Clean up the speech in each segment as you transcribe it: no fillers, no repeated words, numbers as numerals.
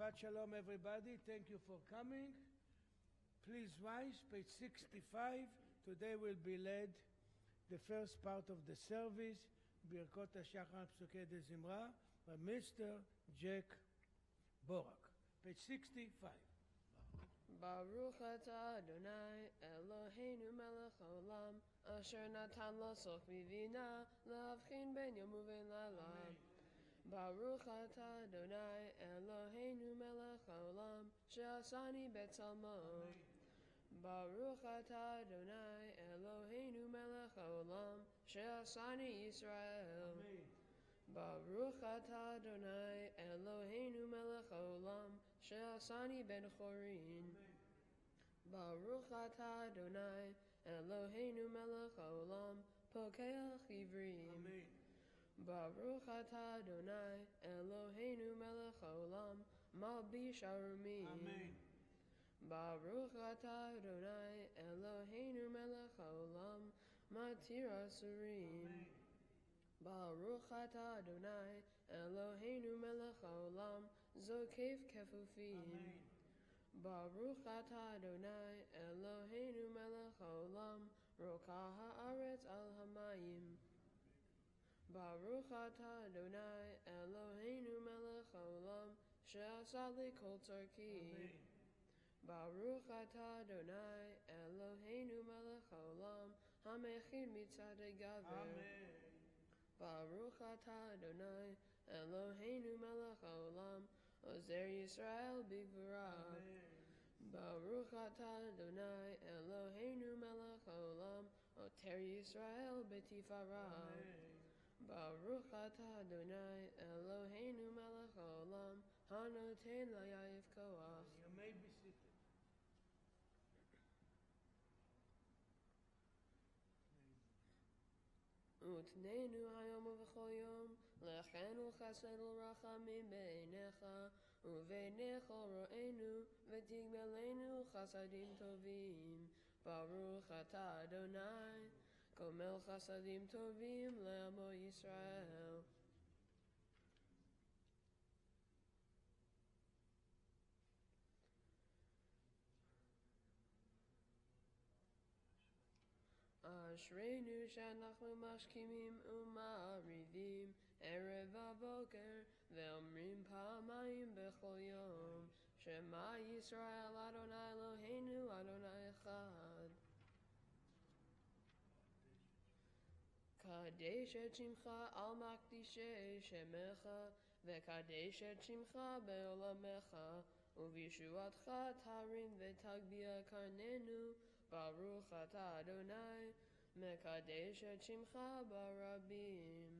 Shabbat Shalom, everybody. Thank you for coming. Please rise, page 65. Today will be led the first part of the service, Birkot HaShachar Psukei Zimra, by Mr. Jack Borak. Page 65. Baruch atah Adonai Eloheinu melech haolam asher natan lasoch bivina lehavchin ben yom uven laila. Baruch atah Adonai Eloheinu melech haolam she'asani betzalmo. Baruch atah Adonai Eloheinu melech haolam she'asani Yisrael. Baruch atah Adonai Eloheinu melech haolam she'asani ben chorin. Baruch atah Adonai Eloheinu melech haolam pokeach ivrim. Baruch atah Adonai Eloheinu melech haolam malbish arumim. Baruch atah Adonai Eloheinu melech haolam matir asurim. Baruch atah Adonai Eloheinu melech haolam zokef kefufim. Baruch atah Adonai Eloheinu melech haolam rokah haaretz al hamayim. Baruch atah Adonai Eloheinu melech haolam she'asa li kol tzarki. Baruch atah Adonai Eloheinu melech haolam hamechir mitzadei gaver. Baruch atah Adonai Eloheinu melech haolam ozer Yisrael bigvura. Baruch atah Adonai Eloheinu melech haolam oter Yisrael betifara. Baruch atah Adonai Eloheinu melech haolam hanoten layaif koach. You may be seated. Utnenu hayom uv'chol yom lechenu chesed u'rachamim beinecha uveinecha ro'enu v'tigmelenu chasadim tovim. Baruch atah Adonai gomel chasadim tovim le'amo Yisrael. Ashreinu she'anachnu mashkimim u'ma'aridim erev v'boker ve'omrim pa'amayim bechol yom Shema Yisrael Adonai Eloheinu Adonai Echad. Kadesh et shimcha al makdishei shemecha ve'kadesh et shimcha be'olamecha u'vishuatcha tarim ve'tagbia karnenu. Baruch atah Adonai mekadesh et shimcha barabim.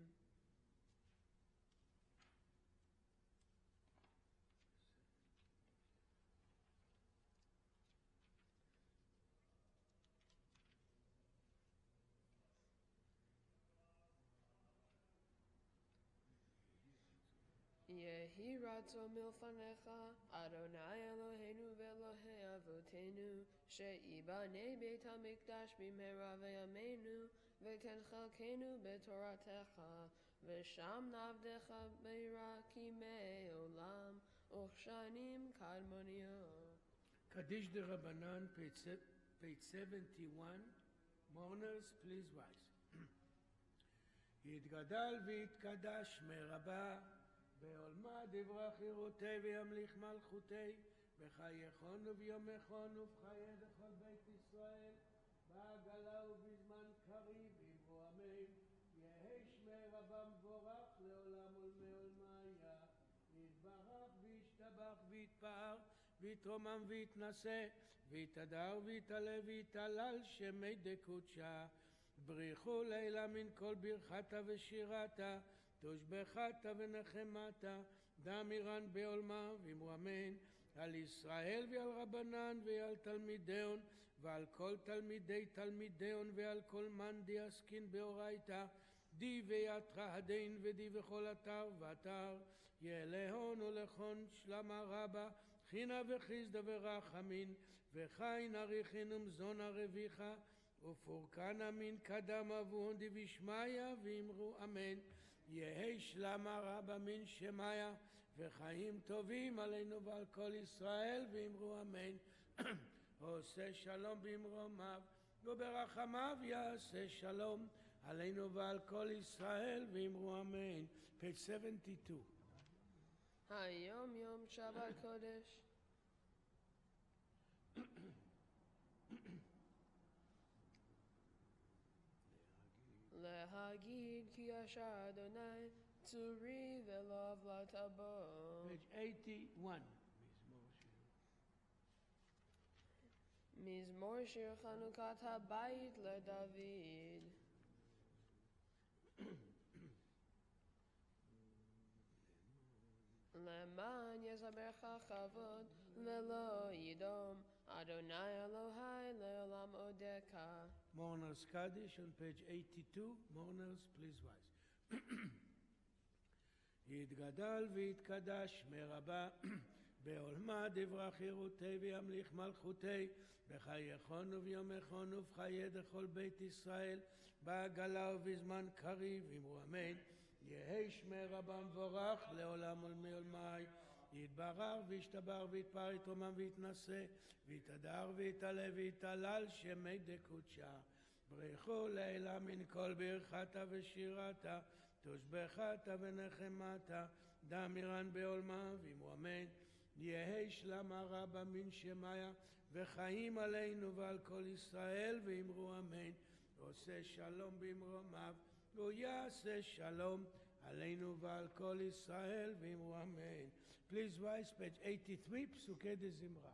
Yehi ratzo milfanecha Adonai Eloheinu ve'Elohei avotenu she'ibane beit hamikdash b'mehera ve'yameinu ve'ten chalkenu b'toratecha ve'sham navdecha beira kimei olam uchshanim kadmoniyot. Kaddish de Rabbanan, page 71. Mourners, please rise. יתגדל ויתקדש מרבה בעולמה דברה חירותי וימליך מלכותי בחייכון וביומכון ובחיי לכל בית ישראל בעגלה ובזמן קריב יבוא עמים יהי שמי רבה מבורך לעולם ולעולמיה יתברך וישתבח ויתפאר ויתרומם ויתנשא ויתהדר ויתעלה ויתהלל שמי דקודשה בריחו לילה מן כל ברכתה ושירתה תושבחתה ונחמתה דאמירן בעולמה ואמרו אמן על ישראל ועל רבנן ועל תלמידיון ועל כל תלמידי תלמידיון ועל כל מאן דיעסקין באורייתא די ויתרא הדין ודי וכל אתר ואתר יאלהון ולכון שלמה רבה חינה וחיסדא ורחמין וחין אריכין ומזון הרוויחה ופורקנה מן קדם אבון דבשמיא ואמרו אמן יהי שלמה רבה מן שמיה וחיים טובים עלינו ועל כל ישראל, ואמרו אמן. עושה שלום במרומיו, וברחמיו יעשה שלום עלינו ועל כל ישראל, ואמרו אמן. page 72. היום יום שבת קודש. להגיד כי ישר אדוני צורי ולא עוולת בו. page 81. מזמור שיר חנוכת הבית לדוד. למען יזברך כבוד ולא ידום, אדוני אלוהי לעולם עודך. Mourners Kaddish on page 82. Mourners, please rise. יתגדל ויתקדש מרבה, בעולמה דברה חירותי וימליך מלכותי, בחייכון וביומכון ובחיי דכל בית ישראל, בעגלה ובזמן קריב, אמרו אמן. יהי שמי רבה מבורך לעולם ולעולמי, יתברך וישתבח ויתפאר יתרומם ויתנשא, ויתהדר ויתעלה ויתהלל שמי דקודשה. ברכו לעילה מן כל ברכתה ושירתה, תושבחתה ונחמתה, דמירן בעולמה, ואמרו אמן. יהי שלמה רבה מן שמיה, וחיים עלינו ועל כל ישראל, ואמרו אמן. עושה שלום במרומיו, הוא יעשה שלום עלינו ועל כל ישראל, ואמרו אמן. Please rise, page 83, פסוקי דזמרה.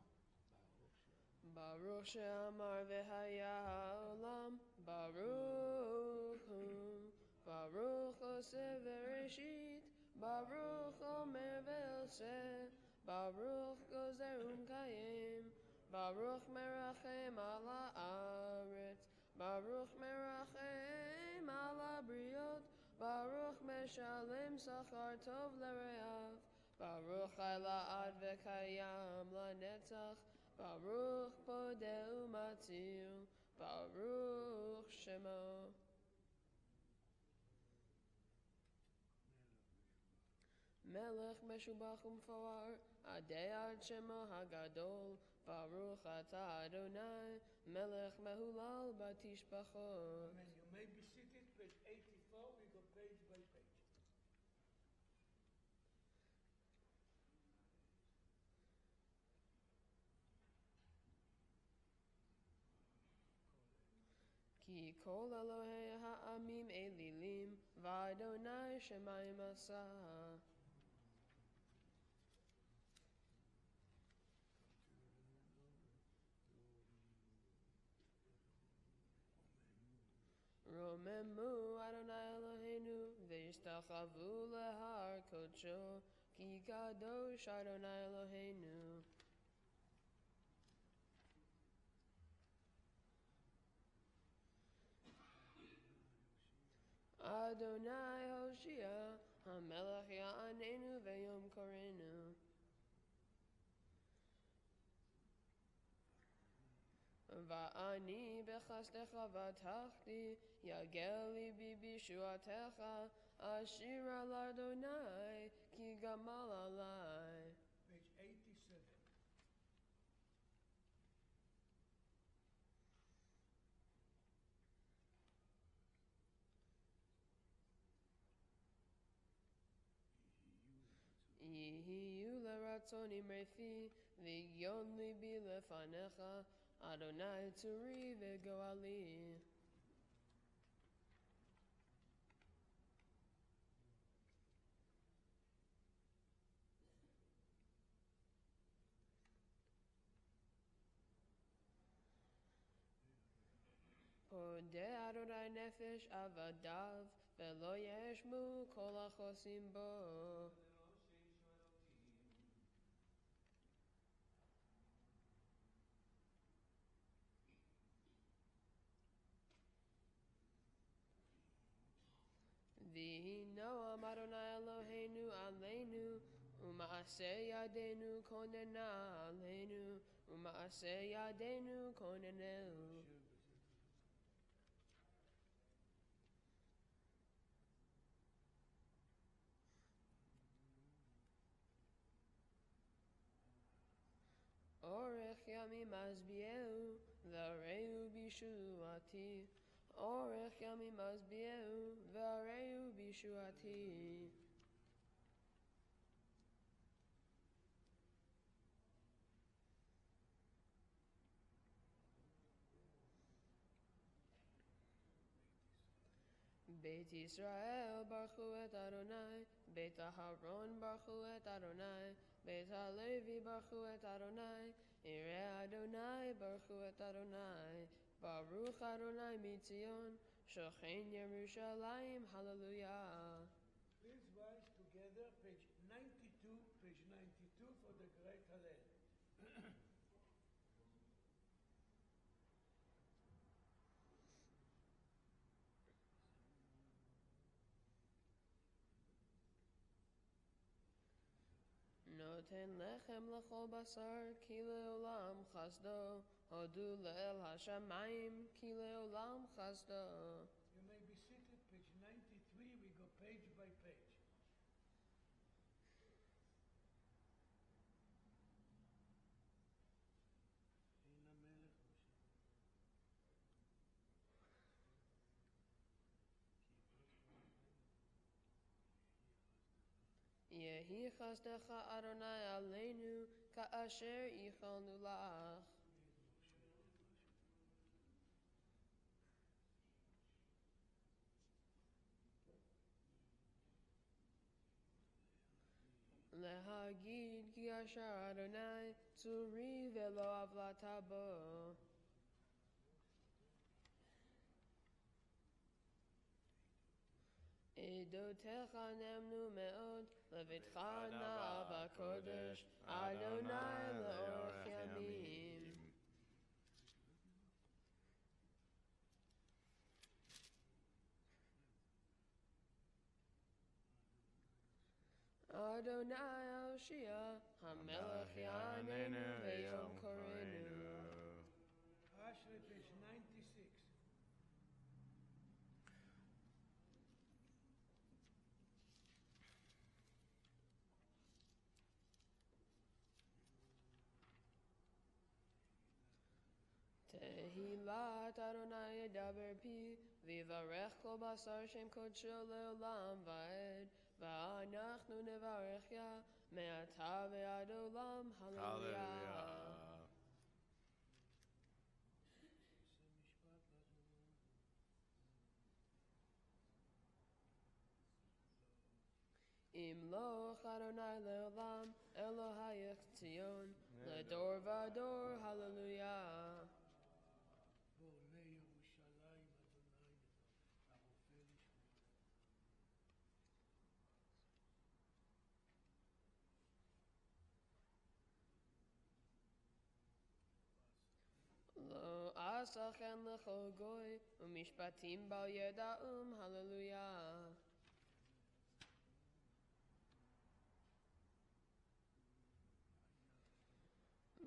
ברוך שאמר והיה העולם, ברוך הוא, ברוך עושה וראשית, ברוך אומר ועושה, ברוך גוזר ומקיים, ברוך מרחם על הארץ, ברוך מרחם על הבריות, ברוך משלם שכר טוב לרעב, ברוך חי לעד וקיים לנצח, ברוך פודה ומציל, ברוך שמו. מלך משובח ומפואר, עדי עד שמו הגדול, ברוך אתה אדוני, מלך מהולל בתשבחות. You may be seated, page 84, we go page by page. כי כל אלוהי העמים אלילים, ואדוני שמיים עשה. רוממו אדוני אלוהינו, והשתחוו להר קודשו, כי קדוש אדוני אלוהינו. אדוני הושיע, המלך יעננו ויום קורנו. ואני בחסדך בטחתי, יגל ליבי בישועתך, אשיר על אדוני, כי גמל עלי. Page 87. יהיו לרצון אמרתי, ויון ליבי לפניך, אדוני צורי וגואלי. פודה אדוני נפש עבדיו, ולא ישמו כל החוסים בו. ויהי נועם אדוני אלוהינו עלינו, ומעשה ידינו כוננה עלינו, ומעשה ידינו כוננהו. ימים משביעהו, והריהו בישועתי. אורך ימים משביעהו, והריהו בישועתי. בית ישראל ברכו את אדוני, בית אהרון ברכו את אדוני, בית הלוי ברכו את אדוני, יראי אדוני ברכו את אדוני, ברוך אדוני מציון, שוכן ירושלים, הללויה. Please rise together, page 92, page 92 for the great Hallel. נותן לחם לכל בשר, כי לעולם חסדו, הודו לאל השמיים, כי לעולם חסדו. You may be seated, page 93, we go page by page. יהי חסדך אדוני עלינו, כאשר ייחלנו לך. להגיד כי אשר אדוני צורי ולא עוולתה בו. עדותיך נאמנו מאוד, לביתך נאה בקודש, אדוני לאורך ימים. אדוני הושיע, המלך יעננו ויום קורנו. Ashley, page 96. תהילת אדוני ידבר פי, ויברך כל בשר שם קודשו לעולם ועד, ואנחנו נברך יה, מעתה ועד עולם, הללויה. ימלוך אדוני לעולם, אלוהיך ציון, לדור ודור, הללויה. בונה ירושלים, אדוני, הרופא לשמוע. לא עשה כן לכל גוי, ומשפטים בל ידעום, הללויה.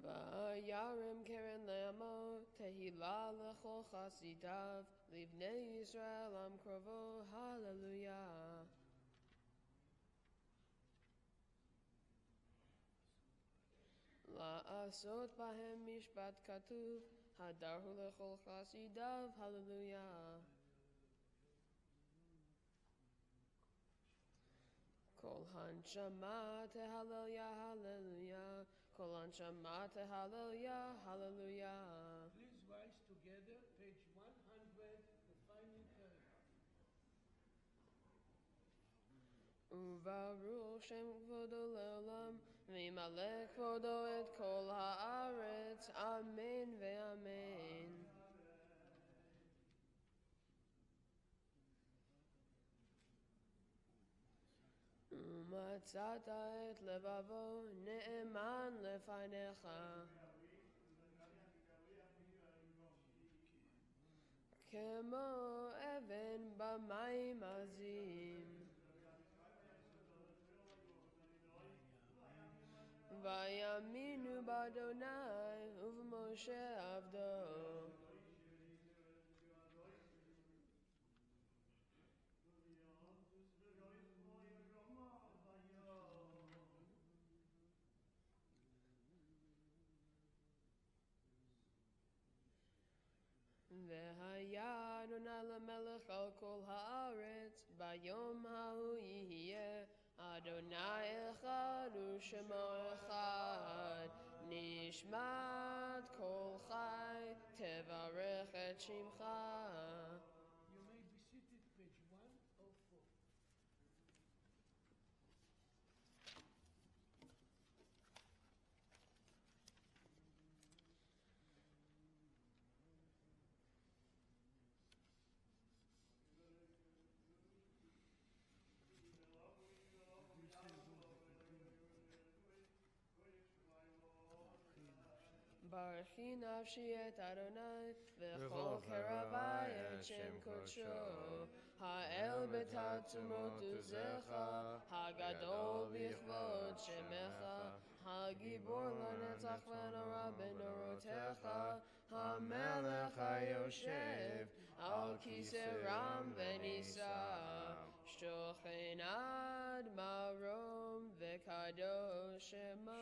וירם קרן לעמו, תהילה לכל חסידיו, לבני ישראל עם קרובו, הללויה. לעשות בהם משפט כתוב, הדרו לכל חסידיו, הללויה. כל הנשמה תהלל יה, הללויה. כל הנשמה תהלל יה, הללויה. Please rise together, page 100, the final paragraph. וברוך שם כבודו לעולם, וימלא כבודו את כל הארץ, אמן ואמן. ומצאת את לבבו נאמן לפניך, כמו אבן במים עזים. ויאמינו באדוני ובמשה עבדו. Adonai lemelech al kol haaretz, bayom hahu yihiyeh Adonai echad u'shemo echad, nishmat kol chai tevarech et shimcha. You may be seated, page 104. Baruchi nafshi et Adonai, v'chol keravai et shem kodsho. Ha'el b'ta'atzumot uzecha, ha'gadol b'chvod shemecha, ha'gibor l'netzach v'nora b'norotecha, ha'melech ha'yoshev, al kiseh ram v'nisa, shochen ad marom v'kadosh shemo.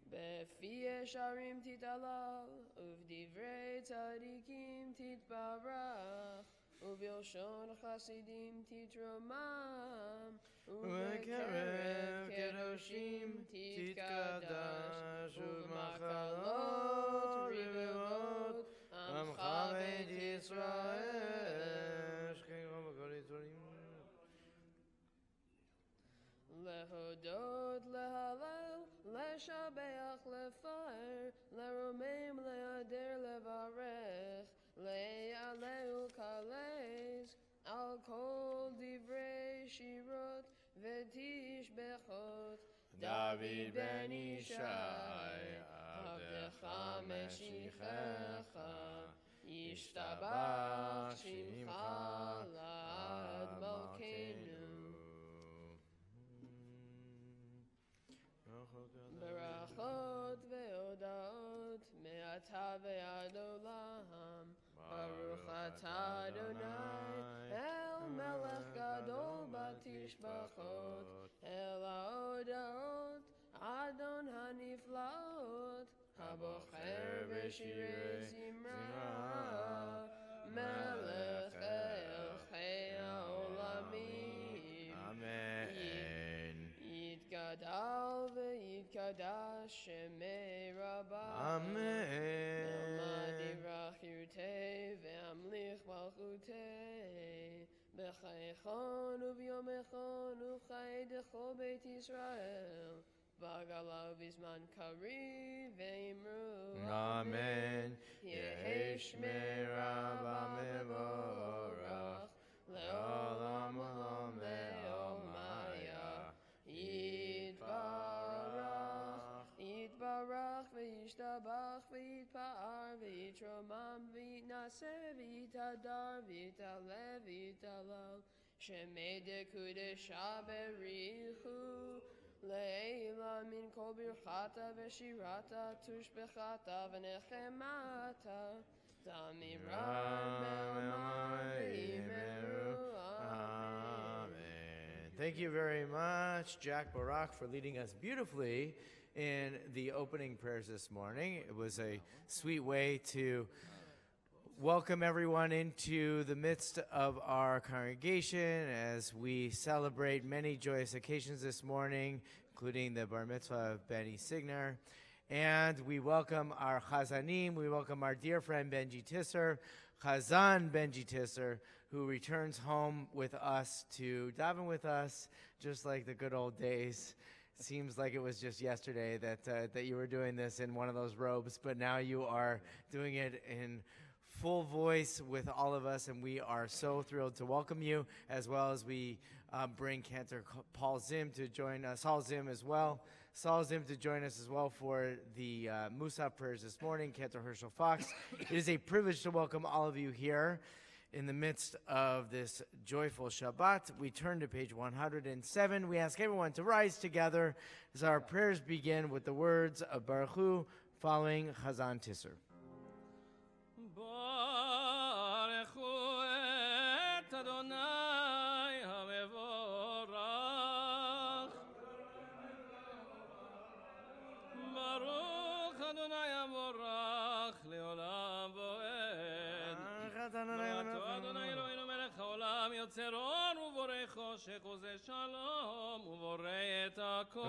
Befi yesharim titalal, uvdivrei tzadikim titbarach, uvilshon chasidim titromam, uvekerev kedoshim titkadash, uvmachalot rivevot, amcha beit Yisrael, lehodot lehalel, leshabeach lefaer, leromem leader levarech, le'aleu kales, al kol divrei shirot, v'tish bechot, David ben Ishai, avdecha meshichecha, yishtabach shimcha la'ad malkeinu. Berachot ve'odot me'ata ve'ad olam, Baruch atah Adonai el melech gadol batishbachot, el ha'odot adon haniflaot, habocher v'shirei zimra, melech elchei ha'olamim. Amen. Yitgadal ve'yitkadash shemei rabbav. Amen. Melmadirach yurtei ve'amlich malchutei. B'chaychon u'b'yomechon u'chay dechol beit Yisrael. V'agalav bizman kari ve'imru. Amen. Yehi shmei Rabba mevorach. Le'olam olam ve'omaya. Yitbarach v'yishtabach v'yitpa'ar v'yitromam v'yitnaseh v'yitadar v'yitaleh v'yitalal shemei dekudesha berichu le'ela min kol birchata v'shirata tushbechata v'nechemata zamiran melman v'imeru. Thank you very much, Jack Barak, for leading us beautifully in the opening prayers this morning. It was a sweet way to welcome everyone into the midst of our congregation as we celebrate many joyous occasions this morning, including the bar mitzvah of Benny Signer. And we welcome our chazanim, we welcome our dear friend Benji Tisser, Chazan Benji Tisser, who returns home with us to daven with us, just like the good old days. It seems like it was just yesterday that you were doing this in one of those robes, but now you are doing it in full voice with all of us, and we are so thrilled to welcome you, as well as we bring Cantor Paul Zim to join us, Saul Zim as well. Saul Zim to join us as well for the Musaf prayers this morning, Cantor Herschel Fox. It is a privilege to welcome all of you here. In the midst of this joyful Shabbat, we turn to page 107. We ask everyone to rise together as our prayers begin with the words of Baruch Hu following Chazan Tisser. Baruch Hu et Adonai hamevorach. Baruch Adonai hamevorach ברואתו אדוני אלוהינו מלך העולם יוצר אור ובורא חושך עושה שלום ובורא את הכל.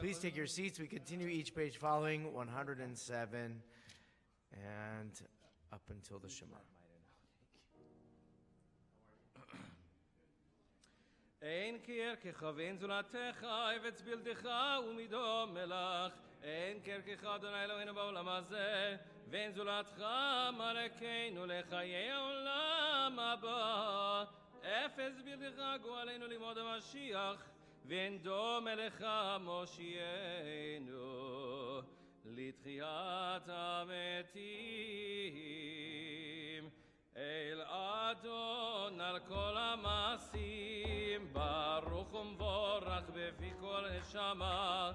Please take your seats. We continue each page following 107 and up until the Shema. אין כערכך ואין זולתך, אבץ בלתך ומידו מלך. אין כערכך אדוני אלוהינו בעולם הזה, ואין זולתך מלכנו לחיי העולם הבא. אפס בלתך גואלנו לימוד המשיח, ואין דומה לך מושיענו לתחיית המתים. אל אדון על כל המעשים, ברוך ומבורך בפי כל נשמה,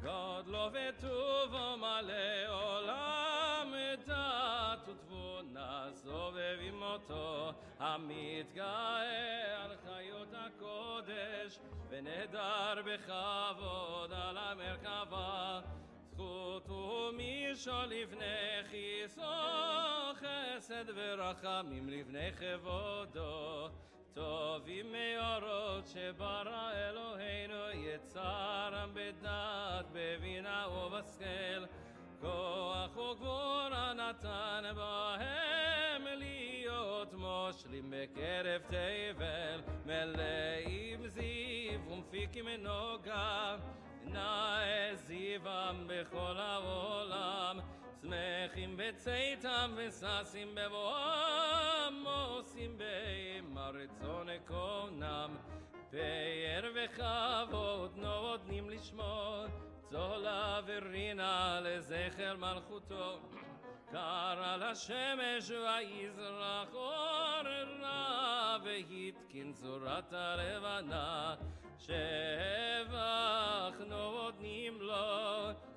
גודלו וטובו מלא עולם, דת ותבונה סובב עמותו, המתגאה על חיות הקודש, ונהדר בכבוד על המרכבה. זכות ומשול לפני כיסו, חסד ורחמים לפני כבודו. טובים מאורות שברא אלוהינו, יצרם בדעת בבינה ובשכל. כוח וגבורה נתן בהם להיות מושלים בקרב תבל, מלאים זיו ומפיקים נוגה. נאה זיוום בכל העולם, שמחים בצאתם וששים בבואם, עושים בהם הרצון קונם. פאר וכבוד נותנים לשמור, צולה ורינה לזכר מלכותו. קר על השמש ויזרח אור רע, והתקין צורת הלבנה. שבח נותנים לו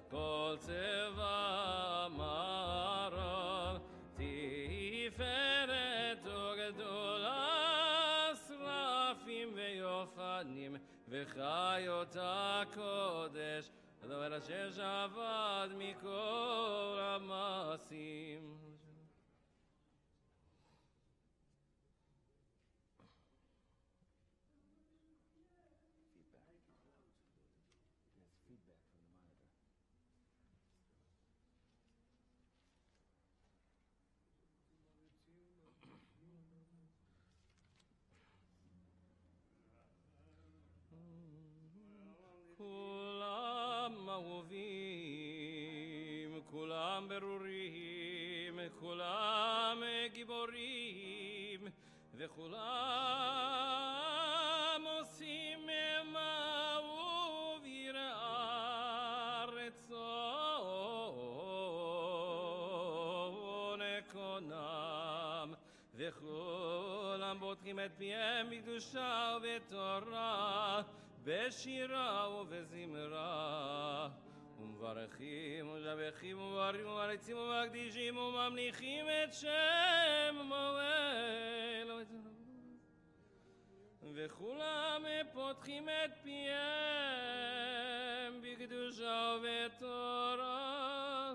כל צבא מערב, תפארת וגדולה, שרפים ויופנים וחיות הקודש, הדבר אשר שבת מכל המעשים. כולם אהובים, כולם ברורים, כולם גיבורים, וכולם עושים מה וביראה רצון קונם, וכולם בוטחים את פיהם בקדושה ובתורה, בשירה ובזמרה, ומברכים ומשבחים ומברכים ומריצים ומקדישים וממליכים את שם מועל, וכולם פותחים את פיהם בקדושה ובתורה,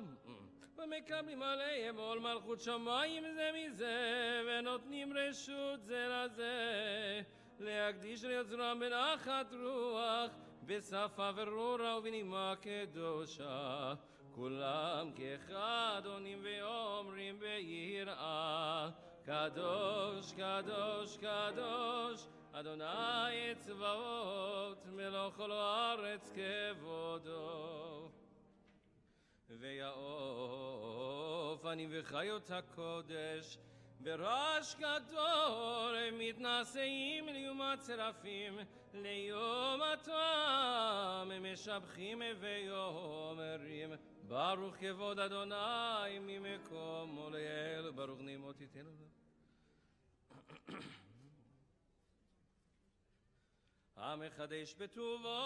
ומקבלים עליהם עול מלכות שמיים זה מזה, ונותנים רשות זה לזה, להקדיש ליוצרם בנחת רוח, בשפה ברורה ובנימה קדושה. כולם כאחד עונים ואומרים ביראה, קדוש קדוש קדוש אדוני צבאות, מלוך כל הארץ כבודו. ויעוף אני וחיות הקודש ברעש גדול, מתנשאים ליום הצרפים, ליום הטועם משבחים ויאמרים, ברוך כבוד אדוני ממקום ולאל, ברוך נעמות תיתן לו. המחדש בטובו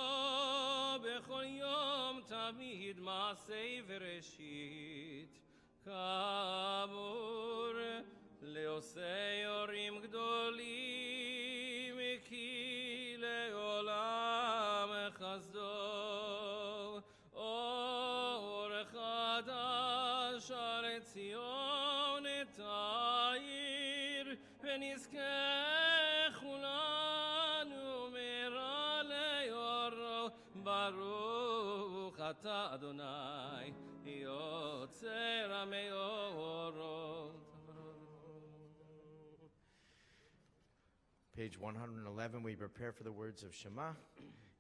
בכל יום תמיד מעשה וראשית, כאמור לעושי אורים גדולים, כי לעולם חסדו. לציון את העיר, ונזכה כולנו מהרה לאורו. ברוך אתה אדוני יוצר המאורות. Page 111, we prepare for the words of Shema.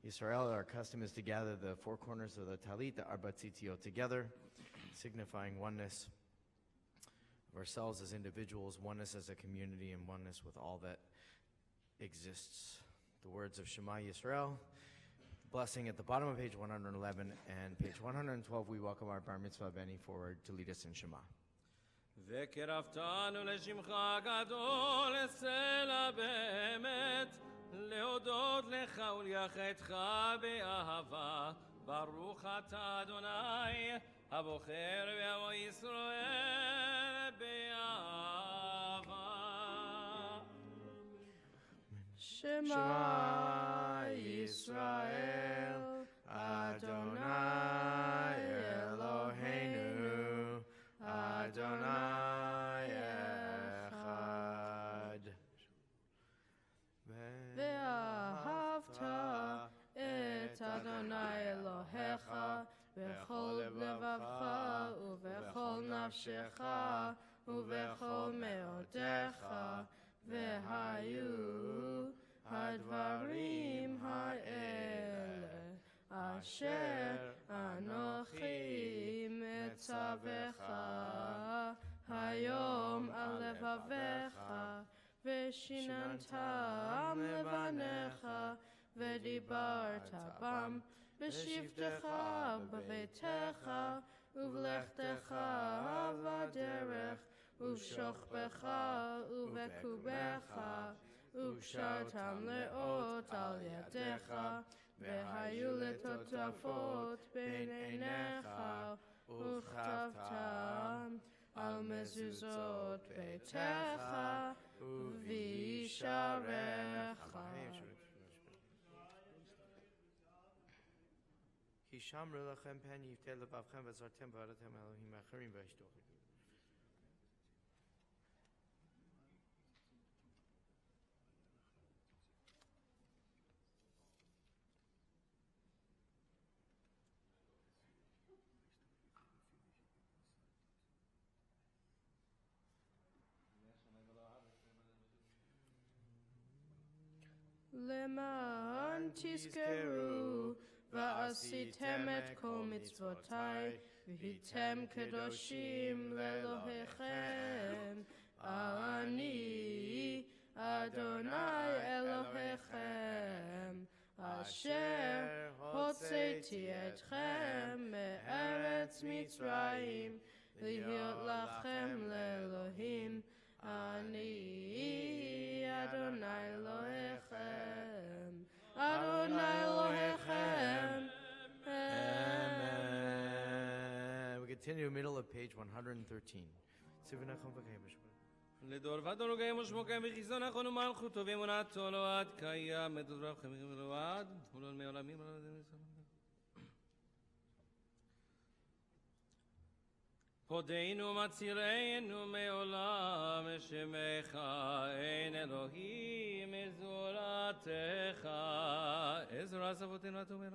Yisrael, our custom is to gather the four corners of the talit, the arba tzitziot, together, signifying oneness of ourselves as individuals, oneness as a community, and oneness with all that exists. The words of Shema Yisrael, blessing at the bottom of page 111, and page 112, we welcome our bar mitzvah Benny forward to lead us in Shema. וקרבתנו לשמך הגדול אצל באמת, להודות לך ולייחדך באהבה. ברוך אתה אדוני הבוחר בעמו ישראל באהבה. Shema Yisrael, Adonai Eloheinu, Adonai Echad. ואהבת את אדוני אלוהיך בכל לבבך ובכל נפשך ובכל מאודיך, והיו הדברים האלה אשר אנוכי מצווך היום על לבביך, ושיננתם לבניך, ודיברת בם בשבתך בביתך ובלכתך בדרך ובשוכבך ובקובך, וקשרתם לאות על ידיך, והיו לטוטפות בין עיניך, וכתבתם על מזוזות ביתך ובישעריך. כי שמרו לכם פן יפתה לבבכם וזרתם ועבדתם אלוהים אחרים ואשתוקם. למען תזכרו ועשיתם את כל מצוותיי, והייתם קדושים לאלוהיכם. אני אדוני אלוהיכם, אשר הוצאתי אתכם מארץ מצרים, להיות לכם לאלוהים. אני אדוני אלוהיכם, אדוני אלוהיכם. Amen. We continue middle of page 113. לדור ודור וגאים ושמוקם וחיזון נכון ומלכותו ואמונתו לא עד קיים מדור רבכם ולא עד ולא מעולמים. הודינו מצירנו מעולם שמך אין אלוהים מזולתך. עזרא אבותינו אתה אומר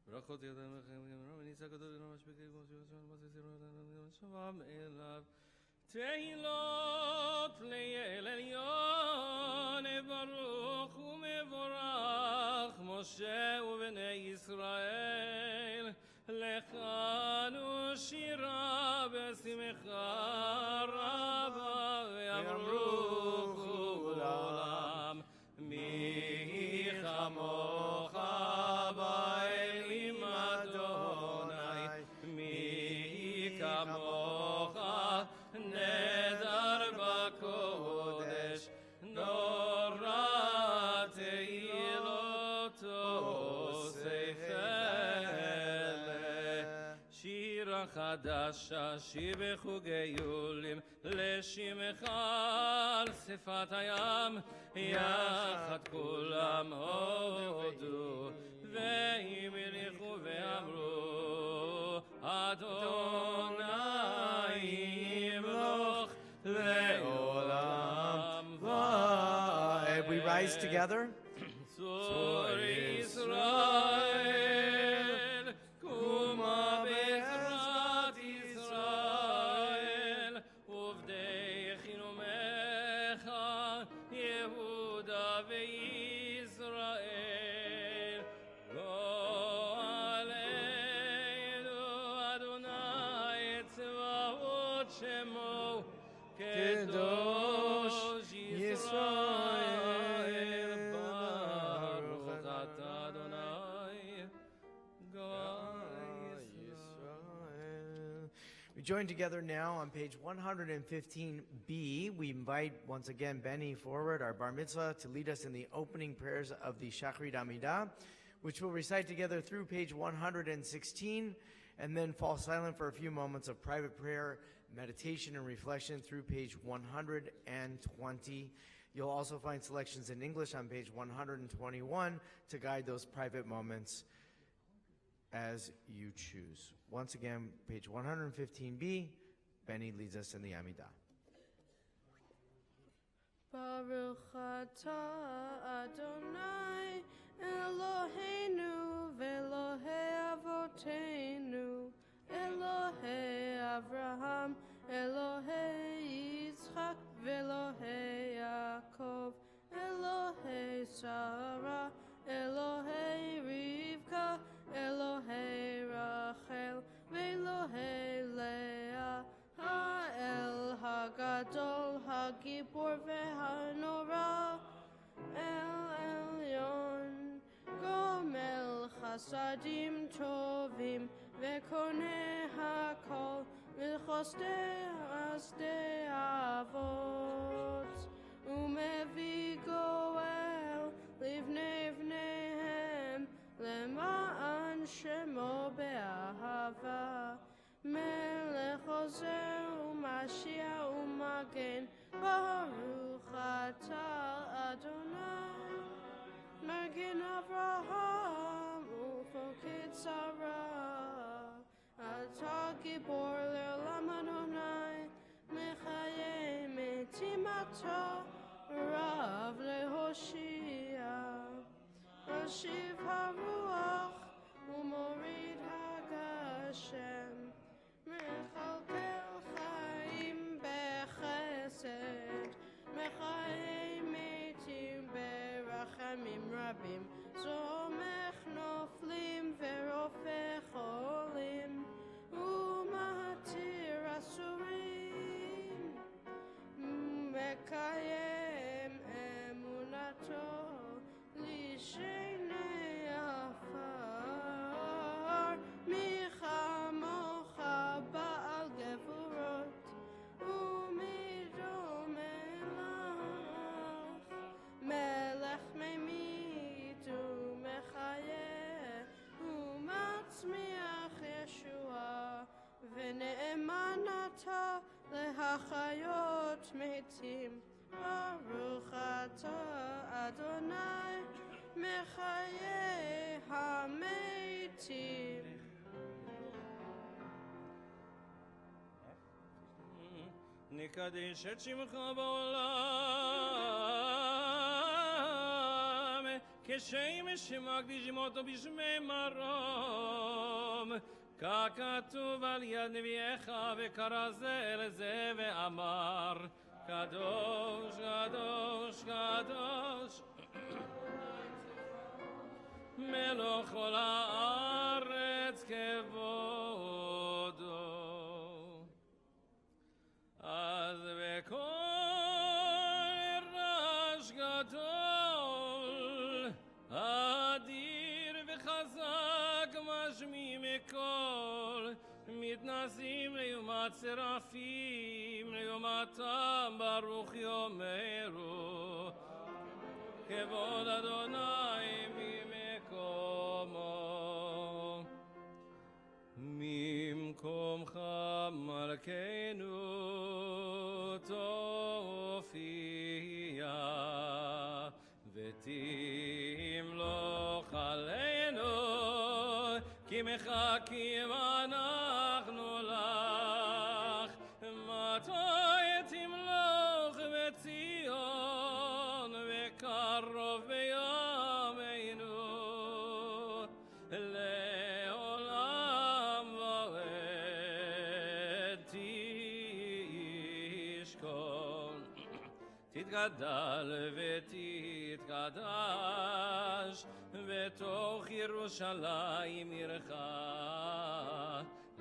ברכות ידיים לכם וניסה גדול אינו משפקי כמו שבם אליו תהילות לאל עליון ברוך ומבורך משה ובני ישראל לכנו שירה בשמחה רבה ויאמרו כולם מי כמוך באלים אדוני מי כמוך נדר בקודש נורא תהילתו ספלה. שירה חדשה שיבחו גאולים לשמך על שפת הים יחד כולם הודו והם הליכו ואמרו אדוני ימלוך לעולם ועד. We rise together. צור ישראל, קומה בעזרת ישראל, עובדי חינומך, יהודה וישראל. גואלנו אדוני צבאות שמו, קדוש ישראל. ברוך אתה אדוני גואל ישראל. We join together now on page 115b. We invite once again Benny forward, our bar mitzvah, to lead us in the opening prayers of the Shachrit Amidah, which we'll recite together through page 116, and then fall silent for a few moments of private prayer, meditation, and reflection through page 120. You'll also find selections in English on page 121 to guide those private moments as you choose. Once again, page 115b, Benny leads us in the Amidah. Baruch atah Adonai Eloheinu ve'Elohei avoteinu Elohei Avraham Elohei Yitzchak ve'Elohei Yaakov Elohei Sarah Elohei Rivka Elohei Rachel ve'Elohei Leah Ha'el Hagadol Hagibor ve'Hanora El Elyon Gomel Chasadim Tovim ve'Koneh HaKol v'Chostei Asdei Avot Umevi Goel Livnei Vneihem Lema'an Shemo be'ahava Melech Ozer u'Mashiach u'Magen Baruch atah Adonai Magen Avraham u'Foked Sarah Atah Gibor le'olam Adonai Mechayei metim atah Rav le'Hoshia Ashiv haruach u'morid hagashem Mechalkel chaim bechesed Mechayei metim berachamim rabim Zomech noflim verofeh cholim U'mahatir asurim Mekayem emunato Lishenei afar Michamocha ba'al gevurot Umidom elach Melech memit umechayeh Umatzmiach Yeshua V'ne'eman ata lehachayot metim Baruch atah Adonai Mechayei hametim. נקדש את שמך בעולם כשמש שמקדישים אותו בשמי מרום ככתוב על יד נביאך וקרא זה אל זה ואמר קדוש קדוש קדוש מלוך כל הארץ כבודו אז בקול רעש גדול אדיר וחזק משמיעים קול מתנשאים ליומת שרפים ליומתם ברוך יאמרו כבוד אדוני ממקומו ממקומך מלכנו תופיע ותמלוך עלינו מחכים אנחנו לך, מתי תמלוך בציון, וקרוב בימינו, לעולם ועד תשכון. תתגדל ותתקדש בתוך ירושלים עירך,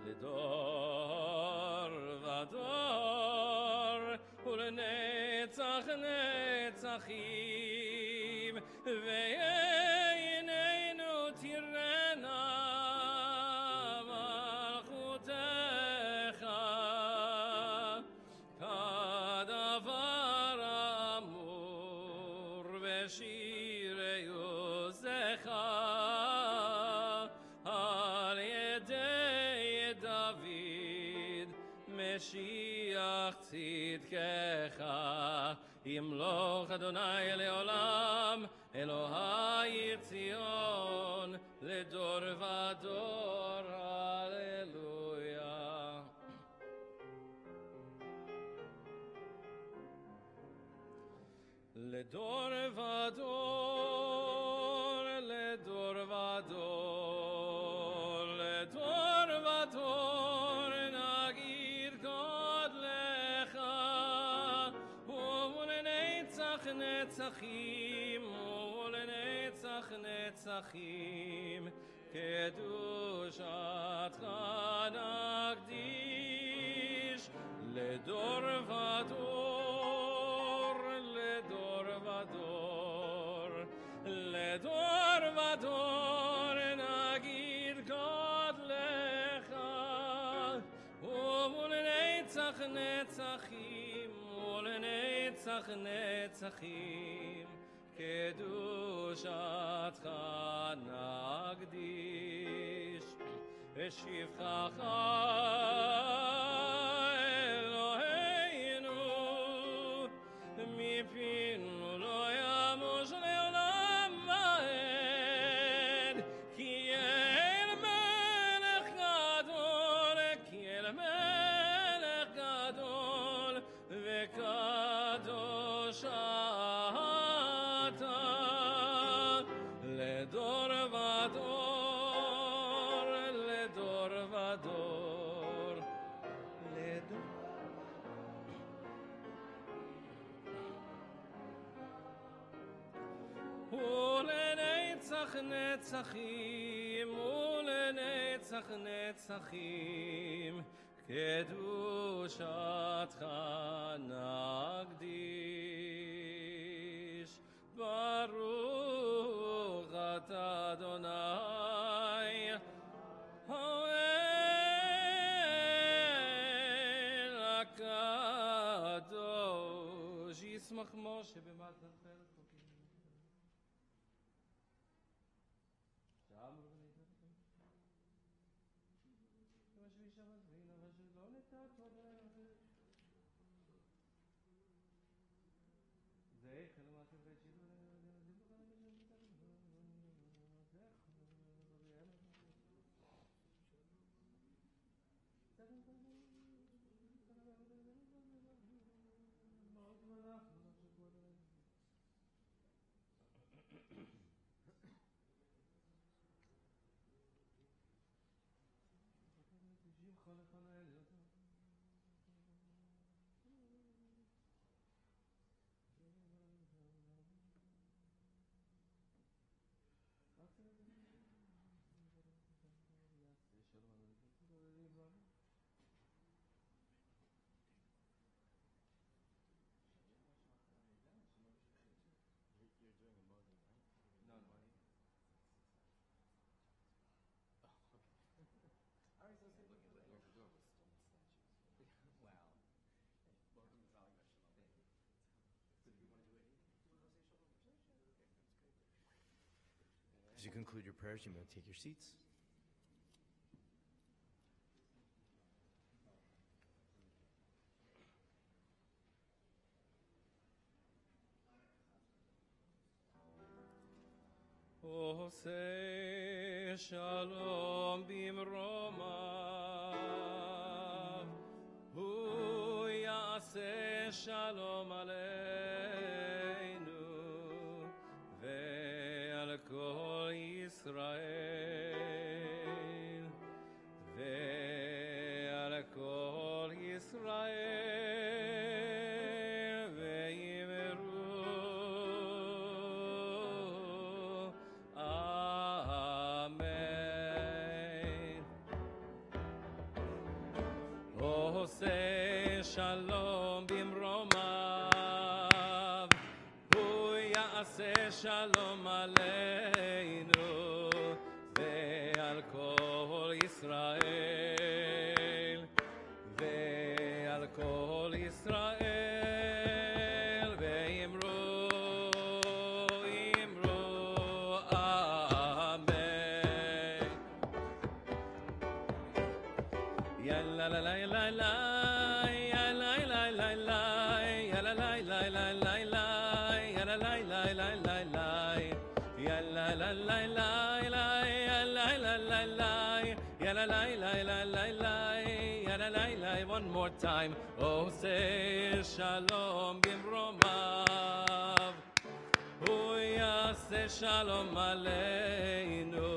לדור ודור ולנצח נצחים, ועינינו תראנה מלכותך, כדבר האמור בשירי עוזך על ידי דוד משיח צדקך. ימלוך אדוני לעולם, אלוהי ציון לדור ודור. הללויה. לדור ודור, לדור ודור, לדור ודור נגיד גודלך, ולנצח נצחים, ולנצח נצחים, קדושתך נקדיש. לדור ודור, לדור ודור, לדור ודור נגיד גודלך, ולנצח נצחים, ולנצח נצחים, קדושתך נקדיש. ושבחך אלוהינו מפינו לא ימוש לעולם ועד, כי אל מלך גדול, כי אל מלך גדול וקדוש אתה, לדור ודור, לדור ודור, לדור. ולנצח נצחים, ולנצח נצחים, קדושתך נקדיש. ברוך אתה אדוני האל הקדוש. ישמח משה במתנתך. As you conclude your prayers, you may take your seats. עושה שלום במרומיו, הוא יעשה שלום עלינו ועל כל ישראל, ועל כל ישראל, ויאמרו אמן. עושה שלום במרומיו, הוא יעשה שלום עלינו ועל כל ישראל, ועל כל ישראל, ואמרו אמן. יאללה לה לה לה לה, יאללה לה לה לה, יאללה לה לה לה לה לה, יאללה לה לה לה לה לה, יאללה לה לה לה לה, יאללה לה לה לה, yalla la la la la la, yalla la la. One more time. Oh, say shalom bimromav, hu yaseh shalom aleinu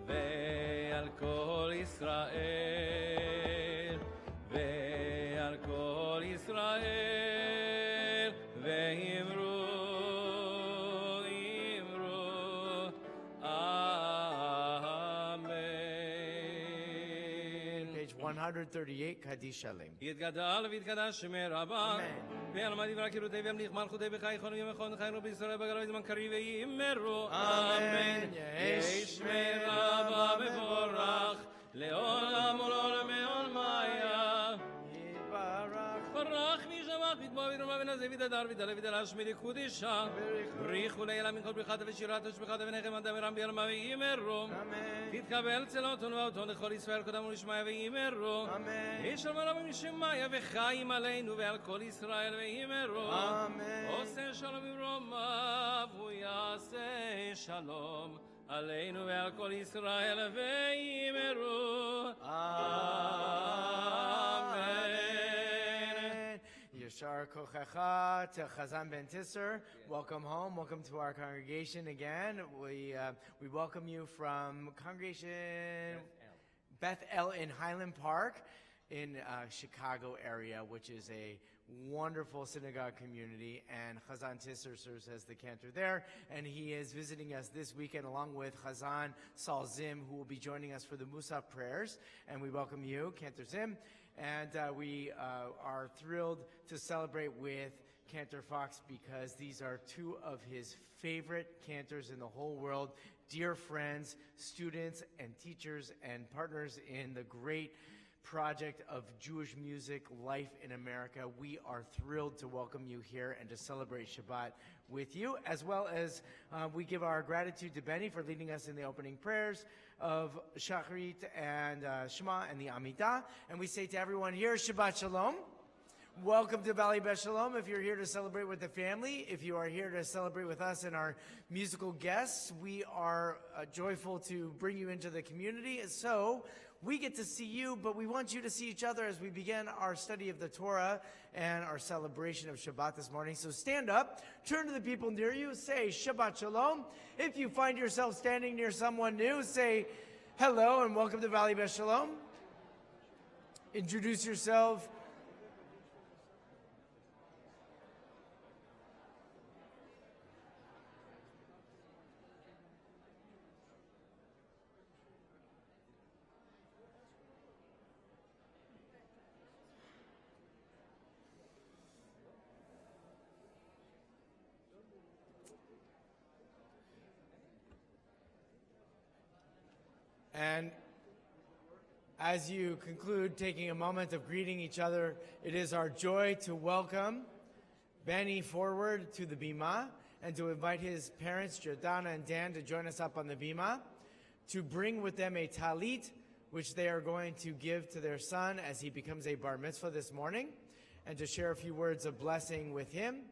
ve'al kol Israel, ve'al kol Israel, ve'imru amen. Page 138, Kaddish Shalem. יתגדל ויתקדש שמי רבה, ועלמא דברה קירותי וימליך מלכותי בחייכון וימכון חיינו בישראל בגלוי זמן קריב ויאמרו אמן. יהי שמי רבה מבורך לעולם ולעולם עולמיה. ברך וישמח ויתבוא וירומא ונזב ויתהדר ויתעלה ויתעלה שמי לקודשה. בריחו לעילה מן כל ברכתה ושירתה ושבחתה ונחמתה ורם ביעלמא ויאמרו תתקבל צלותון ואותון לכל ישראל קודם ולשמיה ויאמרו איש על מלאו משמיה וחיים עלינו ועל כל ישראל ויאמרו עושה שלום במרומיו, הוא יעשה שלום עלינו ועל כל ישראל ויאמרו אמן. Yashar Kochacha to Chazan Ben Tisser. Welcome home. Welcome to our congregation again. We welcome you from congregation Beth El in Highland Park in Chicago area, which is a wonderful synagogue community, and Chazan Tisser serves as the cantor there, and he is visiting us this weekend along with Chazan Saul Zim, who will be joining us for the Musaf prayers, and we welcome you, Cantor Zim, and we are thrilled to celebrate with Cantor Fox because these are two of his favorite cantors in the whole world, dear friends, students, and teachers, and partners in the great project of Jewish music life in America. We are thrilled to welcome you here and to celebrate Shabbat with you, as well as we give our gratitude to Benny for leading us in the opening prayers of Shacharit and Shema and the Amidah. And we say to everyone here, Shabbat Shalom. Welcome to Valley Beth Shalom. If you're here to celebrate with the family, if you are here to celebrate with us and our musical guests, we are joyful to bring you into the community. So we get to see you, but we want you to see each other as we begin our study of the Torah and our celebration of Shabbat this morning. So stand up, turn to the people near you, say Shabbat Shalom. If you find yourself standing near someone new, say hello and welcome to Valley Beth Shalom. Introduce yourself. And as you conclude taking a moment of greeting each other, it is our joy to welcome Benny forward to the Bima and to invite his parents, Jordana and Dan, to join us up on the Bima, to bring with them a talit, which they are going to give to their son as he becomes a bar mitzvah this morning, and to share a few words of blessing with him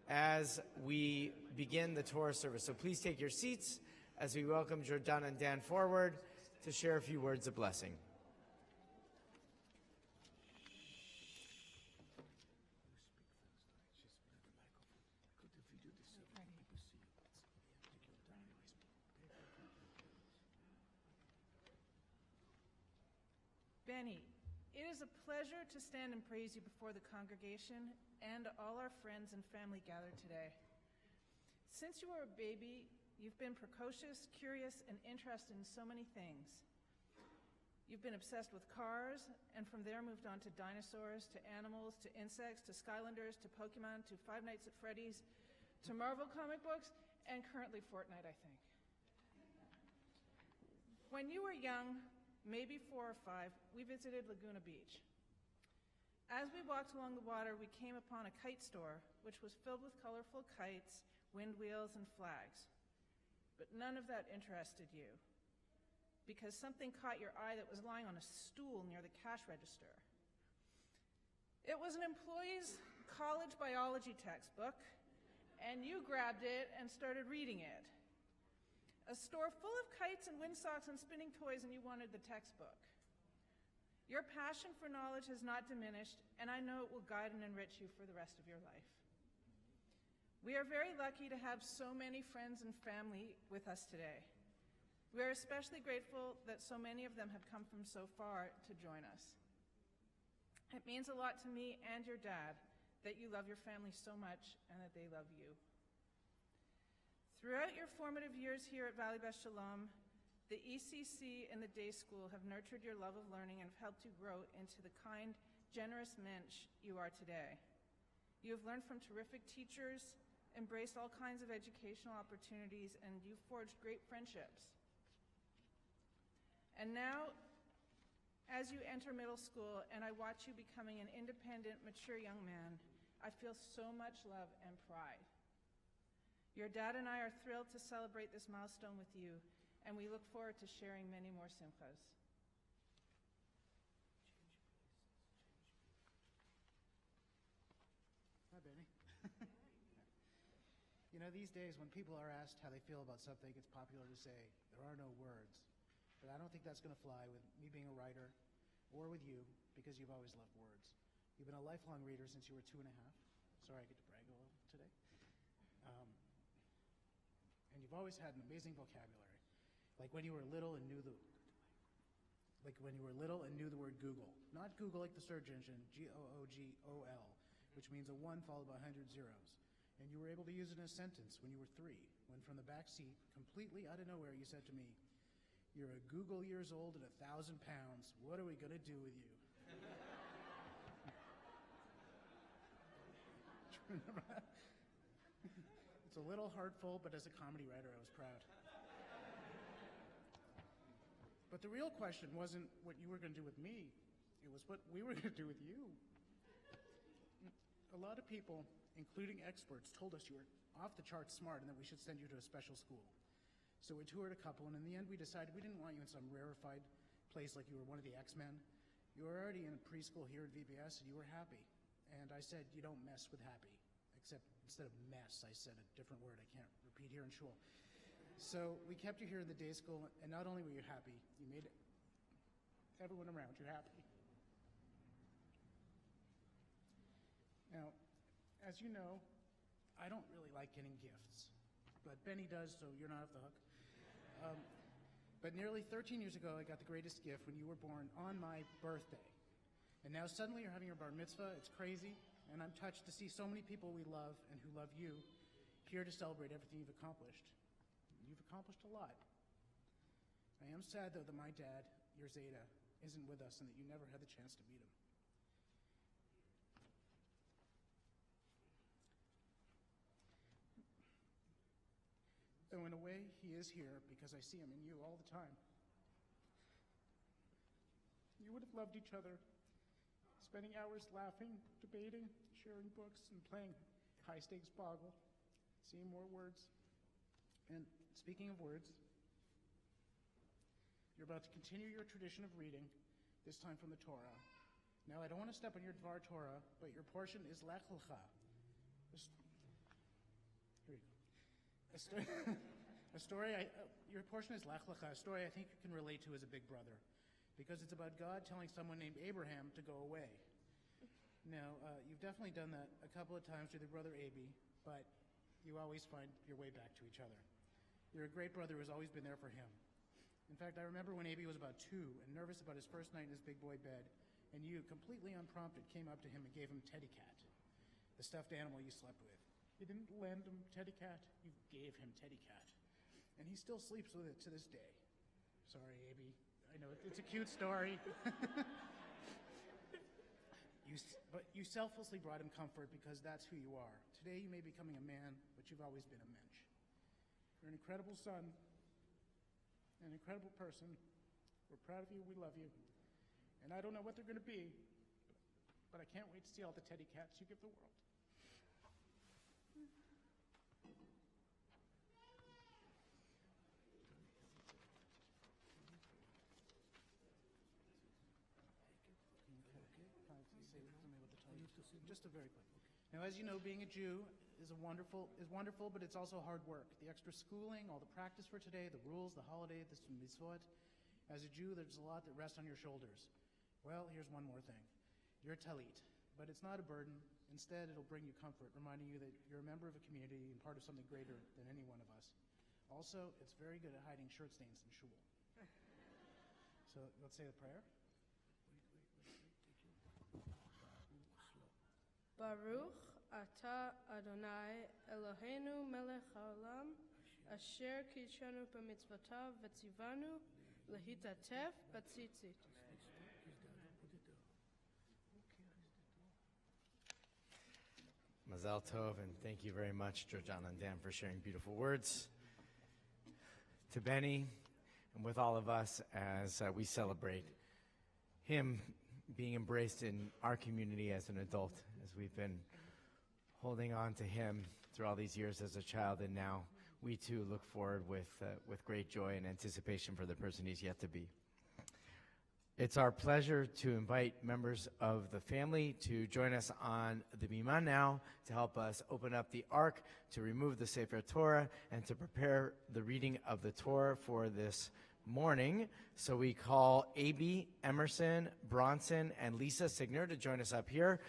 as we begin the Torah service. So please take your seats as we welcome Jordan and Dan forward to share a few words of blessing. Benny, it is a pleasure to stand and praise you before the congregation and all our friends and family gathered today. Since you were a baby, you've been precocious, curious, and interested in so many things. You've been obsessed with cars, and from there moved on to dinosaurs, to animals, to insects, to Skylanders, to Pokemon, to Five Nights at Freddy's, to Marvel comic books, and currently Fortnite, I think. When you were young, maybe 4 or 5, we visited Laguna Beach. As we walked along the water, we came upon a kite store, which was filled with colorful kites, wind wheels, and flags. But none of that interested you, because something caught your eye that was lying on a stool near the cash register. It was an employee's college biology textbook, and you grabbed it and started reading it. A store full of kites and windsocks and spinning toys, and you wanted the textbook. Your passion for knowledge has not diminished, and I know it will guide and enrich you for the rest of your life. We are very lucky to have so many friends and family with us today. We are especially grateful that so many of them have come from so far to join us. It means a lot to me and your dad that you love your family so much and that they love you. Throughout your formative years here at Valley Beth Shalom, the ECC and the day school have nurtured your love of learning and have helped you grow into the kind, generous mensch you are today. You have learned from terrific teachers, embraced all kinds of educational opportunities, and you've forged great friendships. And now, as you enter middle school and I watch you becoming an independent, mature young man, I feel so much love and pride. Your dad and I are thrilled to celebrate this milestone with you, and we look forward to sharing many more simchas. Hi, Benny. You know, these days when people are asked how they feel about something, it's popular to say, there are no words. But I don't think that's going to fly with me being a writer or with you, because you've always loved words. You've been a lifelong reader since you were 2.5. Sorry, I get to brag a little today. And you've always had an amazing vocabulary. Like when you were little and knew the word Google. Not Google like the search engine, Googol, which means a 1 followed by 100 zeros. And you were able to use it in a sentence when you were 3, when from the back seat, completely out of nowhere, you said to me, "You're a Google years old and 1,000 pounds. What are we going to do with you?" Do you remember that? It's a little heartful, but as a comedy writer, I was proud. But the real question wasn't what you were going to do with me. It was what we were going to do with you. A lot of people, including experts, told us you were off the charts smart and that we should send you to a special school. So we toured a couple, and in the end we decided we didn't want you in some rarefied place like you were one of the X-Men. You were already in a preschool here at VBS, and you were happy. And I said, you don't mess with happy. Except instead of mess, I said a different word I can't repeat here in shul. So we kept you here in the day school, and not only were you happy, you made everyone around you happy. Now, as you know, I don't really like getting gifts, but Benny does, so you're not off the hook. But nearly 13 years ago, I got the greatest gift when you were born on my birthday. And now suddenly you're having your bar mitzvah. It's crazy, and I'm touched to see so many people we love and who love you here to celebrate everything you've accomplished. You've accomplished a lot. I am sad, though, that my dad, your Zeta, isn't with us and that you never had the chance to meet him. Though in a way, he is here because I see him in you all the time. You would have loved each other, spending hours laughing, debating, sharing books, and playing high-stakes boggle, seeing more words. And speaking of words, you're about to continue your tradition of reading, this time from the Torah. Now, I don't want to step on your Dvar Torah, but your portion is Lech Lecha. Here you go. A A story, your portion is Lech Lecha, a story I think you can relate to as a big brother, because it's about God telling someone named Abraham to go away. Now, you've definitely done that a couple of times with your brother Abi, but you always find your way back to each other. You're a great brother who's always been there for him. In fact, I remember when Abi was about 2 and nervous about his first night in his big boy bed, and you, completely unprompted, came up to him and gave him Teddy Cat, the stuffed animal you slept with. You didn't lend him Teddy Cat, you gave him Teddy Cat. And he still sleeps with it to this day. Sorry, Abi. I know it's a cute story. But you selflessly brought him comfort because that's who you are. Today you may be becoming a man, but you've always been a mensch. You're an incredible son, an incredible person. We're proud of you, we love you. And I don't know what they're going to be, but I can't wait to see all the Teddy Cats you give the world. Just a very quick. Now, as you know, being a Jew is wonderful, but it's also hard work. The extra schooling, all the practice for today, the rules, the holiday, the mitzvot. As a Jew, there's a lot that rests on your shoulders. Well, here's one more thing. You're a talit, but it's not a burden. Instead, it'll bring you comfort, reminding you that you're a member of a community and part of something greater than any one of us. Also, it's very good at hiding shirt stains in shul. So let's say the prayer. Baruch Ata Adonai Eloheinu Melech Haolam Asher Kidshanu B'mitzvotav V'tzivanu Lehitatef B'tzitzit. Mazal Tov, and thank you very much, Georgiana and Dan, for sharing beautiful words. To Benny, and with all of us as we celebrate him being embraced in our community as an adult, as we've been holding on to him through all these years as a child, and now we too look forward with great joy and anticipation for the person he's yet to be. It's our pleasure to invite members of the family to join us on the Bima now to help us open up the Ark, to remove the Sefer Torah, and to prepare the reading of the Torah for this morning. So we call Abi, Emerson, Bronson, and Lisa Signer to join us up here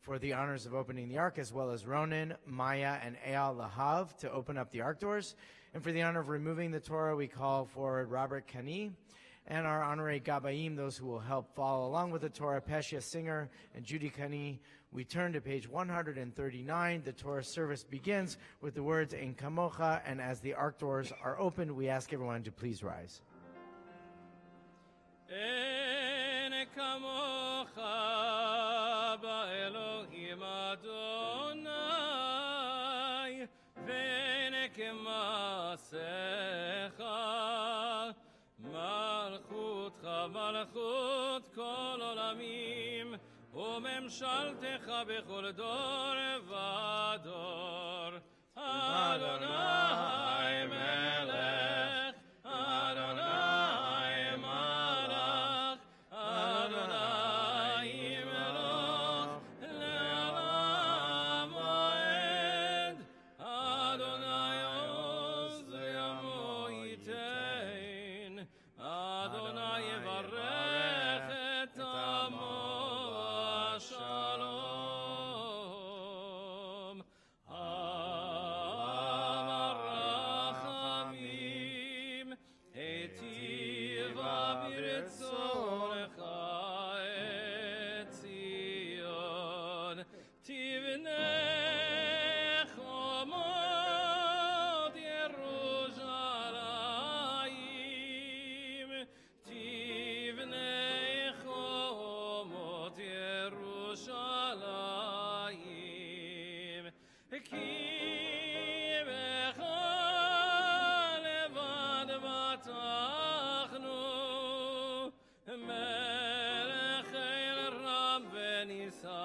for the honors of opening the Ark, as well as Ronan, Maya, and Eyal Lahav to open up the Ark doors. And for the honor of removing the Torah, we call forward Robert Kani and our honorary Gabaim, those who will help follow along with the Torah, Pesha Singer and Judy Kani. We turn to page 139. The Torah service begins with the words Ein Kamocha, and as the Ark doors are opened, we ask everyone to please rise. Ein kamocha ba'Elohim Adonai ve'en k'maasecha malchutcha malchut kol olamim u'memshaltecha bechol dor v'ador Adonai melech Adonai malach Adonai melech le'olam va'ed Adonai oz yamo yitein Adonai yevarech et amo shalom Amar rachamim etiva b'ritzorecha et Zion tivnei chomot Yerushalayim tivnei chomot Yerushalayim ki becha levad batachnu melech el ram v'nisa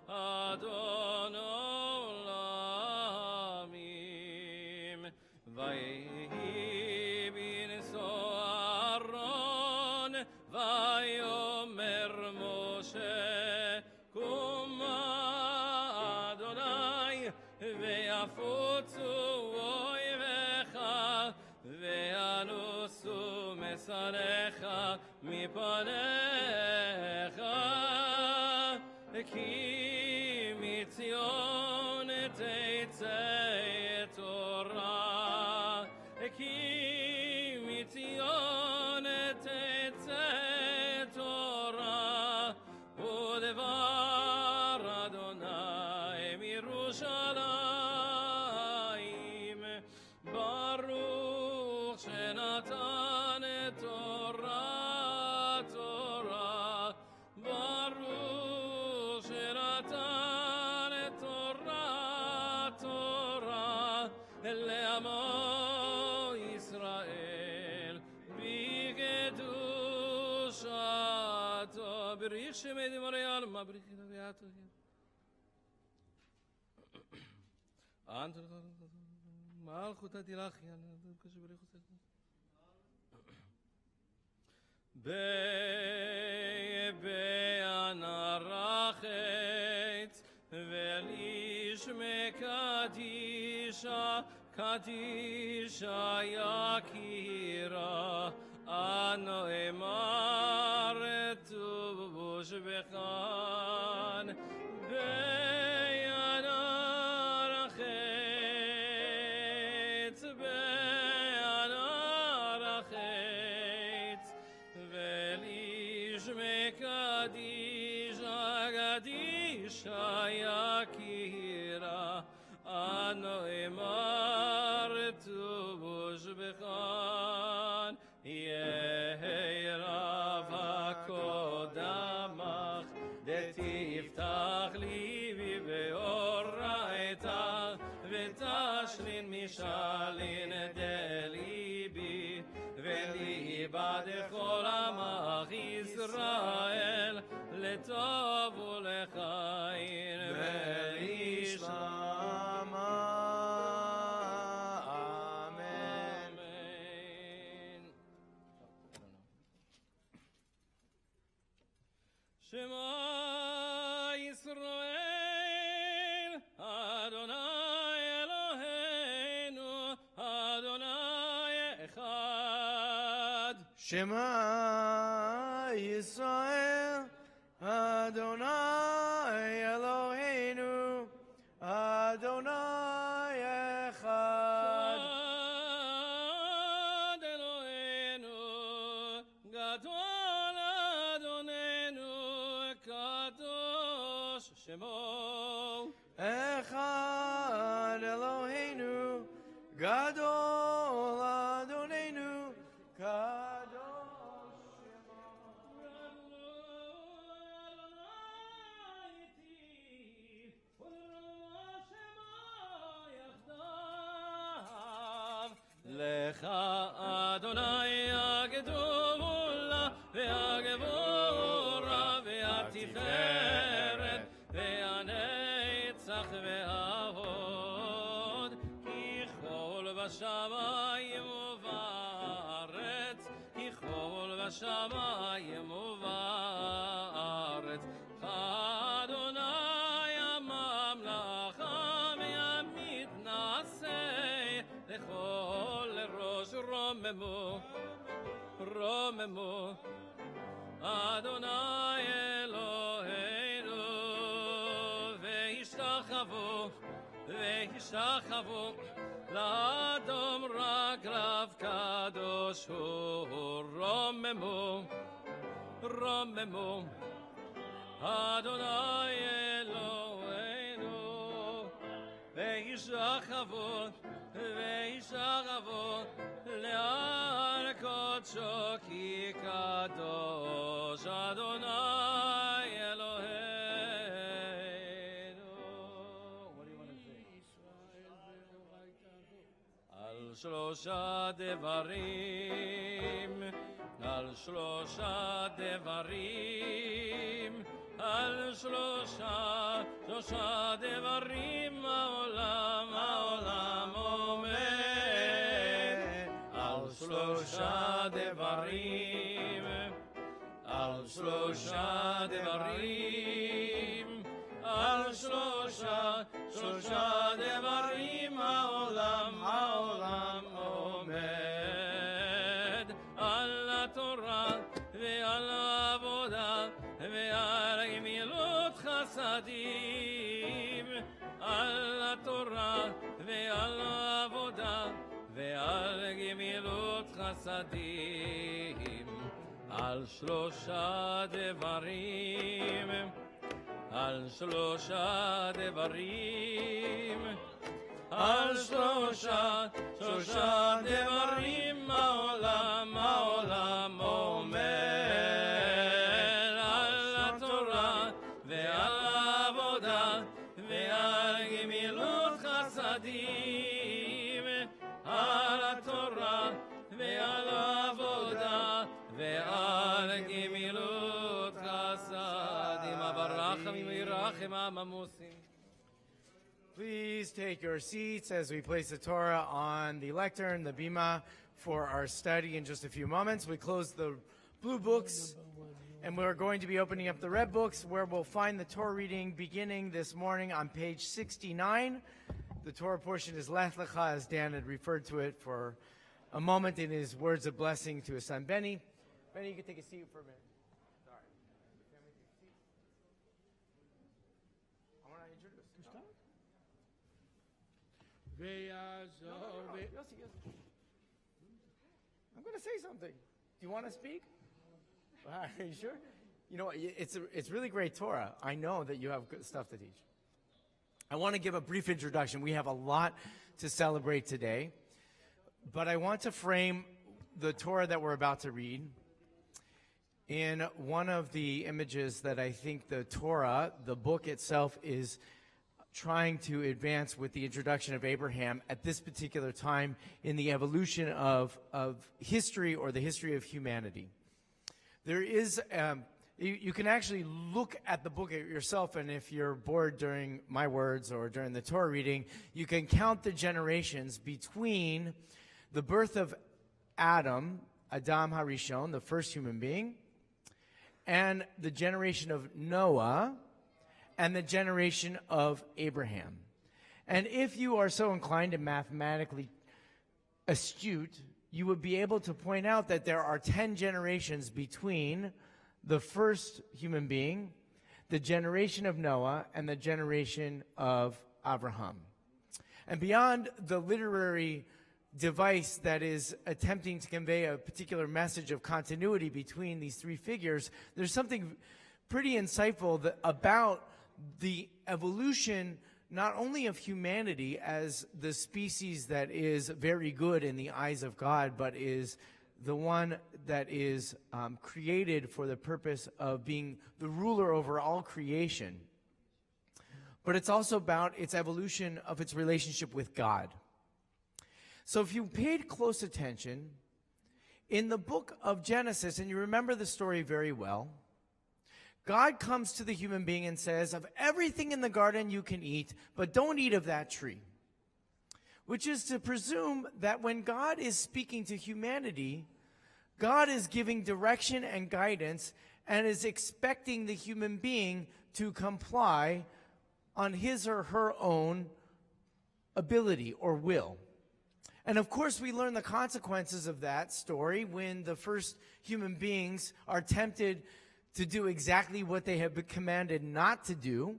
Adon olamim Vayehi b'nso Aaron vayomer Moshe Kuma Adonai ve'yafutzu oivecha בשריך מפניך כי מציון תצא תורה כי מציון תצא תורה ודבר אדוני מירושלים ברוך שנתן תורה תורה ברוך שנתן תורה תורה לעמו ישראל בקדושתו בריך שמי דברי עלמא בריך דביעתו מלכות תלך באנרחת ולשמי קדישה קדישה יקירה אנו אמרתו בשבחן באנרחת ולשמי קדישה קדישה יקירה אנו אמרתו בשבחן יהי רב הקודמך דתפתח ליבי באורייתך ותשלין משלין דליבי וליבא דכל עמך ישראל לטוב ולחיים ולשלמה אמן. שמע ישראל אדוני אלוהינו אדוני אחד Shema Yisrael Adonai Eloheinu Adonai Echad Eloheinu Gadol Adonenu Kadosh Shemo Echad Eloheinu Gadol Adonenu Kadosh לך אדוני הגדולה והגבורה והתפארת והנצח וההוד ככל בשמיים ובארץ ככל בשמיים ובארץ אדוני הממלכה והמתנשא לכל ראש רוממו רוממו אדוני אלוהינו והשתחוו והשתחוו לאדום רגליו קדוש הוא רוממו רוממו אדוני אלוהינו והשתחוו והשתחוו לער קודשו כי קדוש אדוני אלוהינו. What do you want to say? על שלושה דברים על שלושה דברים על שלושה דברים העולם עומד על שלושה דברים על שלושה דברים על שלושה דברים העולם עומד על התורה ועל העבודה ועל גמילות חסדים, על שלושה דברים, על שלושה דברים, על שלושה דברים העולם אומר, על התורה ועל העבודה ועל גמילות חסדים, על התורה ועל העבודה ועל גמילות חסדים. אברחם וירחם הממוסים. Please take your seats as we place the Torah on the lectern, the bima, for our study in just a few moments. We close the blue books, and we're going to be opening up the red books, where we'll find the Torah reading beginning this morning on page 69. The Torah portion is Lech Lecha, as Dan had referred to it for a moment in his words of blessing to his son Benny. Benny, you can take a seat for a minute. Sorry. Family, take a seat. I want to introduce. I'm going to say something. Do you want to speak? Are you sure? You know what? It's really great Torah. I know that you have good stuff to teach. I want to give a brief introduction. We have a lot to celebrate today, but I want to frame the Torah that we're about to read in one of the images that I think the Torah, the book itself, is trying to advance with the introduction of Abraham at this particular time in the evolution of history, or the history of humanity. There is, you can actually look at the book yourself, and if you're bored during my words or during the Torah reading, you can count the generations between the birth of Adam Harishon, the first human being, and the generation of Noah, and the generation of Abraham. And if you are so inclined and mathematically astute, you would be able to point out that there are 10 generations between the first human being, the generation of Noah, and the generation of Abraham. And beyond the literary device that is attempting to convey a particular message of continuity between these three figures, there's something pretty insightful about the evolution not only of humanity as the species that is very good in the eyes of God, but is the one that is created for the purpose of being the ruler over all creation. But it's also about its evolution of its relationship with God. So if you paid close attention, in the book of Genesis, and you remember the story very well, God comes to the human being and says, of everything in the garden you can eat, but don't eat of that tree. Which is to presume that when God is speaking to humanity, God is giving direction and guidance and is expecting the human being to comply on his or her own ability or will. And of course, we learn the consequences of that story when the first human beings are tempted to do exactly what they have been commanded not to do,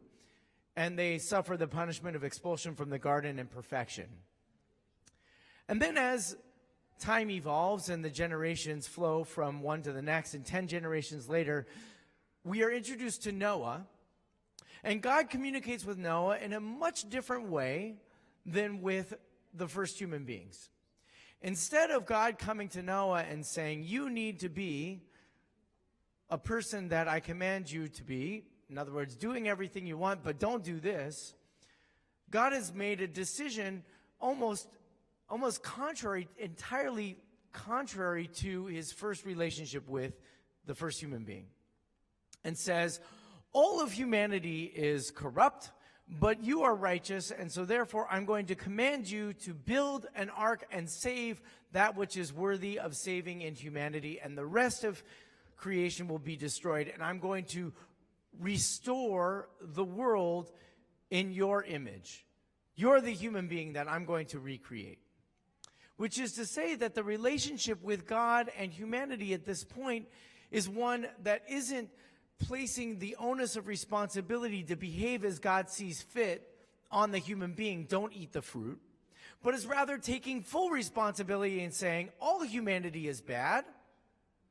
and they suffer the punishment of expulsion from the garden and perfection. And then as time evolves and the generations flow from one to the next, and 10 generations later, we are introduced to Noah, and God communicates with Noah in a much different way than with the first human beings. Instead of God coming to Noah and saying, you need to be a person that I command you to be, in other words, doing everything you want, but don't do this, God has made a decision almost contrary, entirely contrary to his first relationship with the first human being, and says, all of humanity is corrupt, but you are righteous, and so therefore I'm going to command you to build an ark and save that which is worthy of saving in humanity, and the rest of creation will be destroyed, and I'm going to restore the world in your image. You're the human being that I'm going to recreate. Which is to say that the relationship with God and humanity at this point is one that isn't placing the onus of responsibility to behave as God sees fit on the human being, don't eat the fruit, but is rather taking full responsibility and saying, all humanity is bad,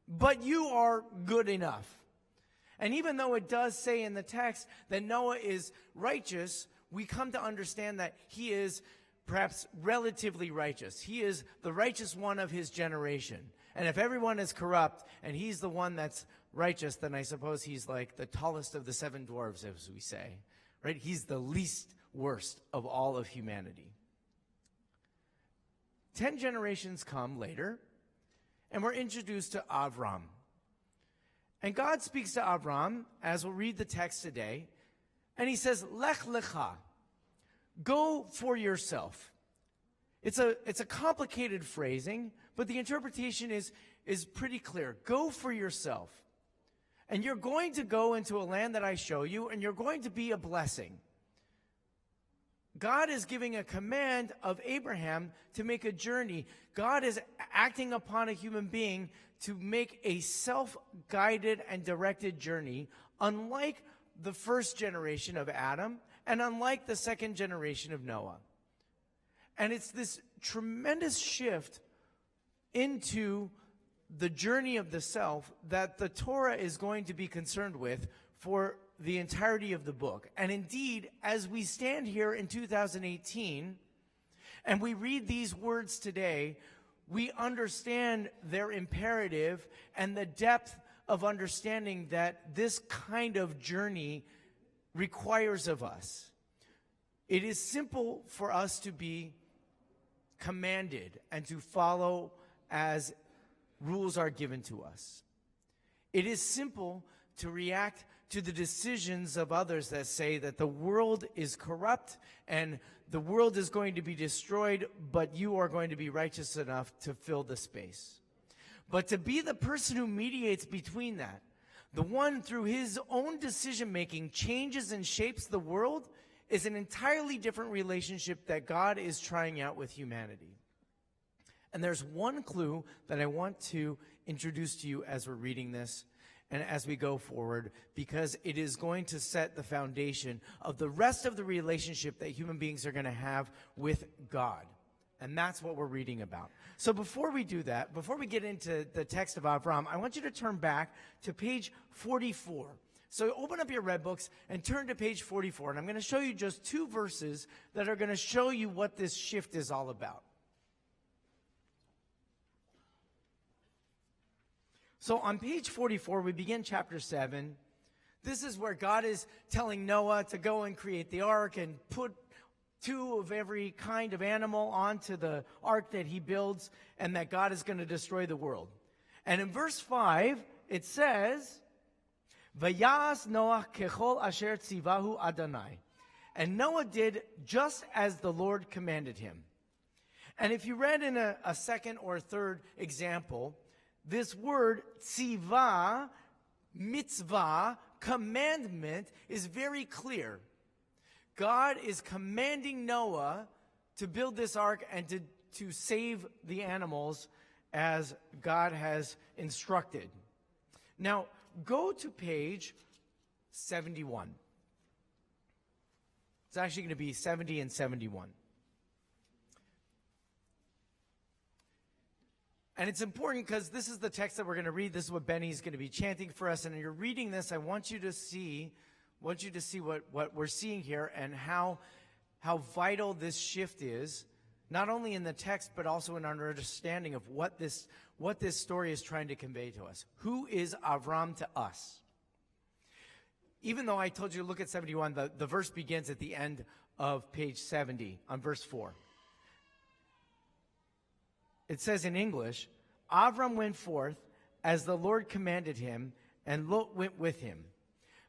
but you are good enough. And even though it does say in the text that Noah is righteous, we come to understand that he is perhaps relatively righteous. He is the righteous one of his generation. And if everyone is corrupt and he's the one that's righteous, then I suppose he's like the tallest of the seven dwarves, as we say, right? He's the least worst of all of humanity. 10 generations come later, and we're introduced to Avram. And God speaks to Avram, as we'll read the text today, and he says, Lech lecha, go for yourself. It's a complicated phrasing, but the interpretation is pretty clear. Go for yourself. And you're going to go into a land that I show you, and you're going to be a blessing. God is giving a command of Abraham to make a journey. God is acting upon a human being to make a self-guided and directed journey, unlike the first generation of Adam and unlike the second generation of Noah. And it's this tremendous shift into the journey of the self that the Torah is going to be concerned with for the entirety of the book. And indeed, as we stand here in 2018 and we read these words today, we understand their imperative and the depth of understanding that this kind of journey requires of us. It is simple for us to be commanded and to follow as rules are given to us. It is simple to react to the decisions of others that say that the world is corrupt and the world is going to be destroyed, but you are going to be righteous enough to fill the space. But to be the person who mediates between that, the one through his own decision-making changes and shapes the world, is an entirely different relationship that God is trying out with humanity. And there's one clue that I want to introduce to you as we're reading this and as we go forward, because it is going to set the foundation of the rest of the relationship that human beings are going to have with God. And that's what we're reading about. So before we do that, before we get into the text of Avram, I want you to turn back to page 44. So open up your red books and turn to page 44. And I'm going to show you just two verses that are going to show you what this shift is all about. So on page 44, we begin chapter 7. This is where God is telling Noah to go and create the ark and put 2 of every kind of animal onto the ark that he builds, and that God is going to destroy the world. And in verse 5, it says, Vayas Noah kechol asher tzivahu Adonai. And Noah did just as the Lord commanded him. And if you read in a second or third example, this word tziva, mitzvah, commandment, is very clear. God is commanding Noah to build this ark and to save the animals as God has instructed. Now, go to page 71. It's actually going to be 70 and 71. And it's important because this is the text that we're going to read. This is what Benny's going to be chanting for us. And when you're reading this, I want you to see what we're seeing here and how vital this shift is, not only in the text, but also in our understanding of what this story is trying to convey to us. Who is Avram to us? Even though I told you to look at 71, the verse begins at the end of page 70 on verse 4. It says in English, Avram went forth as the Lord commanded him, and Lot went with him.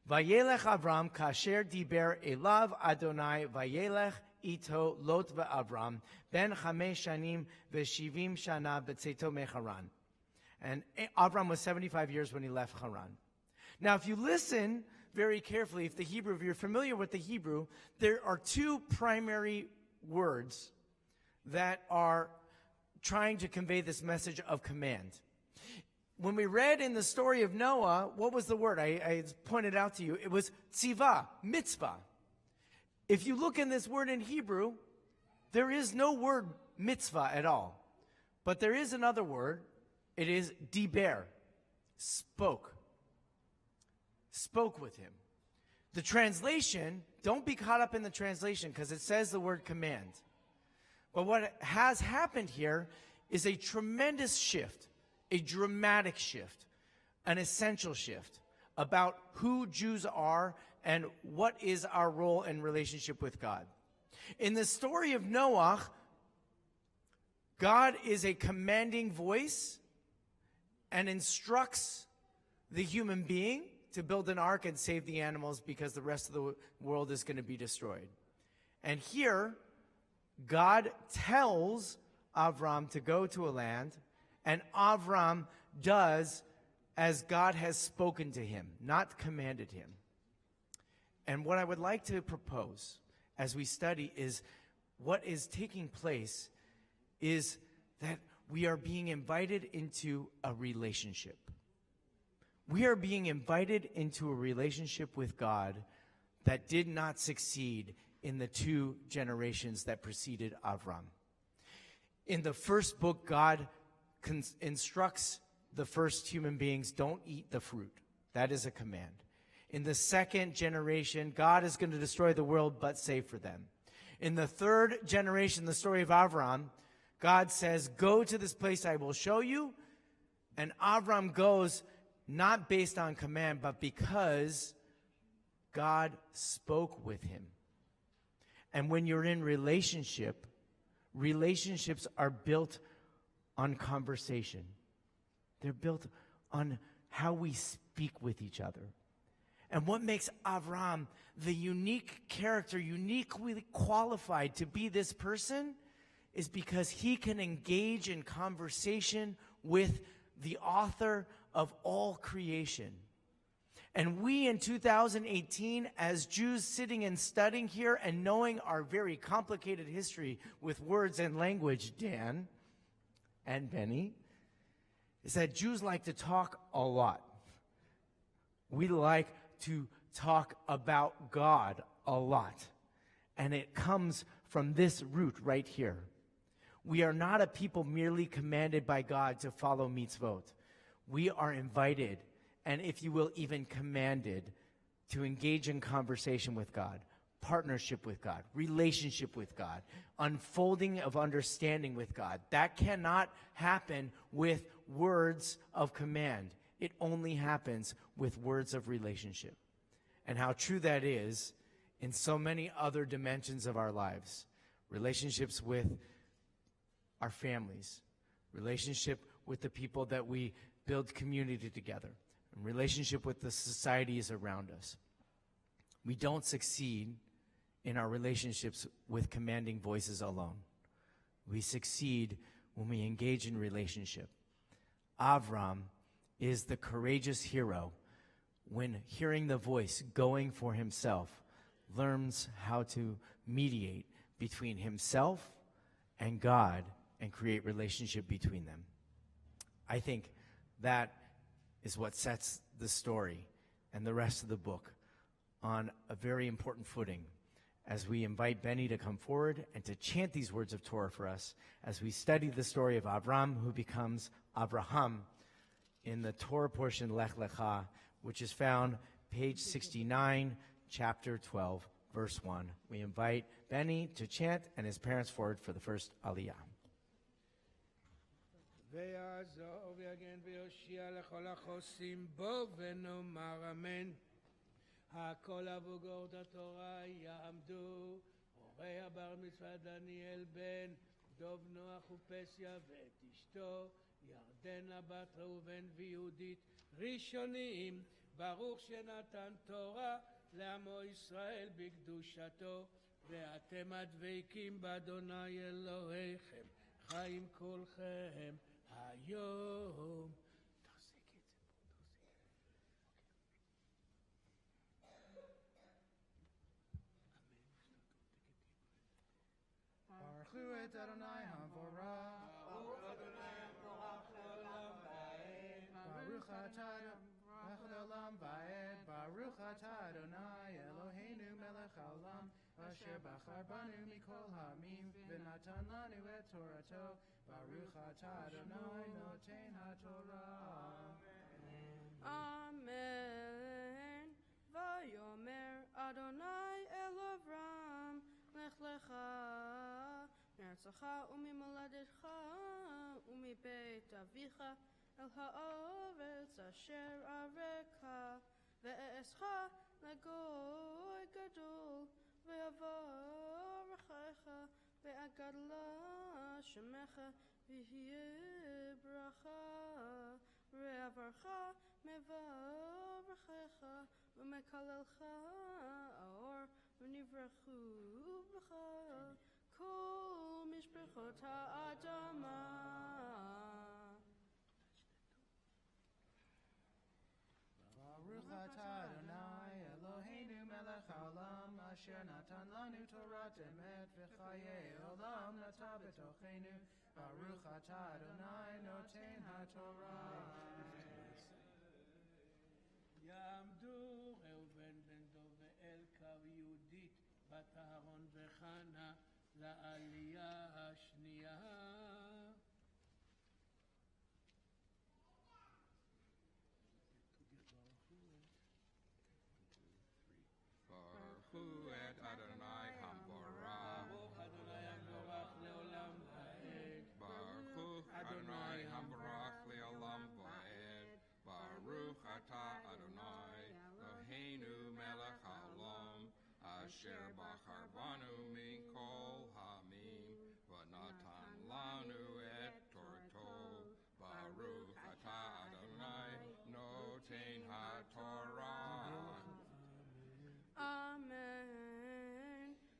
Vayelech Avram kasher diber elav Adonai, vayelech ito Lot ve'Avram, ben 5 shanim ve'shivim shana b'tzeto mecharan. And Avram was 75 years when he left Haran. Now, if you listen very carefully, if you're familiar with the Hebrew, there are 2 primary words that are trying to convey this message of command. When we read in the story of Noah, what was the word? I pointed out to you. It was tziva, mitzvah. if you look in this word in Hebrew, there is no word mitzvah at all. But there is another word. It is diber, spoke. Spoke with him. The translation, don't be caught up in the translation because it says the word command. But what has happened here is a tremendous shift, a dramatic shift, an essential shift about who Jews are and what is our role in relationship with God. In the story of Noah, God is a commanding voice and instructs the human being to build an ark and save the animals because the rest of the world is going to be destroyed. And here, God tells Avram to go to a land, and Avram does as God has spoken to him, not commanded him. And what I would like to propose as we study is what is taking place is that we are being invited into a relationship. We are being invited into a relationship with God that did not succeed in the 2 generations that preceded Avram. In the first book, God instructs the first human beings, don't eat the fruit. That is a command. In the second generation, God is going to destroy the world, but save for them. In the third generation, the story of Avram, God says, go to this place I will show you. And Avram goes not based on command, but because God spoke with him. And when you're in relationship, relationships are built on conversation. They're built on how we speak with each other. And what makes Avram the unique character, uniquely qualified to be this person, is because he can engage in conversation with the author of all creation. And we in 2018, as Jews sitting and studying here and knowing our very complicated history with words and language, Dan and Benny, is that Jews like to talk a lot. We like to talk about God a lot. And it comes from this root right here. We are not a people merely commanded by God to follow mitzvot. We are invited, and if you will, even commanded to engage in conversation with God, partnership with God, relationship with God, unfolding of understanding with God. That cannot happen with words of command. It only happens with words of relationship. And how true that is in so many other dimensions of our lives. Relationships with our families, relationship with the people that we build community together, and relationship with the societies around us. We don't succeed in our relationships with commanding voices alone. We succeed when we engage in relationship. Avram is the courageous hero when hearing the voice going for himself, learns how to mediate between himself and God and create relationship between them. I think that is what sets the story and the rest of the book on a very important footing as we invite Benny to come forward and to chant these words of Torah for us as we study the story of Avram, who becomes Abraham, in the Torah portion Lech Lecha, which is found page 69, chapter 12, verse 1. We invite Benny to chant and his parents forward for the first Aliyah. ויעזור ויגן ויושיע לכל החוסים בו ונאמר אמן. הכל אבוגות התורה יעמדו, הורי הבר מצווה דניאל בן דוב נוח ופסיה ואת אשתו ירדנה בת ראובן ויהודית ראשונים, ברוך שנתן תורה לעמו ישראל בקדושתו, ואתם הדבקים באדוני אלוהיכם חיים כולכם היום. ברכו את אדוני המבורך, ברוך אתה לעולם ועד, ברוך אתה אדוני אלוהינו מלך העולם, אשר בחר בנו מכל העמים, ונתן לנו את תורתו. ברוך אתה אדוני נותן התורה. אמן. ויאמר אדוני אל אברהם, לך לך מארצך וממולדתך ומבית אביך אל הארץ אשר אראך, ואעשך לגוי גדול, ויברכך ואגדלה שמך, ויהיה ברכה. ואברכה מברכך ומקללך האור, ונברכו בך כל משפחות האדמה. ברוך אתה אדוני אלוהינו מלך העולם, אשר נתן לנו תורת אמת וחיי עולם נטע בתוכנו. ברוך אתה אדוני נותן התורה. יעמדו ראובן בן דב ואלקה ויהודית בת אהרון וחנה לעלייה השנייה. ברכו את אדוני המבורך. ברוך אדוני המבורך לעולם ועד. ברוך אדוני המבורך לעולם ועד. ברוך אתה אדוני אלוהינו מלך העולם, אשר בחר בנו מכל העמים, ונתן לנו את תורתו. ברוך אתה אדוני נותן התורה. אמן.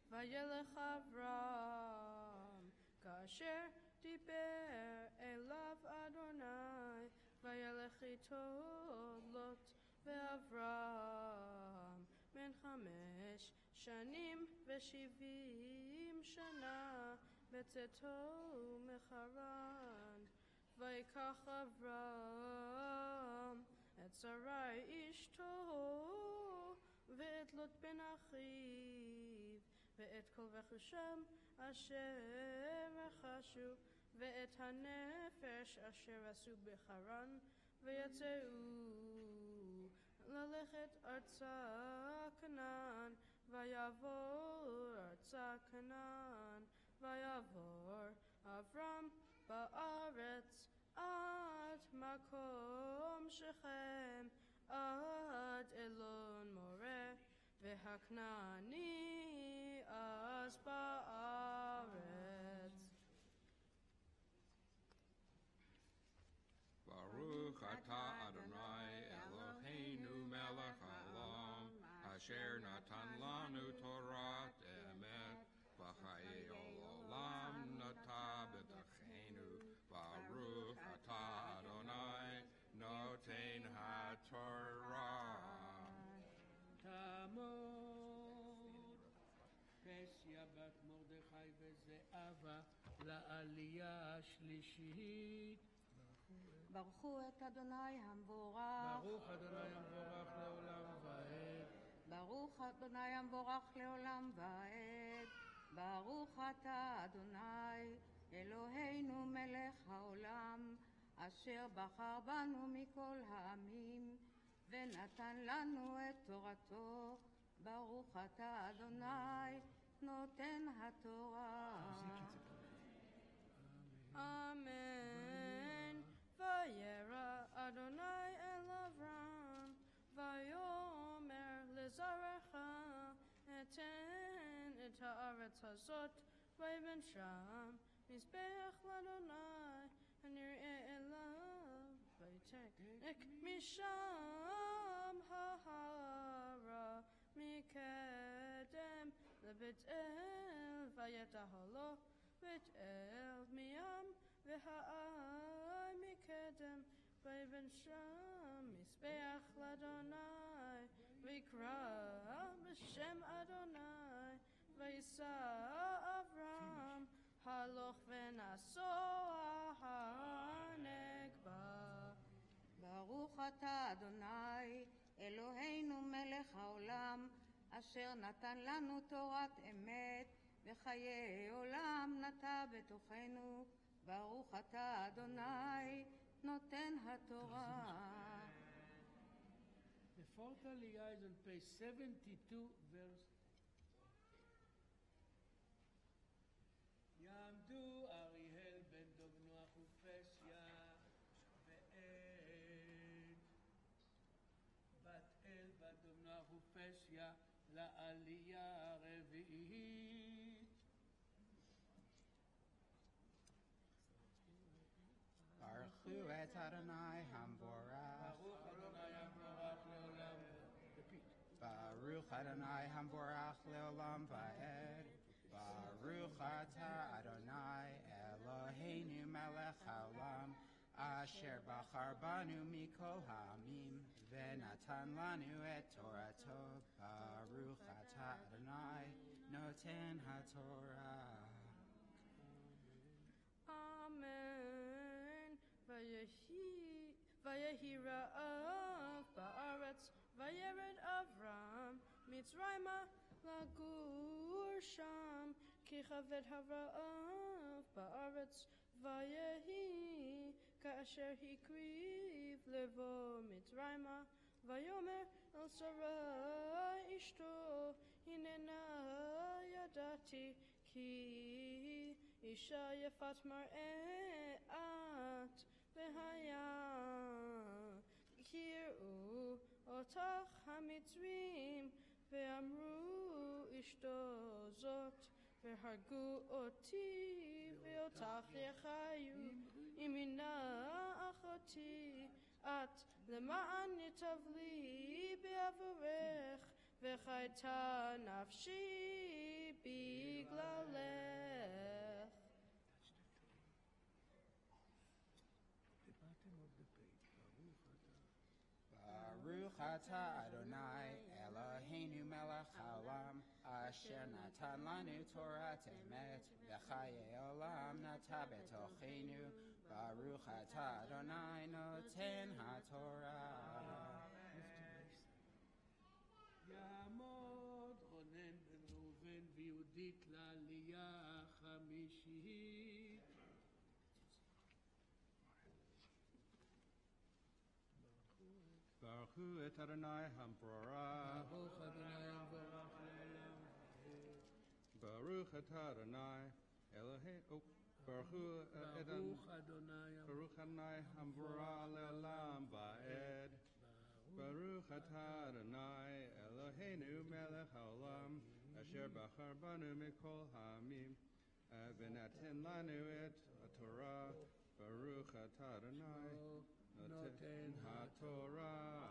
וילך אברהם כאשר דיבר אליו אדוני, וילך איתו לוט ואברהם בן 5 שנים ו70 שנה בצאתו מחרן. ויקח אברהם את שרי אשתו ואת לוט בן אחיו ואת כל רכושם אשר רכשו ואת הנפש אשר עשו בחרן, ויצאו ללכת ארצה כנען. ויעבור ארצה כנען, ויעבור אברהם בארץ עד מקום שכם, עד אלון מורה, והכנעני אז בארץ. ברוך אתה אדוני אלוהינו מלך העולם, אשר נתן לנו תורת אמת, וחיי עולם נטע בדרכנו. ברוך אתה אדוני נותן התורה. תעמוד פסיה בת מרדכי וזהבה לעלייה השלישית. ברכו את אדוני המבורך. ברוך אדוני המבורך לעולם ועד. ברוך אדוני המבורך לעולם ועד. ברוך אתה אדוני אלוהינו מלך העולם, אשר בחר בנו מכל העמים, ונתן לנו את תורתו. ברוך אתה אדוני נותן התורה. אמן. וירא אדוני אל אברהם, ויאמר לזרעך אתן את הארץ הזאת, ויבן שם מזבח לאדוני הנראה אליו, ויתק משם ההרה מקדם לבית אל, ויטהלו בית אל מים והאי מקדם, ויבן שם מזבח לאדוני, ויקרא בשם אדוני. ויסע אברהם הלוך ונסוע הנגבה. ברוך אתה אדוני אלוהינו מלך העולם, אשר נתן לנו תורת אמת, וחיי עולם נטע בתוכנו. ברוך אתה אדוני, נותן התורה. The fourth Aliyah is on page 72, verse. יעמדו אריאל בן דובנוח ופסיה ועד בת אל בת דובנוח ופסיה לעלייה הרביעית. ברכו את אדוני המבורך. ברוך אדוני המבורך לעולם. ברוך אדוני המבורך לעולם ועד. ברוך אתה אדוני אלוהינו מלך העולם, אשר בחר בנו מכל העמים ונתן לנו את תורתו. ברוך אתה אדוני נותן התורה. אמן. ויהי רעב בארץ, וירד אברהם מצרימה לגור שם, כי כבד הרעב בארץ. ויהי כאשר הקריב לבוא מצרימה, ויאמר אל שרה אשתו, הננה ידעתי כי אישה יפת מראה את, והיה קראו אותך המצרים, ואמרו אשתו זאת, והרגו אותי ואותך יחיו. ימינה אחותי את, למען יטב לי בעבורך, וחייתה נפשי בגללך. ברוך אתה אדוני אלוהינו מלך העולם, אשר נתן לנו תורת אמת, וחיי עולם נטע בתוכנו. ברוך אתה אדוני נותן התורה. יעמוד רונן בן ראובן ויהודית לעלייה החמישית. ברכו את אדוני המבורך. ברוך אדוני המבורך לעולם. ברוך אתה אדוני אלוהינו. ברוך אדוני המבורך לעולם ועד. ברוך אתה אדוני אלוהינו מלך העולם, אשר בחר בנו מכל העמים ונתן לנו את התורה. ברוך אתה אדוני נותן התורה.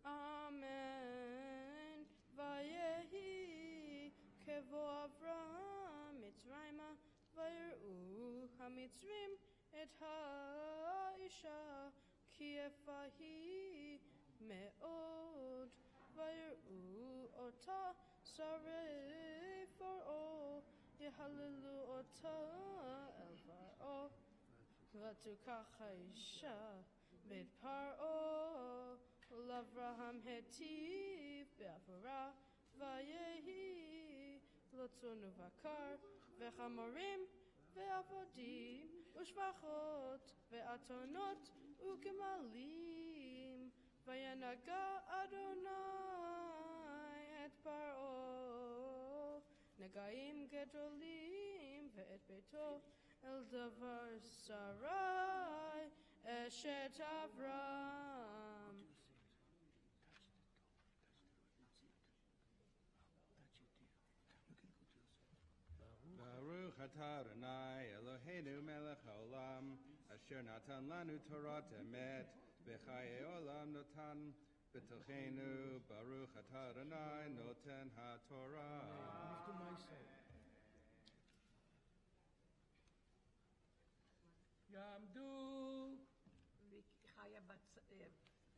אמן. ויהי כבוא אברהם מצרימה, ויראו המצרים את האישה, כי יפה היא מאוד. ויראו אותה שרי פרעה, יהללו אותה אל פרעה. ותוקח האישה בית פרעה, ולאברהם היטיב בעבורה. ויהי לו צאן ובקר וחמורים ועבדים ושפחות ואתונות וגמלים. וינגע אדוני את פרעה נגעים גדולים ואת ביתו אל דבר שרי אשת אברהם. ברוך אתה אדוני אלוהינו מלך העולם, אשר נתן לנו תורת אמת, וחיי עולם נתן בתוכנו. ברוך אתה אדוני נותן התורה. יעמדו חיה בת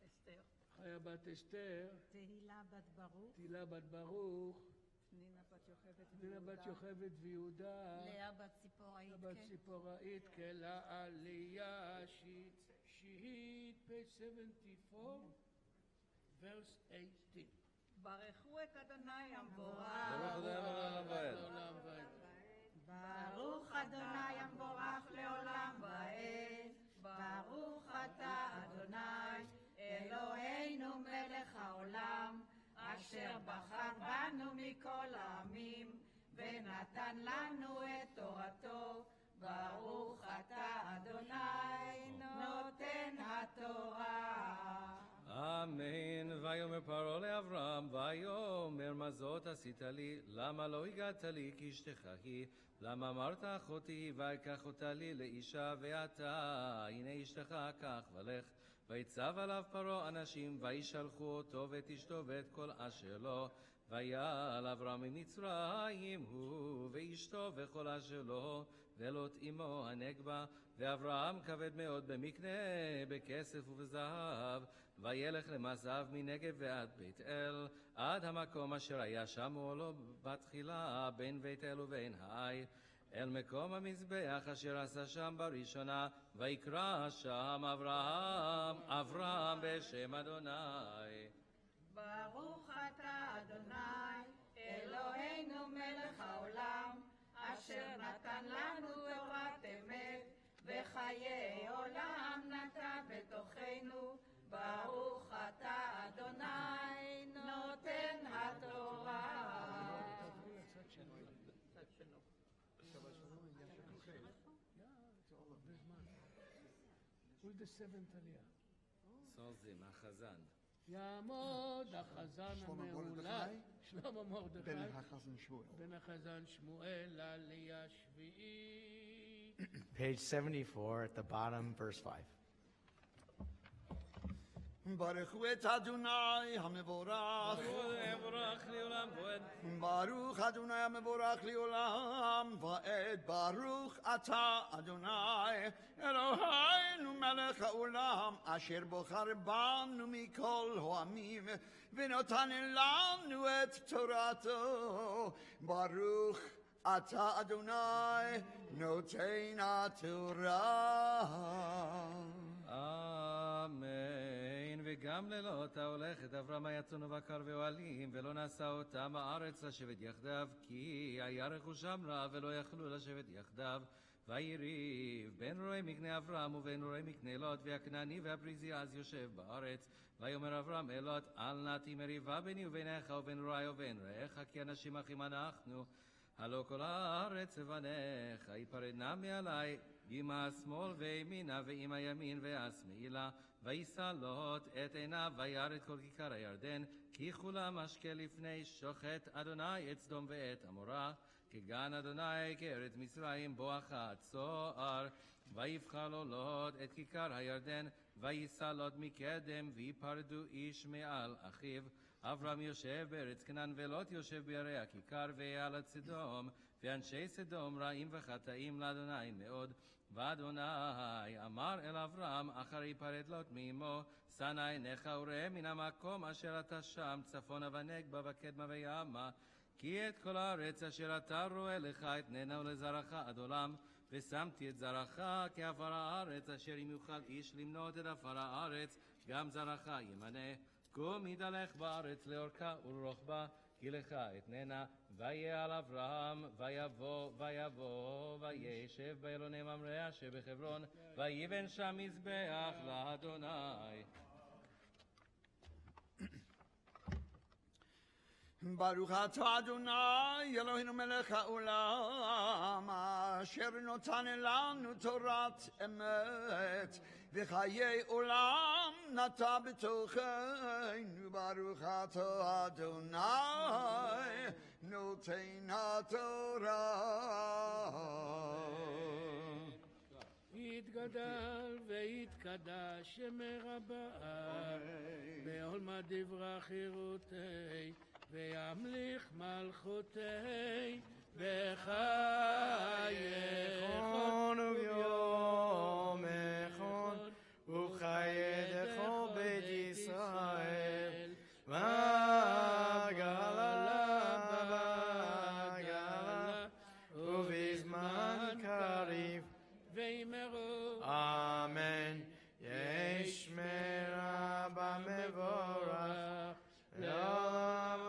אסתר, חיה בת אסתר, תהילה בת ברוך, תהילה בת ברוך, פנינה בת יוכבד פנינה בת יוכבד ויהודה, לאה בת ציפוראית, לאה בת ציפוראית, כלעלייה שיהית, page 74, verse 18. ברכו את אדוני המבורך. ברוך אדוני המבורך לעולם ועד. ברוך אתה אדוני אלוהינו מלך העולם, אשר בחר בנו מכל העמים ונתן לנו את תורתו. ברוך אתה אדוני נותן התורה. אמן. ויאמר פרעה לאברהם, ויאמר מה זאת עשית לי? למה לא הגעת לי כאשתך היא? למה אמרת אחותי ויקח אותה לי לאישה? ואתה הנה אשתך קח ולך. ויצב עליו פרעה אנשים וישלחו אותו ואת אשתו ואת כל אשר לו. ויעל אברהם ממצרים הוא ואשתו וכל אשר לו ולוט אמו הנגבה. ואברהם כבד מאוד במקנה בכסף ובזהב. וילך למסעיו מנגב ועד בית אל, עד המקום אשר היה שמו לו בתחילה בין בית אל ובין העי, אל מקום המזבח אשר עשה שם בראשונה. ויקרא שם אברהם בשם אדוני. ברוך אתה אדוני אלוהינו מלך העולם, אשר נתן לנו תורת אמת וחיי עולם נטע בתוכנו. ברוך אתה אדוני נותן התורה. Who's the seventh aliyah? סוזים, החזן. יעמוד החזן המהולל, שלמה מרדכי, בן החזן שמואל, עלייה שביעית. Page 74 at the bottom, verse 5. ברכו את אדוני המבורך. ברוך אדוני המבורך לעולם ועד. ברוך אתה אדוני אלוהינו מלך העולם, אשר בוחר בנו מכל העמים ונתן לנו את תורתו. ברוך אתה אדוני נותן התורה. אמן. וגם לילות ההולכת אברהם יצאו ובקר ואוהלים, ולא נשא אותם הארץ לשבת יחדיו, כי היה רכושם רע ולא יכלו לשבת יחדיו. ויריב בין רועי מקנה אברהם ובין רועי מקנה לוט, והכנעני והפריזי אז יושב בארץ. ויאמר אברהם אל לוט, אל נא תהי מריבה ביני ובינך ובין רועי ובין רעך, כי אנשים אחים אנחנו. הלא כל הארץ לבניך, יפרד נא מעלי, ימה שמאל וימינה ואימה ימין והשמאלה. וישא לוט את עיניו וירא את כל כיכר הירדן, כי כולם משקה לפני שוחט אדוני את סדום ואת עמורה, כגן אדוני כארץ מצרים בואכה צוער. ויבחר לו לוט את כיכר הירדן, וישא לוט מקדם, ויפרדו איש מעל אחיו. אברהם יושב בארץ כנען ולוט יושב בירי הכיכר ועל סדום, ואנשי סדום רעים וחטאים לאדוני מאוד. ואדוני אמר אל אברהם אחר יפרד לוט מאמו, שנא עיניך וראה מן המקום אשר אתה שם צפונה ונגבה וקדמה וימה, כי את כל הארץ אשר אתה רואה לך אתננה ולזרעך עד עולם. ושמתי את זרעך כעפר הארץ, אשר אם יוכל איש למנות את עפר הארץ גם זרעך ימנה. קום ידלך בארץ לאורכה ולרוחבה, כי לך אתננה. ויהיה על אברהם ויבוא וישב באלוני ממרא אשר בחברון, ויבן שם מזבח לאדוני. ברוך אתה אדוני אלוהינו מלך העולם, אשר נתן לנו תורת אמת וחיי עולם נטע בתוכנו. ברוך אתה אדוני נותן התורה. יתגדל ויתקדש שמך באב, בעולמא דברה חירותי, וימליך מלכותי בחייכון וביום אחד וחיי דכל בית ישראל בגלה ובזמן קריב ואמרו אמן. יש מרבה מבורך לעולם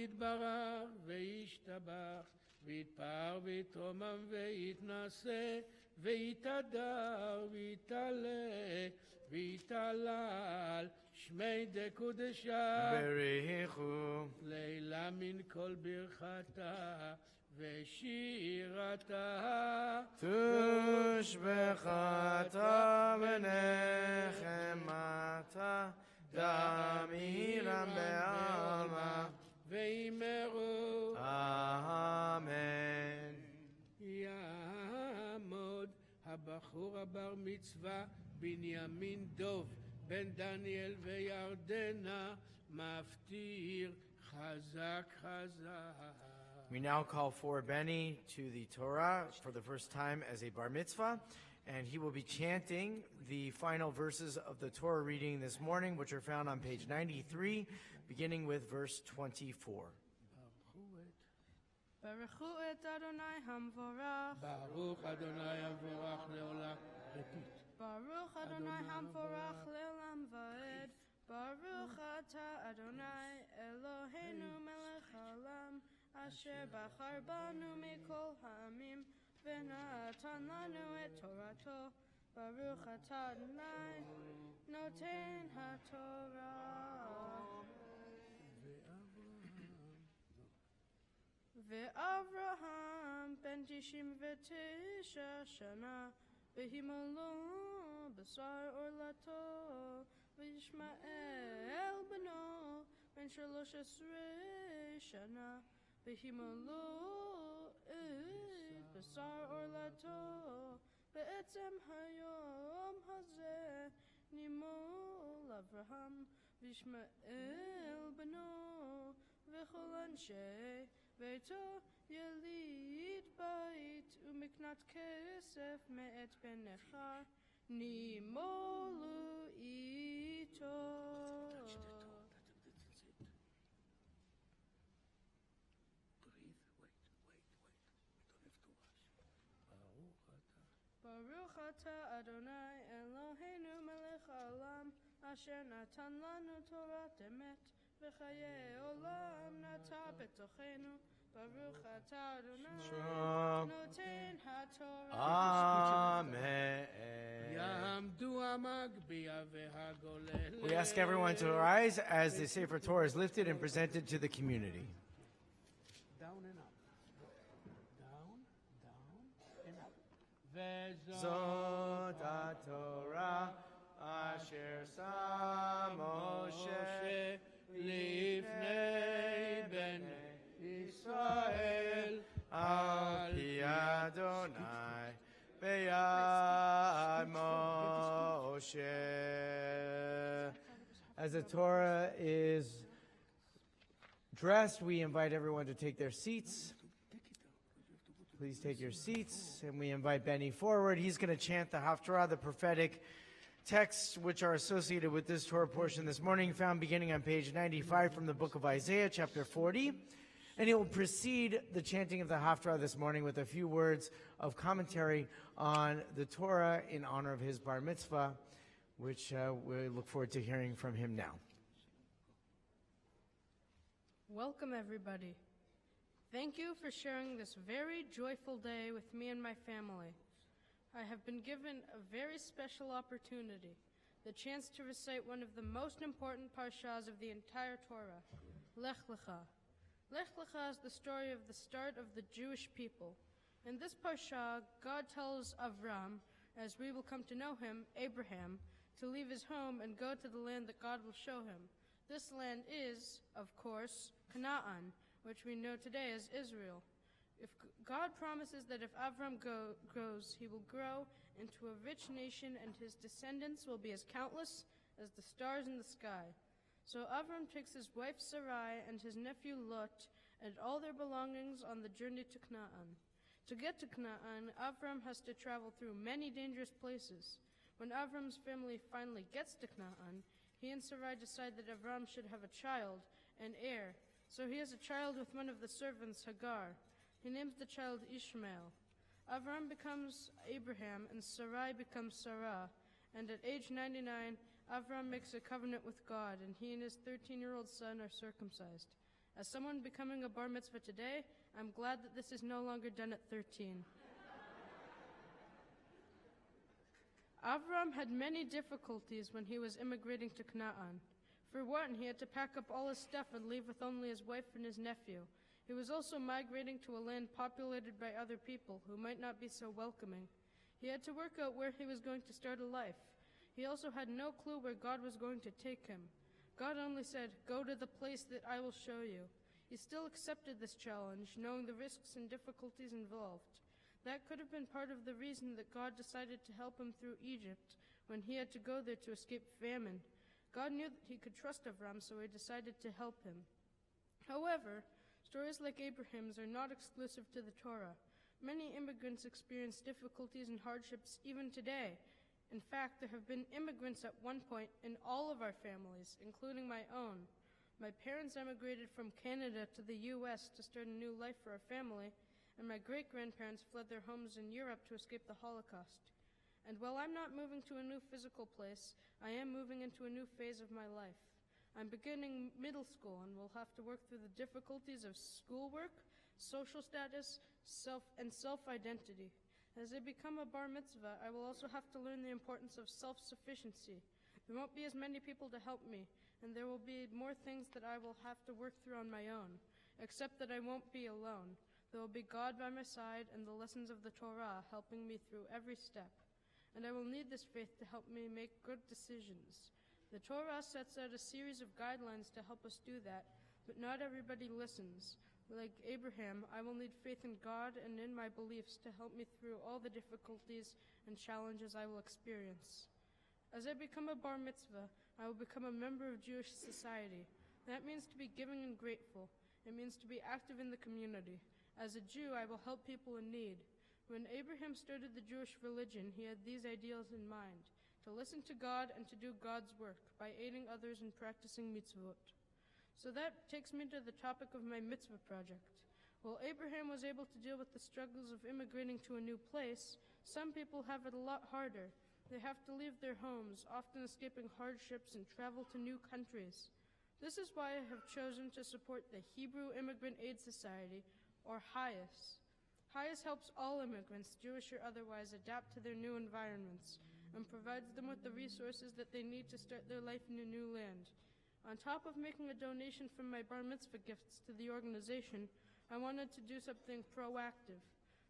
ויתברך וישתבח ויתפאר ויתרומם ויתנשא ויתהדר ויתעלה ויתהלל שמי דקודשה בריחו לילה מן כל ברכתה ושירתה תושבחתה ונחמתה דמירם בעלמא ואמרו אמן. יעמוד הבחור הבר מצווה בנימין דוב בן דניאל וירדנה מפטיר חזק חזק. We now call for Benny to the Torah for the first time as a bar mitzvah, and he will be chanting the final verses of the Torah reading this morning, which are found on page 93, beginning with verse 24. Baruchu et Adonai Hamvorach. Baruch Adonai Hamvorach leolam. Baruch Adonai Hamvorach leolam vaed. Baruch ata Adonai Eloheinu melech haolam. Asher bachar banu mikol ha'amim v'natan lanu et Torato. Baruch ata Adonai noten ha'Torah. Ve'Avraham ben 99 shana v'himolo b'sar orlato v'Yishmael beno ben 13 shana v'himolo b'sar orlato ve'etzem hayom hazeh nimol Avraham v'Yishmael beno v'chol anshei Veito yelid bait umiknat kesef me'et benecha nimolu ito. Baruch ata Adonai Eloheinu melech haolam asher natan lanu Torah emet v'chayei olam nata betochenu. Baruch ata Adonai noten ha'Torah. Amen. Ya'amdu ha'magbiya ve'hagolel. We ask everyone to rise as the Sefer Torah is lifted and presented to the community. Down and up. Down, down, and up. Zot HaTorah asher sa Moshe lifnei bnei Israel al pi Adonai beyad Moshe. As the Torah is dressed, we invite everyone to take their seats. Please take your seats, and we invite Benny forward. He's going to chant the Haftarah, the prophetic texts which are associated with this Torah portion this morning, found beginning on page 95 from the book of Isaiah, chapter 40. And he will precede the chanting of the Haftarah this morning with a few words of commentary on the Torah in honor of his bar mitzvah, which we look forward to hearing from him now. Welcome, everybody. Thank you for sharing this very joyful day with me and my family. I have been given a very special opportunity, the chance to recite one of the most important parshas of the entire Torah, Lech Lecha. Lech Lecha is the story of the start of the Jewish people. In this parsha, God tells Avram, as we will come to know him, Abraham, to leave his home and go to the land that God will show him. This land is, of course, Canaan, which we know today as Israel. If God promises that if Avram grows, he will grow into a rich nation and his descendants will be as countless as the stars in the sky. So Avram takes his wife Sarai and his nephew Lot and all their belongings on the journey to Canaan. To get to Canaan, Avram has to travel through many dangerous places. When Avram's family finally gets to Canaan, he and Sarai decide that Avram should have a child, an heir. So he has a child with one of the servants, Hagar. He names the child Ishmael. Avram becomes Abraham and Sarai becomes Sarah. And at age 99, Avram makes a covenant with God, and he and his 13-year-old son are circumcised. As someone becoming a bar mitzvah today, I'm glad that this is no longer done at 13. Avram had many difficulties when he was immigrating to Canaan. For one, he had to pack up all his stuff and leave with only his wife and his nephew. He was also migrating to a land populated by other people who might not be so welcoming. He had to work out where he was going to start a life. He also had no clue where God was going to take him. God only said, "Go to the place that I will show you." He still accepted this challenge, knowing the risks and difficulties involved. That could have been part of the reason that God decided to help him through Egypt when he had to go there to escape famine. God knew that he could trust Avram, so he decided to help him. However, stories like Abraham's are not exclusive to the Torah. Many immigrants experience difficulties and hardships even today. In fact, there have been immigrants at one point in all of our families, including my own. My parents emigrated from Canada to the U.S. to start a new life for our family, and my great-grandparents fled their homes in Europe to escape the Holocaust. And while I'm not moving to a new physical place, I am moving into a new phase of my life. I'm beginning middle school and will have to work through the difficulties of schoolwork, social status, self-identity. As I become a bar mitzvah, I will also have to learn the importance of self-sufficiency. There won't be as many people to help me, and there will be more things that I will have to work through on my own, except that I won't be alone. There will be God by my side and the lessons of the Torah helping me through every step. And I will need this faith to help me make good decisions. The Torah sets out a series of guidelines to help us do that, but not everybody listens. Like Abraham, I will need faith in God and in my beliefs to help me through all the difficulties and challenges I will experience. As I become a bar mitzvah, I will become a member of Jewish society. That means to be giving and grateful. It means to be active in the community. As a Jew, I will help people in need. When Abraham started the Jewish religion, he had these ideals in mind: to listen to God and to do God's work by aiding others in practicing mitzvot. So that takes me to the topic of my mitzvah project. While Abraham was able to deal with the struggles of immigrating to a new place, some people have it a lot harder. They have to leave their homes, often escaping hardships, and travel to new countries. This is why I have chosen to support the Hebrew Immigrant Aid Society, or HIAS. HIAS helps all immigrants, Jewish or otherwise, adapt to their new environments and provides them with the resources that they need to start their life in a new land. On top of making a donation from my bar mitzvah gifts to the organization, I wanted to do something proactive.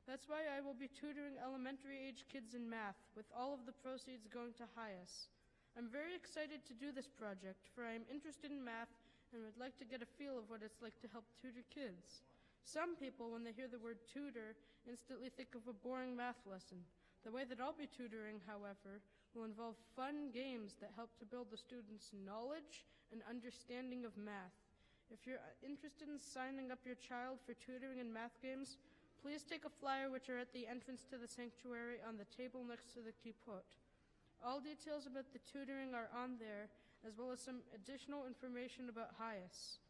That's why I will be tutoring elementary-age kids in math, with all of the proceeds going to HIAS. I'm very excited to do this project, for I am interested in math and would like to get a feel of what it's like to help tutor kids. Some people, when they hear the word tutor, instantly think of a boring math lesson. The way that I'll be tutoring, however, will involve fun games that help to build the students' knowledge and understanding of math. If you're interested in signing up your child for tutoring and math games, please take a flyer which are at the entrance to the sanctuary on the table next to the kippot. All details about the tutoring are on there, as well as some additional information about HIAS.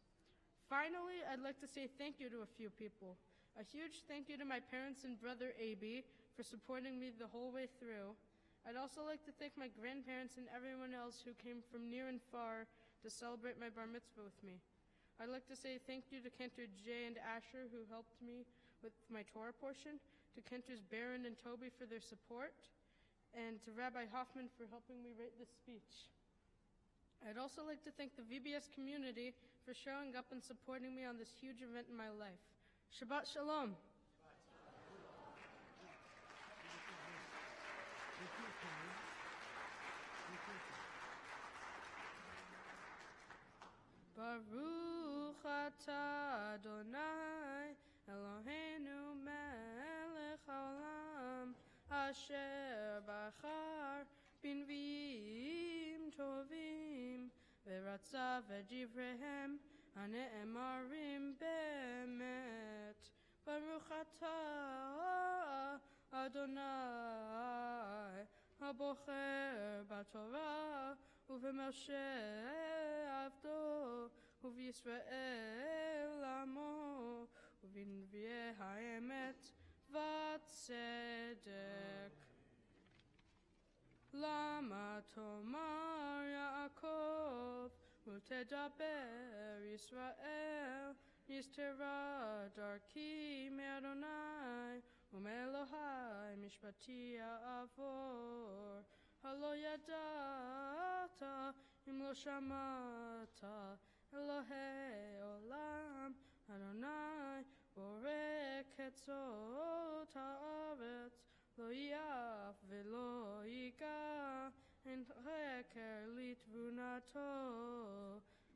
Finally, I'd like to say thank you to a few people. A huge thank you to my parents and brother Abi for supporting me the whole way through. I'd also like to thank my grandparents and everyone else who came from near and far to celebrate my bar mitzvah with me. I'd like to say thank you to Cantor Jay and Asher who helped me with my Torah portion, to Cantors Baron and Toby for their support, and to Rabbi Hoffman for helping me write this speech. I'd also like to thank the VBS community for showing up and supporting me on this huge event in my life. Shabbat Shalom. Baruch atah Adonai Eloheinu melech haolam asher bachar b'nviim tovim v'ratza v'divrehem hane'emarim be'emet. Baruch atah Adonai habocher b'Torah ובמשה עבדו, ובישראל עמו, ובנביאי האמת והצדק. למה תאמר יעקב, ותדבר ישראל, Nistera darki me'Adonai, u'me'Elohai mishpati avor. Halo yadata, im lo shamata, Elohei olam, Adonai, borek etzot haaretz, lo yaf velo yiga, en heker litvunato.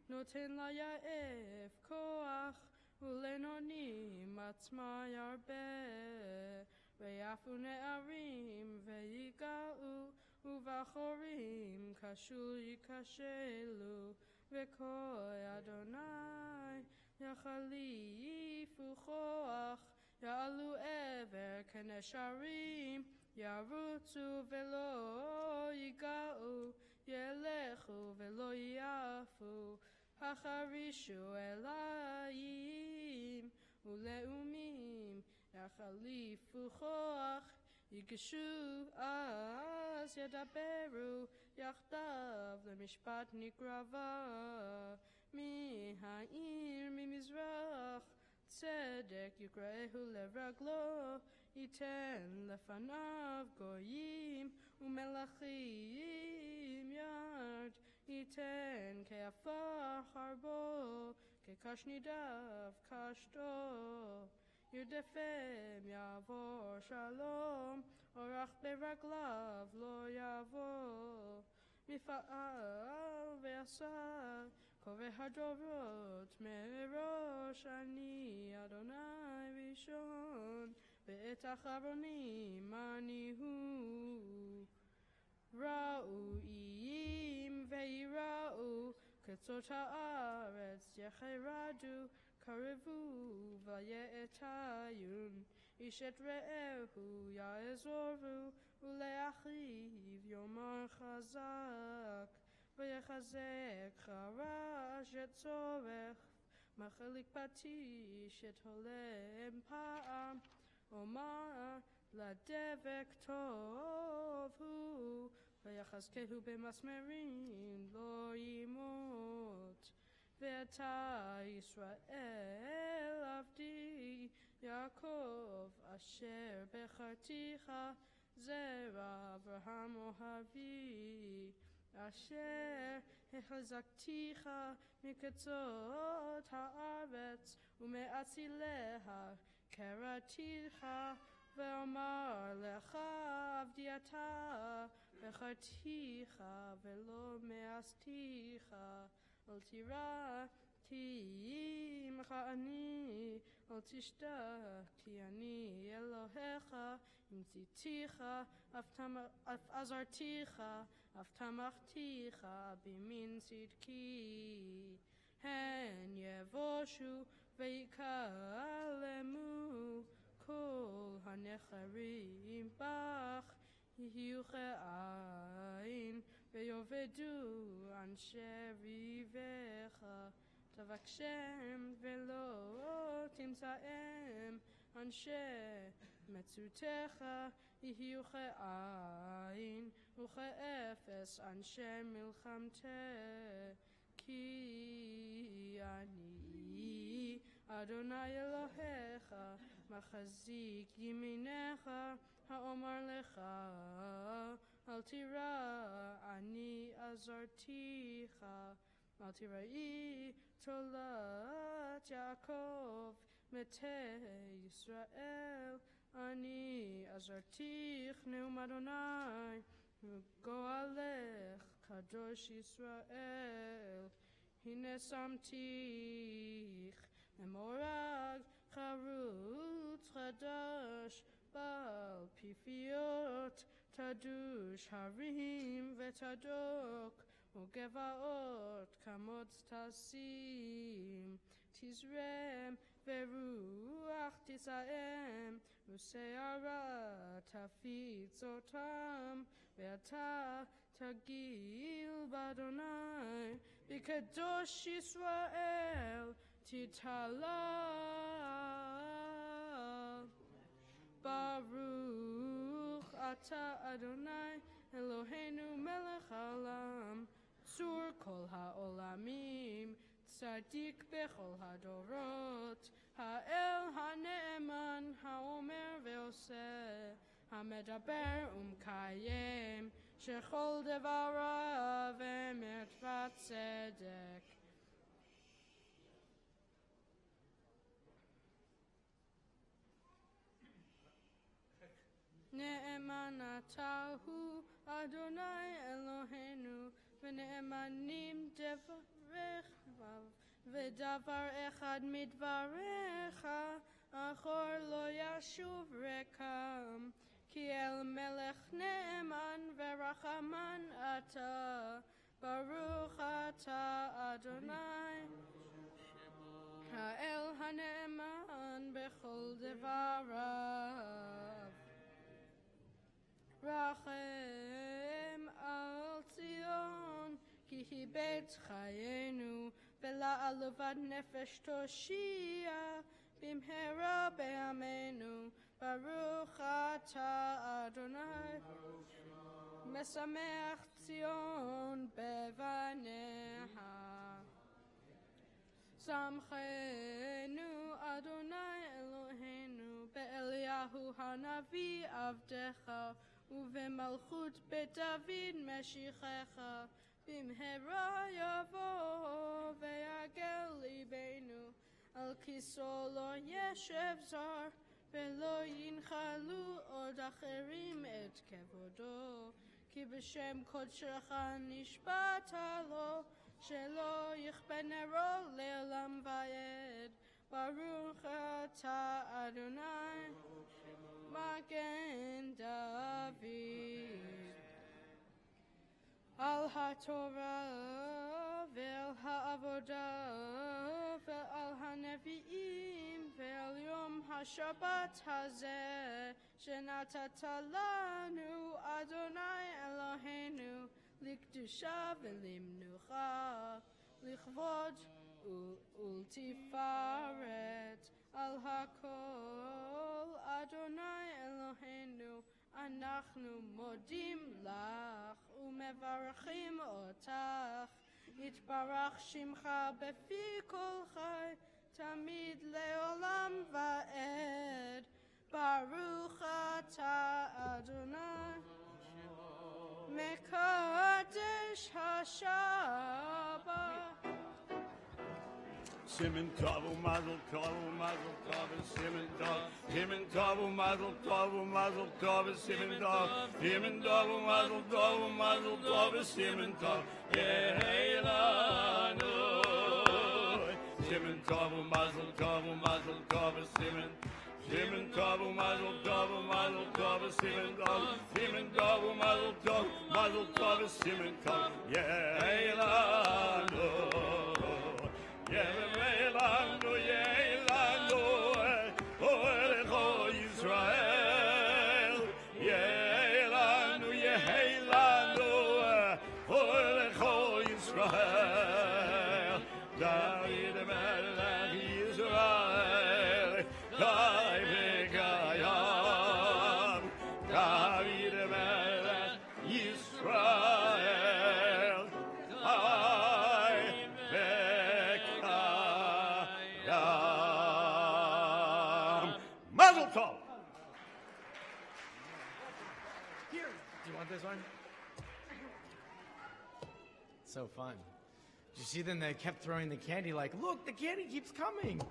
Noten la ya'ef koach, ulenonim atzma yarbe, ve'yafu ne'arim ve'yiga'u, uvachorim kashul yikashelu, ve'koi Adonai yachalifu choach, ya'alu ever kenesharim, yarutzu velo yiga'u, yelechu velo yafu, hacharishu elayim, uleumim yachalifu choach, yigishu as yadaberu, yachdav lemishpat nikrava, mi ha'ir mi mizrach, tzedek yukrehu levraglo, iten lefanav goyim, umelachim yard, iten ke'afar harbo, ke'kashnidav kashto, Yudefem yavor shalom, orach beraglav lo yavor. Mifa'al ve'asar, kove hadorot merosh ani Adonai rishon, ve'et acharonim anihu. Ra'u iyim ve'ira'u, ketzot ha'aretz yecheradu, Karevu vaye'etayun, ishet re'ehu ya'ezoru, ule'achiv yomar chazak, vayechazek charash et tzorech, machelik patish et holem pa'am, omar ladevek tov hu, vayechazkehu b'masmerin lo yimot. Ve'ata Yisrael avdi Yaakov asher becharticha zera Avraham ohavi asher hechazakticha miketzot haaretz ume'atzileha keraticha ve'omar lecha avdiata becharticha ve'lo me'asticha Al tira ki mechani, al tishtah ki ani Elohecha, im tziticha, af azarticha, af tamachticha, bimin tzidki. Hen yevoshu veikalemu, kol hanecharim bach, yihuche ein, Ve'yovedu anshe rivecha, tavakshem velo timtzaem, anshe metzutecha, yihuche ein, uche efes anshe milchamte, ki ani Adonai Elohecha, machazik yiminecha, ha'omar lecha, Al tira ani azarticha, al tirai tolat Yaakov mete Yisrael, ani azartich neum Adonai, goalech kadosh Yisrael, hine samtich memorag charutz chadash bal pifiot. Tadush harim vetadok ugevaot kamot tasim tizrem veruach tisaem useara tafitzotam ve'ata tagil badonai bikadosh Yisrael titala Baruch Ata Adonai Eloheinu melech haolam Tzur kol haolamim צדיק בכל הדורות, האל הנאמן, האומר ועושה, המדבר ומקיים, שכל דבריו אמת וצדק. נאמן אתה הוא אדוני אלוהינו, ונאמנים דבריך, ודבר אחד מדבריך, אחור לא ישוב ריקם, כי אל מלך נאמן ורחמן אתה, ברוך אתה אדוני, האל הנאמן בכל דבריו. רחם על ציון, כי היא בית חיינו, ולעלובת נפש תושיע, במהרה בימינו, ברוך אתה אדוני, משמח ציון בבניה. שמחנו אדוני אלוהינו, באליהו הנביא עבדך, ובמלכות בית דוד משיחך, במהרה יבוא ויגל ליבנו, על כיסאו לא ישב זר, ולא ינחלו עוד אחרים את כבודו, כי בשם קודשך נשבעת לו, שלא יכבה נרו לעולם ועד. ברוך אתה אדוני, מגן דוד. על התורה ועל העבודה ועל הנביאים ועל יום השבת הזה שנתת לנו אדוני אלוהינו, לקדושה ולמנוחה, לכבוד ולתפארת. על הכל אדוני אלוהינו אנחנו מודים לך ומברכים אותך, יתברך שמך בפי כל חי, תמיד לעולם ועד. ברוך אתה אדוני, מקדש השבת. Simen tov u'mazel tov u'mazel tov simen tov. Simen tov u'mazel tov u'mazel tov simen tov. Simen tov u'mazel tov u'mazel tov simen tov. Yehelanu. Simen tov u'mazel tov u'mazel tov simen. Simen tov u'mazel tov u'mazel tov simen tov. Simen tov u'mazel tov u'mazel tov simen tov. Yehelanu. Yehelanu, Yehelanu, Oelecho Yisrael. Yehelanu, Yehelanu, Oelecho Yisrael. David Melech Yisrael, Chai v'kayam. David Melech Yisrael, Chai v'kayam. Mazel tov. Here. Do you want this one? So fun. Did you see them? They kept throwing the candy like, look, the candy keeps coming.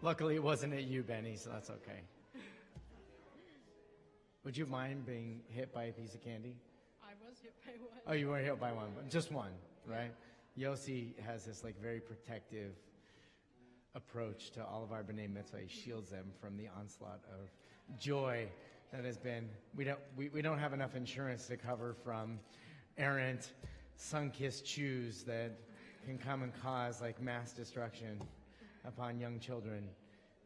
Luckily, it wasn't at you, Benny, so that's okay. Would you mind being hit by a piece of candy? I was hit by one. Oh, you were hit by one, just one, right? Yossi has this like very protective approach to all of our B'nai Mitzvah. He shields them from the onslaught of joy that has been. We don't have enough insurance to cover from errant, sun-kissed shoes that can come and cause like mass destruction upon young children,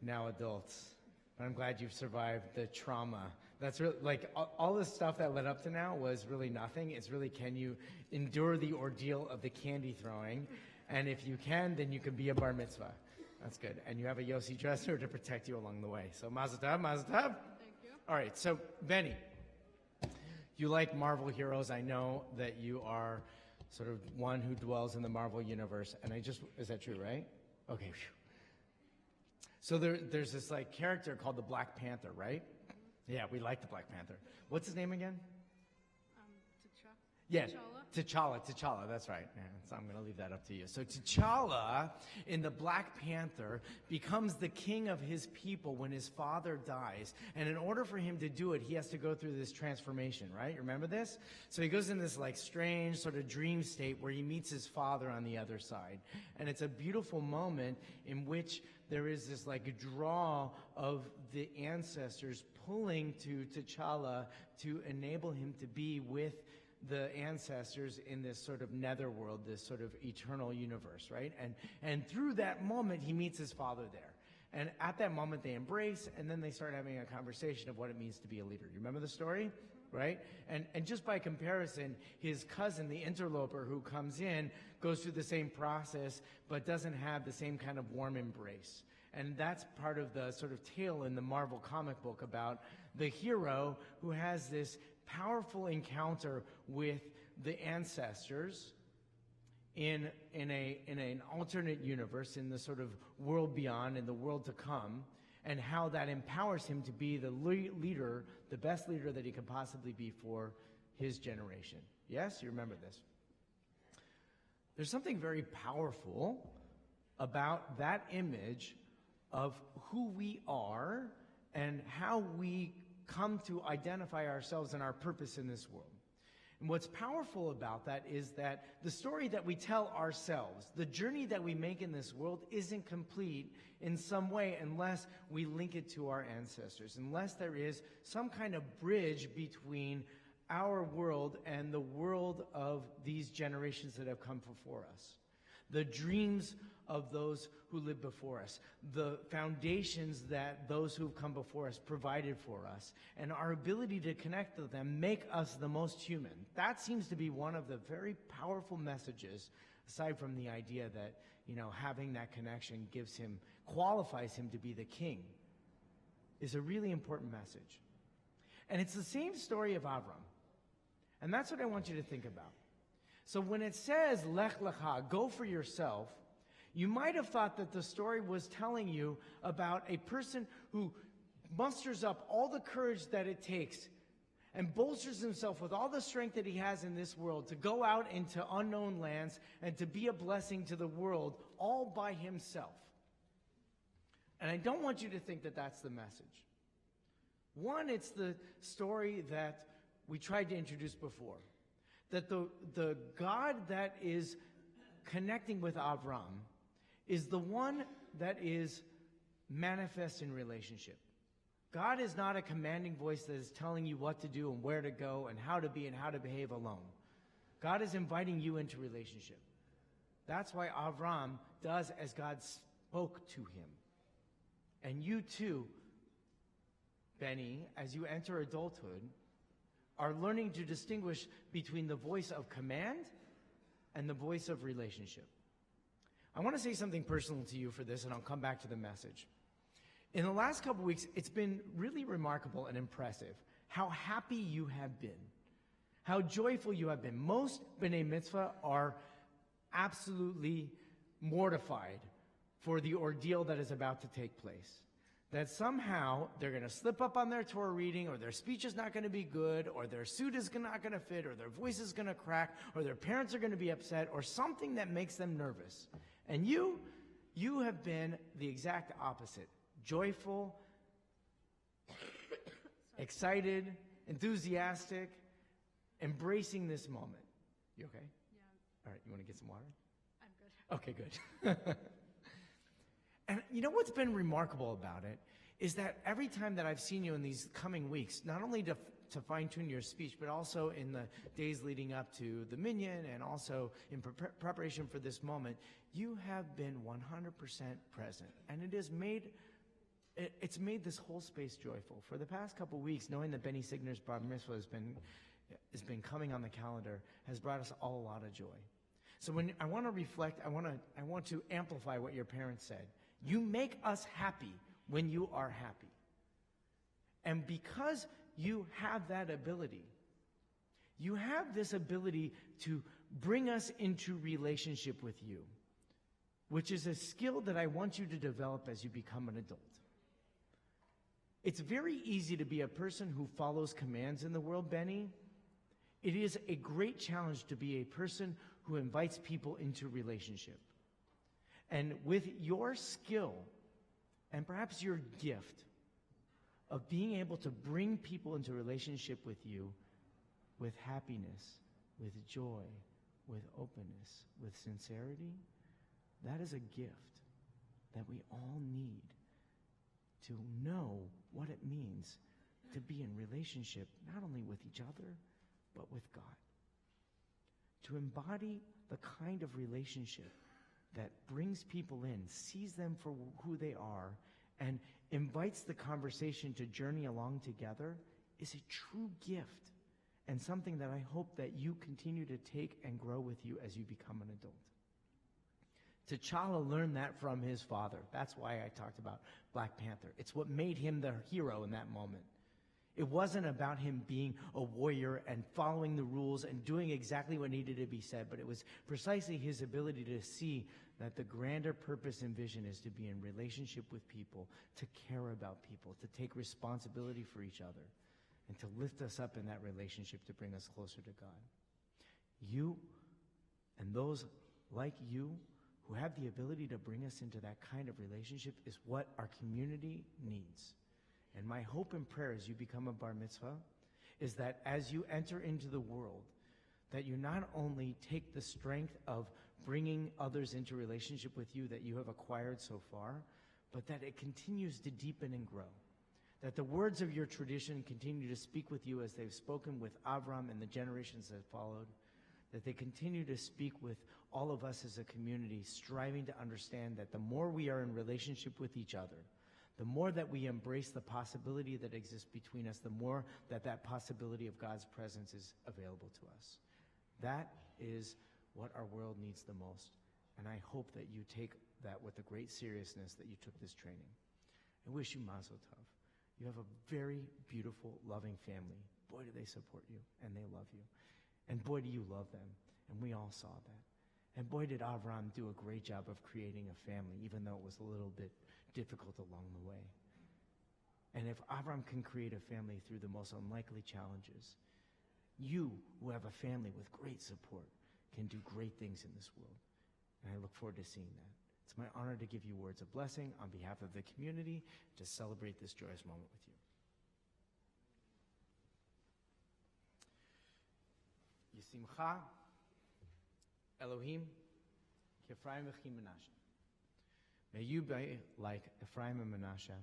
now adults. But I'm glad you've survived the trauma. That's really, like, all this stuff that led up to now was really nothing. It's really, can you endure the ordeal of the candy throwing? And if you can, then you can be a bar mitzvah. That's good. And you have a Yossi dresser to protect you along the way. So mazel tov, mazel tov. Thank you. All right, so Benny, you like Marvel heroes. I know that you are sort of one who dwells in the Marvel universe. And is that true, right? Okay. Phew. So there's this like character called the Black Panther, right? Yeah, we like the Black Panther. What's his name again? Yeah, T'Challa, that's right. Yeah, so I'm going to leave that up to you. So T'Challa in the Black Panther becomes the king of his people when his father dies. And in order for him to do it, he has to go through this transformation, right? You remember this? So he goes in this like strange sort of dream state where he meets his father on the other side. And it's a beautiful moment in which there is this like draw of the ancestors pulling to T'Challa to enable him to be with the ancestors in this sort of netherworld, this sort of eternal universe, right? And through that moment, he meets his father there. And at that moment, they embrace, and then they start having a conversation of what it means to be a leader. You remember the story? Right? And just by comparison, his cousin, the interloper who comes in, goes through the same process, but doesn't have the same kind of warm embrace. And that's part of the sort of tale in the Marvel comic book about the hero who has this powerful encounter with the ancestors in an alternate universe, in the sort of world beyond, in the world to come, and how that empowers him to be the leader, the best leader that he could possibly be for his generation. Yes, you remember this. There's something very powerful about that image of who we are and how we come to identify ourselves and our purpose in this world. And what's powerful about that is that the story that we tell ourselves, the journey that we make in this world, isn't complete in some way unless we link it to our ancestors, unless there is some kind of bridge between our world and the world of these generations that have come before us. The dreams of those who lived before us, the foundations that those who've come before us provided for us, and our ability to connect with them make us the most human. That seems to be one of the very powerful messages, aside from the idea that, having that connection qualifies him to be the king, is a really important message. And it's the same story of Avram. And that's what I want you to think about. So when it says, Lech Lecha, go for yourself, you might have thought that the story was telling you about a person who musters up all the courage that it takes and bolsters himself with all the strength that he has in this world to go out into unknown lands and to be a blessing to the world all by himself. And I don't want you to think that that's the message. One, it's the story that we tried to introduce before. That the God that is connecting with Avram is the one that is manifest in relationship. God is not a commanding voice that is telling you what to do and where to go and how to be and how to behave alone. God is inviting you into relationship. That's why Avram does as God spoke to him. And you too, Benny, as you enter adulthood, are learning to distinguish between the voice of command and the voice of relationship. I want to say something personal to you for this, and I'll come back to the message. In the last couple weeks, it's been really remarkable and impressive how happy you have been, how joyful you have been. Most B'nai Mitzvah are absolutely mortified for the ordeal that is about to take place. That somehow they're going to slip up on their Torah reading, or their speech is not going to be good, or their suit is not going to fit, or their voice is going to crack, or their parents are going to be upset, or something that makes them nervous. And you have been the exact opposite. Joyful, excited, enthusiastic, embracing this moment. You okay? Yeah. All right, you want to get some water? I'm good. Okay, good. And you know what's been remarkable about it is that every time that I've seen you in these coming weeks, not only to fine-tune your speech, but also in the days leading up to the minyan and also in preparation for this moment, you have been 100% present. And it's made this whole space joyful. For the past couple weeks, knowing that Benny Signer's bar mitzvah has been coming on the calendar has brought us all a lot of joy. So when I want to reflect, I want to amplify what your parents said. You make us happy when you are happy. And because you have that ability, you have this ability to bring us into relationship with you, which is a skill that I want you to develop as you become an adult. It's very easy to be a person who follows commands in the world, Benny. It is a great challenge to be a person who invites people into relationship. And with your skill and perhaps your gift of being able to bring people into relationship with you with happiness, with joy, with openness, with sincerity, that is a gift that we all need to know what it means to be in relationship not only with each other, but with God. To embody the kind of relationship that brings people in, sees them for who they are, and invites the conversation to journey along together is a true gift and something that I hope that you continue to take and grow with you as you become an adult. T'Challa learned that from his father. That's why I talked about Black Panther. It's what made him the hero in that moment. It wasn't about him being a warrior and following the rules and doing exactly what needed to be said, but it was precisely his ability to see that the grander purpose and vision is to be in relationship with people, to care about people, to take responsibility for each other, and to lift us up in that relationship to bring us closer to God. You and those like you who have the ability to bring us into that kind of relationship is what our community needs. And my hope and prayer as you become a bar mitzvah is that as you enter into the world, that you not only take the strength of bringing others into relationship with you that you have acquired so far, but that it continues to deepen and grow. That the words of your tradition continue to speak with you as they've spoken with Avram and the generations that followed, that they continue to speak with all of us as a community, striving to understand that the more we are in relationship with each other, the more that we embrace the possibility that exists between us, the more that that possibility of God's presence is available to us. That is what our world needs the most. And I hope that you take that with the great seriousness that you took this training. I wish you mazel tov. You have a very beautiful, loving family. Boy, do they support you, and they love you. And boy, do you love them. And we all saw that. And boy, did Avram do a great job of creating a family, even though it was a little bit difficult along the way. And if Avram can create a family through the most unlikely challenges, you who have a family with great support can do great things in this world. And I look forward to seeing that. It's my honor to give you words of blessing on behalf of the community to celebrate this joyous moment with you. Yisimcha Elohim Ephraim v'chi Menashe. May you be like Ephraim and Menashe,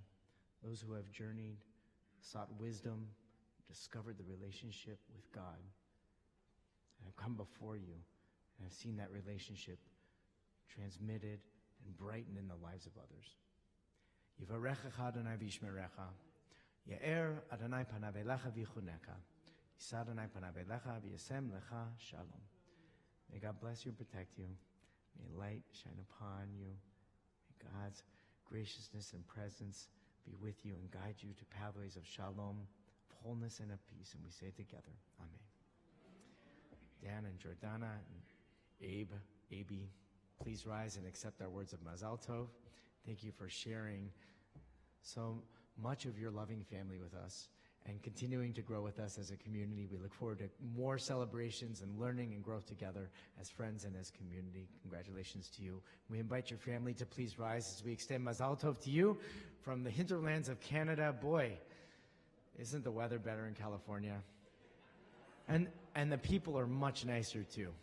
those who have journeyed, sought wisdom, discovered the relationship with God, and have come before you and have seen that relationship transmitted and brightened in the lives of others. Yivarechecha Adonai v'yishmerecha, Ya'er Adonai panav elecha v'yichunecha, Yisa Adonai panav elecha v'yasem lecha shalom. May God bless you and protect you. May light shine upon you. May God's graciousness and presence be with you and guide you to pathways of shalom, of wholeness, and of peace. And we say together, Amen. Dan and Jordana and Abe, please rise and accept our words of Mazal Tov. Thank you for sharing so much of your loving family with us and continuing to grow with us as a community. We look forward to more celebrations and learning and growth together as friends and as community. Congratulations to you. We invite your family to please rise as we extend Mazal Tov to you from the hinterlands of Canada. Boy, isn't the weather better in California? And the people are much nicer too.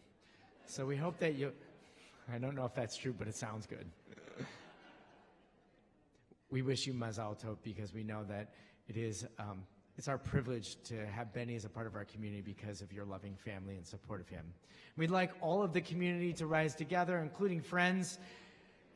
So we hope that you, I don't know if that's true, but it sounds good. We wish you Mazal Tov because we know that it is, it's our privilege to have Benny as a part of our community because of your loving family and support of him. We'd like all of the community to rise together, including friends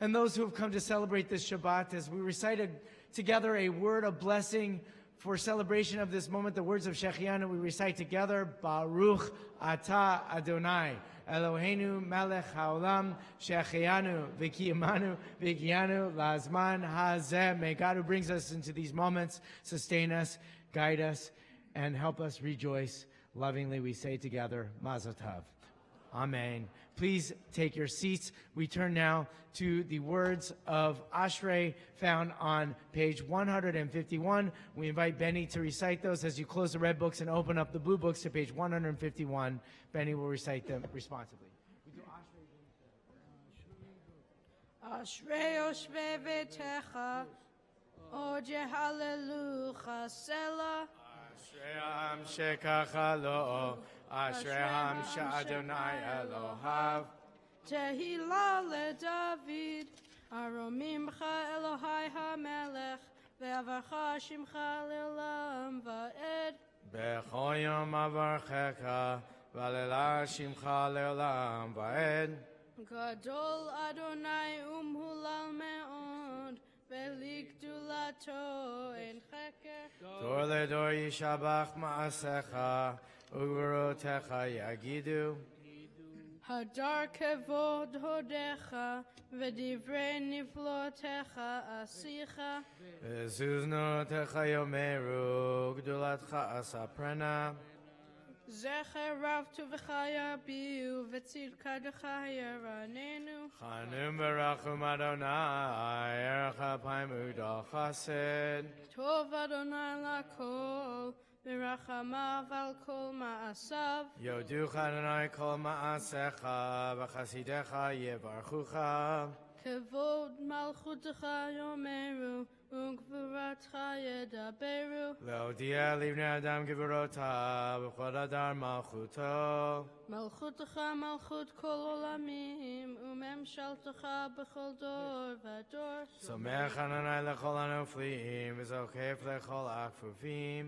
and those who have come to celebrate this Shabbat, as we recited together a word of blessing for celebration of this moment, the words of Shechianu. We recite together, Baruch Ata Adonai, Eloheinu melech haolam, Shechianu v'kiyamanu v'kiyanu lazman hazeh. May God, who brings us into these moments, sustain us, guide us, and help us rejoice. Lovingly we say together, Mazel Tov. Amen. Please take your seats. We turn now to the words of Ashrei found on page 151. We invite Benny to recite those as you close the red books and open up the blue books to page 151. Benny will recite them responsibly. Ashrei Yoshvei Beitecha, Oje Hallelujah, Selah. Ashrei Ha'am Shekacha Lo, Ashrei Ha'am Sha'adonai Elohav. Tehillah LeDavid, Aromimcha Elohai HaMelech, Ve'avarcha Shimcha Le'olam Va'ed. Bechol Yom Avarchecha, V'alelah Shimcha Le'olam Va'ed. Gadol Adonai Umhulal Me'od, Ve'ligdulato En Cheker. Dor LeDor Yishabach Ma'asecha, U'gvurotecha Yagidu. Hadar Kevod Hodecha, Ve'divrei Niflotecha Asicha. Zuznotecha Yomeru, Gdulatcha Asaprena. Zecher Rav Tuvechaya Biu, Ve'tzidka Dechaya Ranenu. Chanum Barachum Adonai, Erecha Paim Udal Chased. Tov Adonai Lakol, V'rachamav Al Kol Ma'asav. Yoducha Adonai Kol Ma'asecha, V'chasidecha Yevarchucha. Kevod Malchutecha Yomeru, Ugvuratcha Yedaberu. Leodia Livnei Adam Gevurota, V'chod Adar Malchuto. Malchutecha Malchut Kol Olamim, Umemshaltecha B'chol Dor V'dor. Somech Adonai Lechol Anoflim, V'zokef Lechol Akfufim.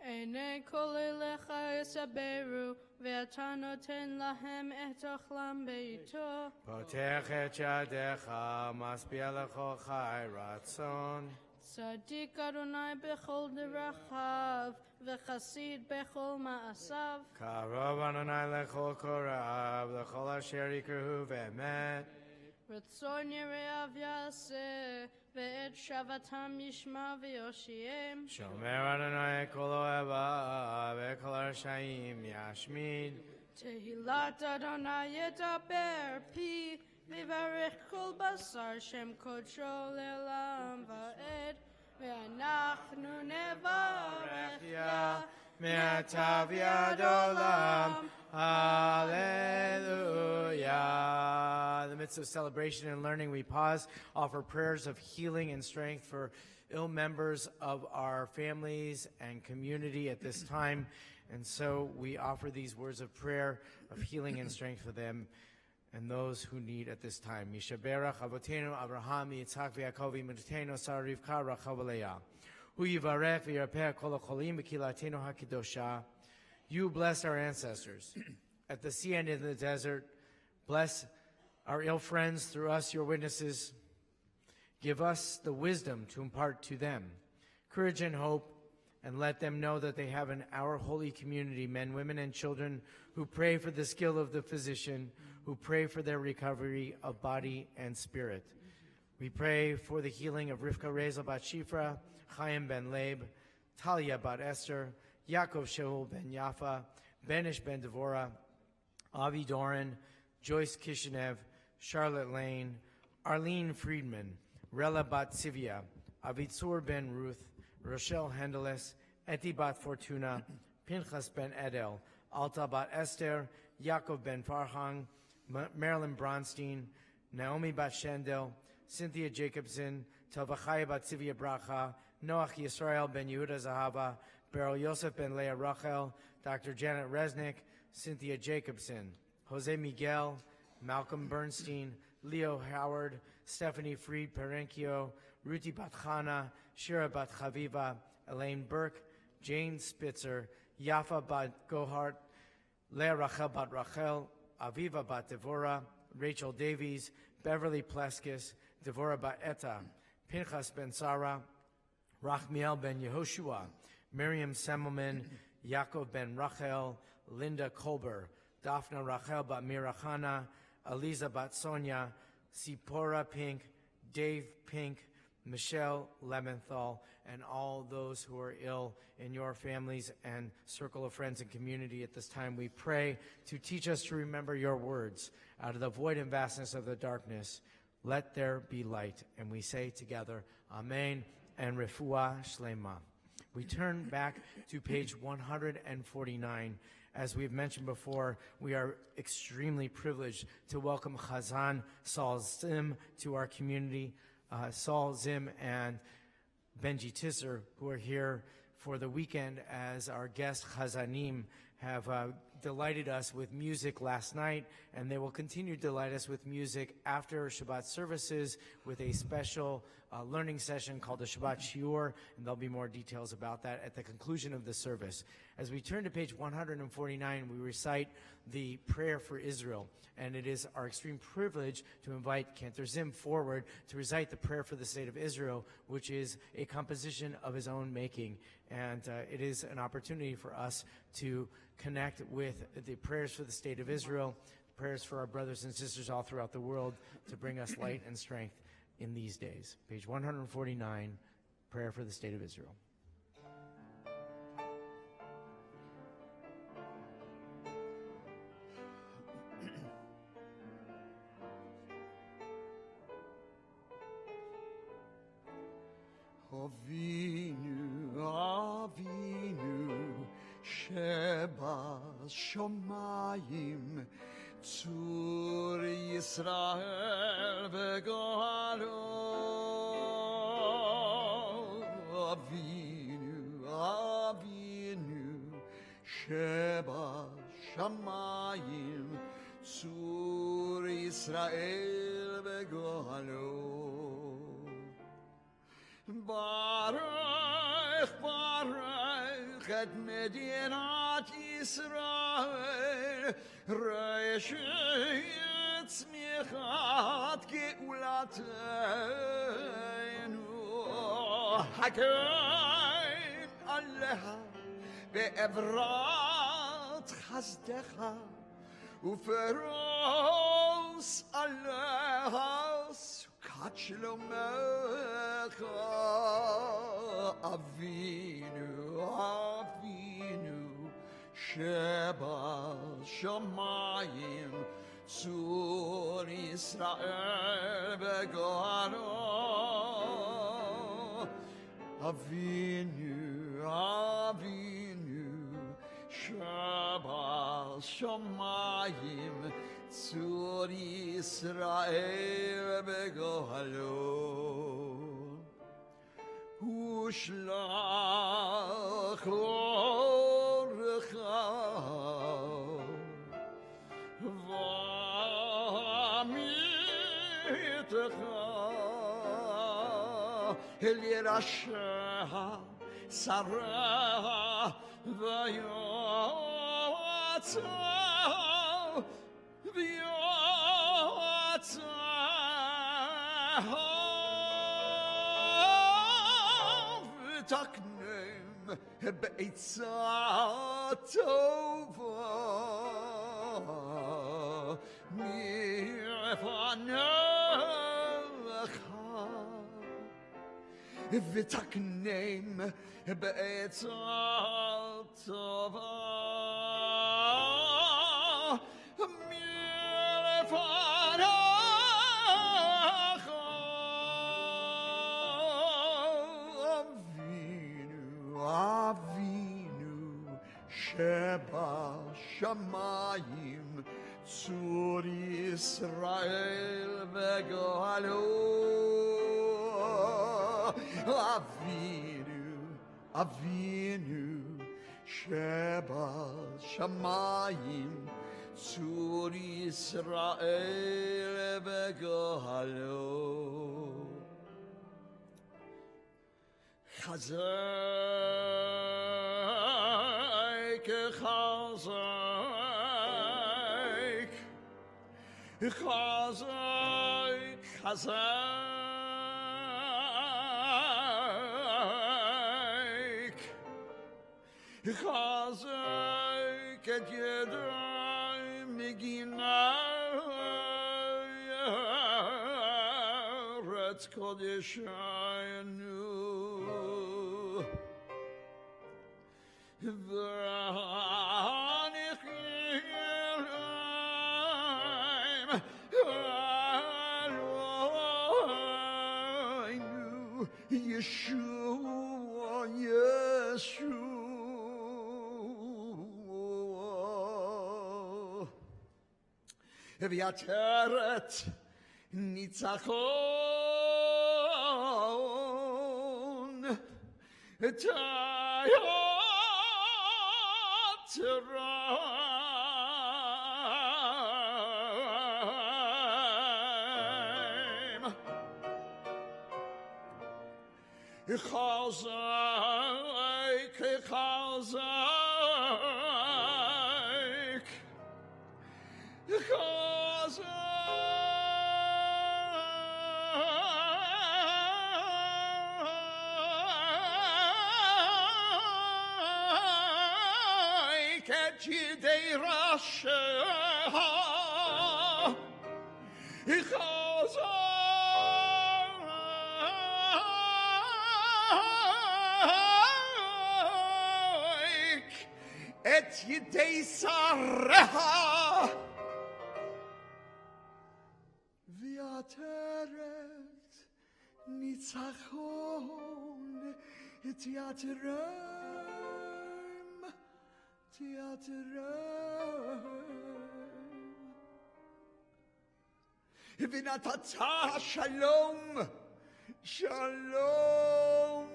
Einei Kol Elecha Yesaberu, Ve'ata Noten Lahem Et Ochlam Beito. Potech et Yadecha, Maspia Lechol Chai Ratzon. Tzadik Adonai Bechol Derachav, V'chasid Bechol Ma'asav. Karov Adonai Lechol Korav, Lechol Asher Yikrehu Ve'emet. Ratzon Yereav Yaseh, Ve'et Shavatam Yishma V'yoshiem. Shomer Adonai Kol Ohevav, Ve'kol Rashaim Yashmid. Tehillat Adonai Yedaber Pi, V'varech Kol Basar Shem Kodsho Le'olam Va'ed. Ve'anachnu nevarech Ya, Me'ata v'yad olam. Hallelujah. In the midst of celebration and learning, we pause, offer prayers of healing and strength for ill members of our families and community at this time. And so we offer these words of prayer of healing and strength for them and those who need at this time. Mishaberach Avotenu Abraham Yitzhak v'Yaakov Imutenu Sarah Rivka Rachav Leah. Hu yivarech v'yarpeh kol hacholim b'kilatenu hakidosha. You bless our ancestors at the sea and in the desert. Bless our ill friends through us, your witnesses. Give us the wisdom to impart to them courage and hope, and let them know that they have in our holy community men, women, and children who pray for the skill of the physician, who pray for their recovery of body and spirit. We pray for the healing of Rivka Reza bat Shifra, Chaim ben Leib, Talia bat Esther, Yaakov Shaul ben Yafa, Benish ben Devorah, Avi Doran, Joyce Kishinev, Charlotte Lane, Arlene Friedman, Rella bat Sivia, Avitzur ben Ruth, Rochelle Hendeles, Eti bat Fortuna, Pinchas ben Edel, Alta bat Esther, Yaakov ben Farhang, Marilyn Bronstein, Naomi bat Shendel, Cynthia Jacobson, Telvachaya bat Sivia Bracha, Noach Yisrael ben Yehuda Zahava, Beryl Yosef ben Leah Rachel, Dr. Janet Resnick, Cynthia Jacobson, Jose Miguel, Malcolm Bernstein, Leo Howard, Stephanie Fried Perenchio, Ruti bat Chana, Shira bat Chaviva, Elaine Burke, Jane Spitzer, Yafa bat Gohart, Leah Rachel bat Rachel, Aviva bat Devorah, Rachel Davies, Beverly Pleskis, Devorah bat Etta, Pinchas ben Sarah, Rachmiel ben Yehoshua, Miriam Semmelman, Yaakov ben Rachel, Linda Kolber, Daphna Rachel bat Mirachana, Aliza bat Sonia, Sipora Pink, Dave Pink, Michelle Leventhal, and all those who are ill in your families and circle of friends and community at this time. We pray to teach us to remember your words. Out of the void and vastness of the darkness, let there be light. And we say together, Amen and Refuah Shlema. We turn back to page 149. As we've mentioned before, we are extremely privileged to welcome Chazan Saul Zim to our community. Saul Zim and Benji Tisser, who are here for the weekend as our guest Chazanim, have delighted us with music last night, and they will continue to delight us with music after Shabbat services with a special learning session called the Shabbat Shiur, and there'll be more details about that at the conclusion of the service. As we turn to page 149, we recite the prayer for Israel, and it is our extreme privilege to invite Cantor Zim forward to recite the prayer for the state of Israel, which is a composition of his own making, and it is an opportunity for us to connect with the prayers for the state of Israel, prayers for our brothers and sisters all throughout the world to bring us light and strength in these days. Page 149, prayer for the state of Israel. Avinu, Avinu, Sheba Shomayim, Tzur Yisrael v'Galo. Avinu, Avinu, Sheba Shomayim, Tzur Yisrael v'Galo. Baruch, Baruch, et Medinat Yisrael, Reishet Tzmichat Geulatenu, Hakem Aleha, Be'evrat Chazdecha, Uferos Aleha, Sukat Shlomecha. Avinu, Avinu, Sheba Shomayim, Tzur Yisrael v'Galo. Avinu, Avinu, Sheba Shomayim, Tzur Yisrael v'Galo. Ushlach orcha v'amitcha el yerasheha sarah v'yotza v'yotza taknem be'etzah tova mi'fanecha v'taknem be'etzah tova mi'fanecha. Avinu, Sheba Shamayim, Tzur Yisrael v'Galo. Avinu, Avinu, Sheba Shamayim, Tzur Yisrael v'Galo. Chazek, Chazek, Chazek, Chazek, Chazek, et yedai miginai, Eretz Kodeshai. Yeshua, Yeshua. V'ateret nitzachon tayatzraim chazayk Yidei Rasha Chazayk Et Yidei Sareha V'ateret Nitzachon Et Yaterem V'natata Shalom Shalom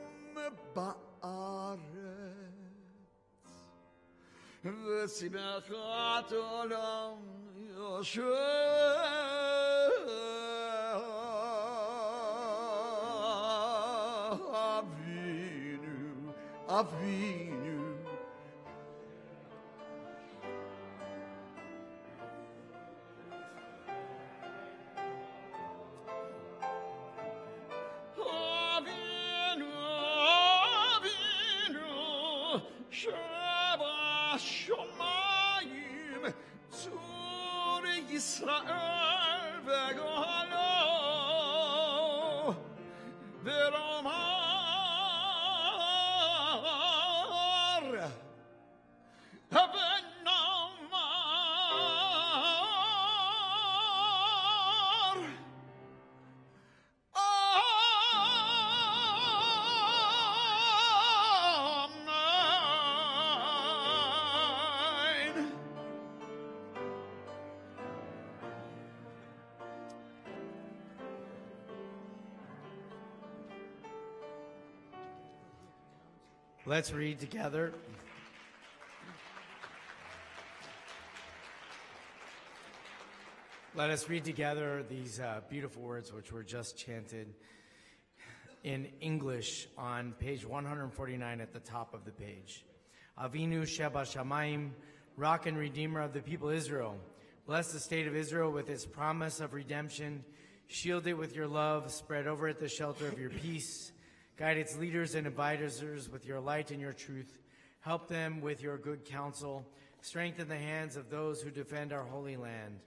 Ba'aretz V'simachat Olam Yoshua Avinu Shabbat Shomayim Tzur Yisrael V'Gohalo V'Romar V'Nomar Let's read together. Let us read together these beautiful words which were just chanted in English on page 149 at the top of the page. Avinu Sheba Shamayim, Rock and Redeemer of the people Israel. Bless the state of Israel with its promise of redemption. Shield it with your love. Spread over it the shelter of your peace. Guide its leaders and advisors with your light and your truth. Help them with your good counsel. Strengthen the hands of those who defend our holy land.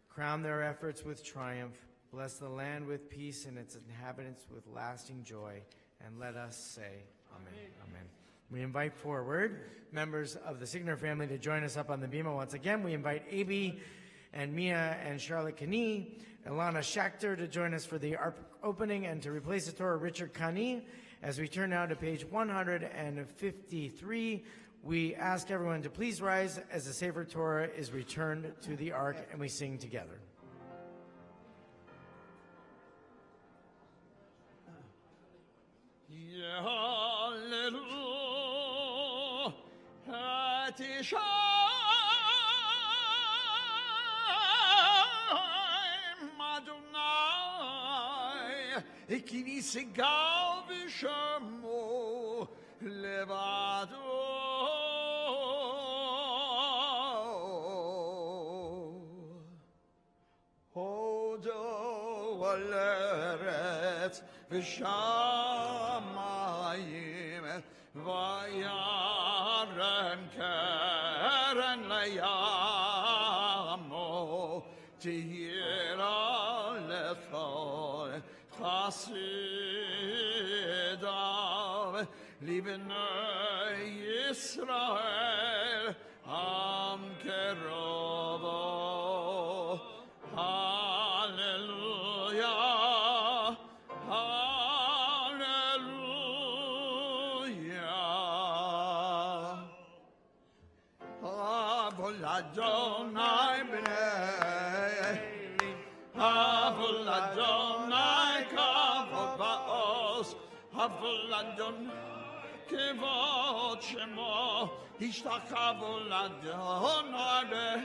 Crown their efforts with triumph. Bless the land with peace and its inhabitants with lasting joy. And let us say, Amen. Amen. We invite forward members of the Signer family to join us up on the bima once again. We invite Abi and Mia and Charlotte Kani, Ilana Schachter to join us for the opening, and to replace the Torah, Richard Kani. As we turn now to page 153, we ask everyone to please rise as the Sefer Torah is returned to the ark, and we sing together. Ki nisigav v'shamo levado. Hodo al eretz v'shamayim v'yaren keren leyamo tihira lechol Chassidai לבני ישראל עם קרובו. הללויה, הללויה. אבל אדוני בני, אבל אדוני כבוד ועוז, אבל אדוני כבוד שמו, השתחוו לאדוני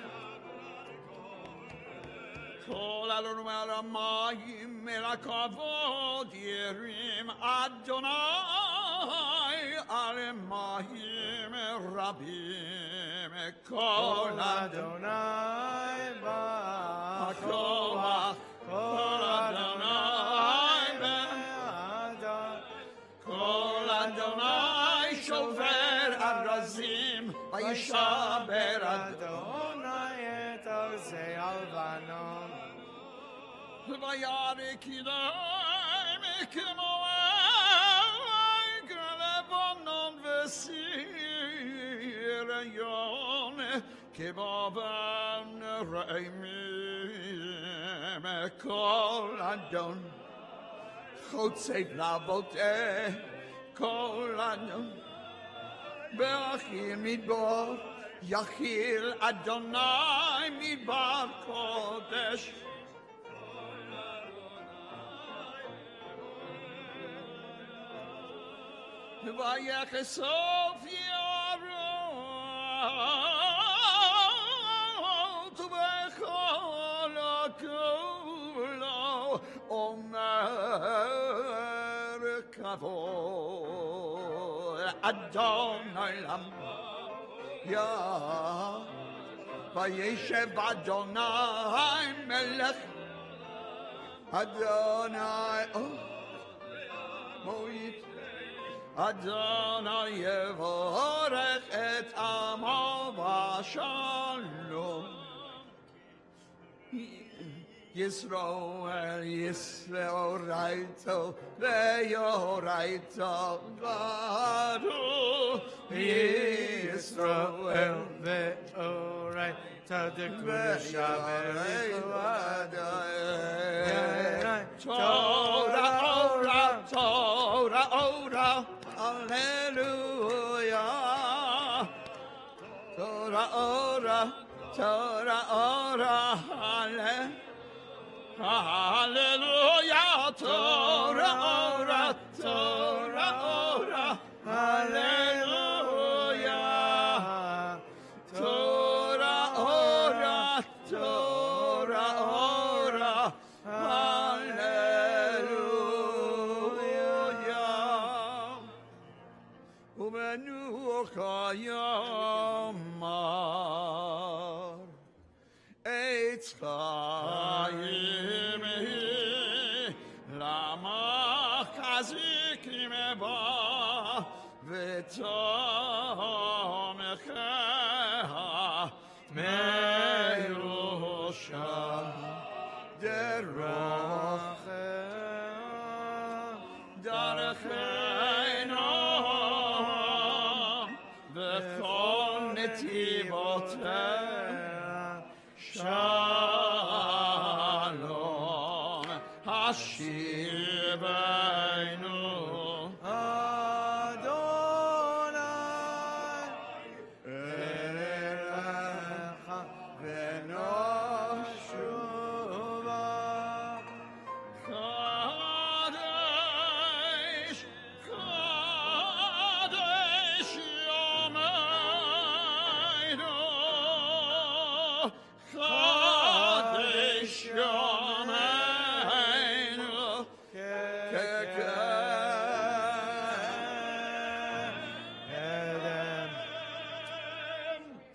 כל עלינו מעל המים, אל הכבוד ירים אדוני על מים רבים. כל אדוני הכוח, כל אדוני כל אדוני שובר ארזים, וישבר אדוני את ארזי הלבנון. וירק ידיים כמו לבנון וסיריון כמו בן רעמים. כל אדון חוצב לבוטה, כל אדון באחיל מדבר, יכיל אדוני מדבר קודש. ויחשוף ירוק בכל כולו, אומר כבוד אדוני למיה. וישב אדוני מלך, אדוני מויט, אדוני יברך את עמו בשלום. ישראל, ישראל רייתו ויורייתו ברו. ישראל ויורייתו דקודשה תורה אורה, תורה אורה, Hallelujah. Torah ora, Torah ora, Hallelujah. Torah ora, Torah ora, Hallelujah. Torah ora, Torah ora, Yamar Eitz Chaim Lama Chazik Meba V'tomecha Meirosha Daracheno V'chol netivoteh Shalom Hashivenu Adonai Elecha v'noshuva Kadesh Kadesh Yomeinu Kadesh Yomeinu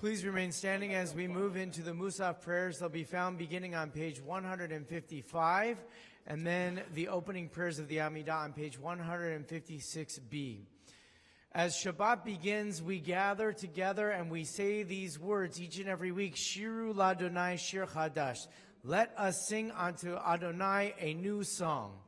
Please remain standing as we move into the Musaf prayers. They'll be found beginning on page 155, and then the opening prayers of the Amidah on page 156b. As Shabbat begins, we gather together and we say these words each and every week, Shiru Ladonai Shir Chadash. Let us sing unto Adonai a new song.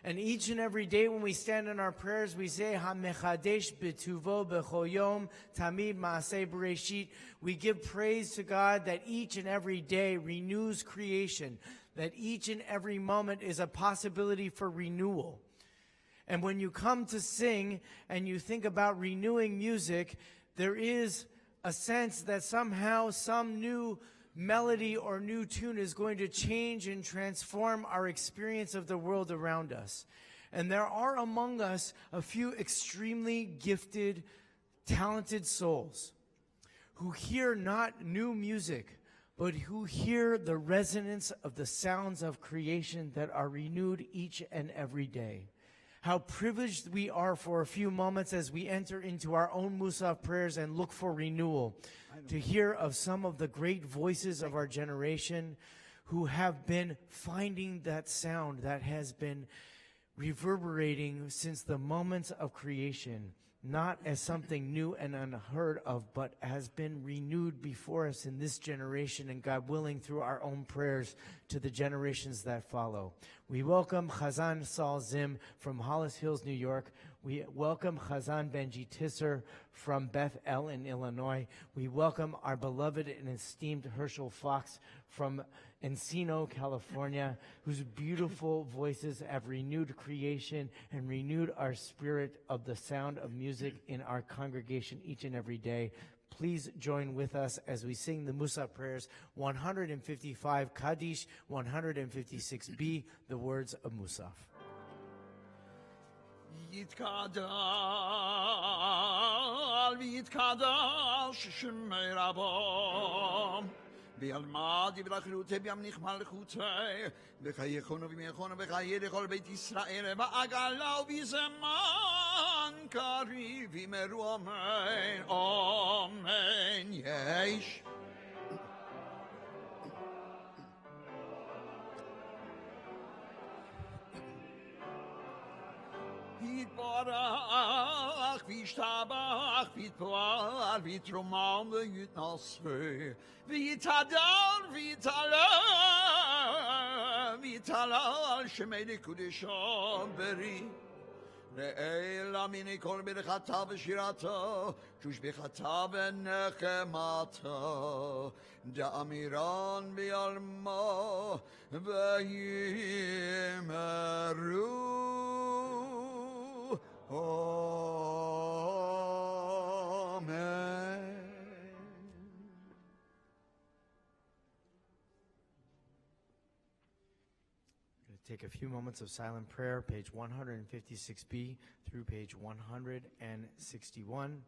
And each and every day when we stand in our prayers, we say, HaMechadesh b'tuvo b'chol yom tamid ma'aseh b'reshit. We give praise to God that each and every day renews creation, that each and every moment is a possibility for renewal. And when you come to sing and you think about renewing music, there is a sense that somehow some new melody or new tune is going to change and transform our experience of the world around us. And there are among us a few extremely gifted, talented souls who hear not new music, but who hear the resonance of the sounds of creation that are renewed each and every day. How privileged we are for a few moments as we enter into our own Musaf prayers and look for renewal, to hear of some of the great voices of our generation who have been finding that sound that has been reverberating since the moments of creation, not as something new and unheard of, but has been renewed before us in this generation, and God willing, through our own prayers to the generations that follow. We welcome Chazan Saul Zim from Hollis Hills, New York. We welcome Chazan Benji Tisser from Beth El in Illinois. We welcome our beloved and esteemed Herschel Fox from Encino, California, whose beautiful voices have renewed creation and renewed our spirit of the sound of music in our congregation each and every day. Please join with us as we sing the Musaf prayers 155 Kaddish, 156b, the words of Musaf. יתקדל ויתקדש שמי רבו וילמד יברכלותי בימליך מלכותי וחייכונו ומיכונו וחיי לכל בית ישראל ועגלה ובזמן קריב ימרו אמן אמן יש יתברך וישתבח ויתפאר ויתרומם ויתנשא ויתהדר ויתהלל שמי לקודשו בריא לאלה מיני כל ברכתה ושירתה תושבחתה ונחמתה דאמירן ביעלמה ויאמרו Amen. Take a few moments of silent prayer, page 156b through page 161.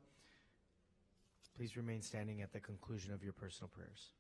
Please remain standing at the conclusion of your personal prayers.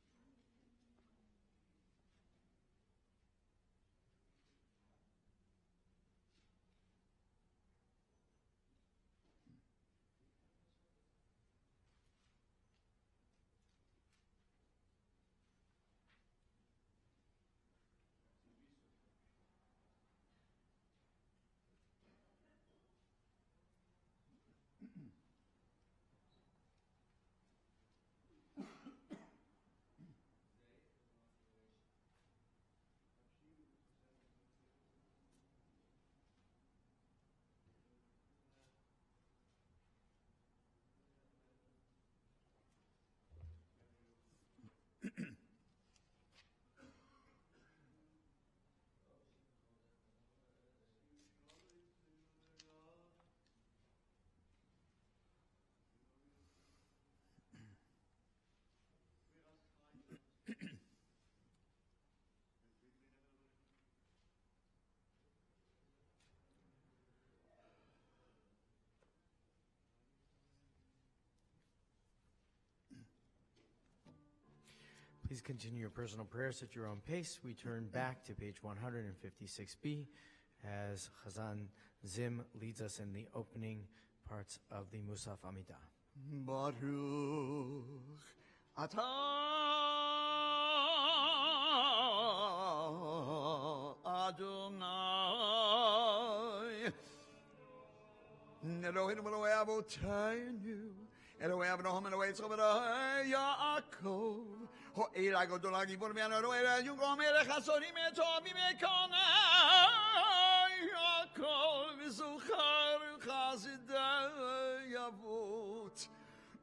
Please continue your personal prayers at your own pace. We turn back to page 156b as Chazan Zim leads us in the opening parts of the Musaf Amidah. Baruch Atah Adonai Eloheinu Elohei Avotenu Elohei Avraham Elohei Yitzchak Elohei Yaakov Ho'el HaGadol HaGibor V'Yanu Elohei Yungom Melech HaSorim Etovim Ekonei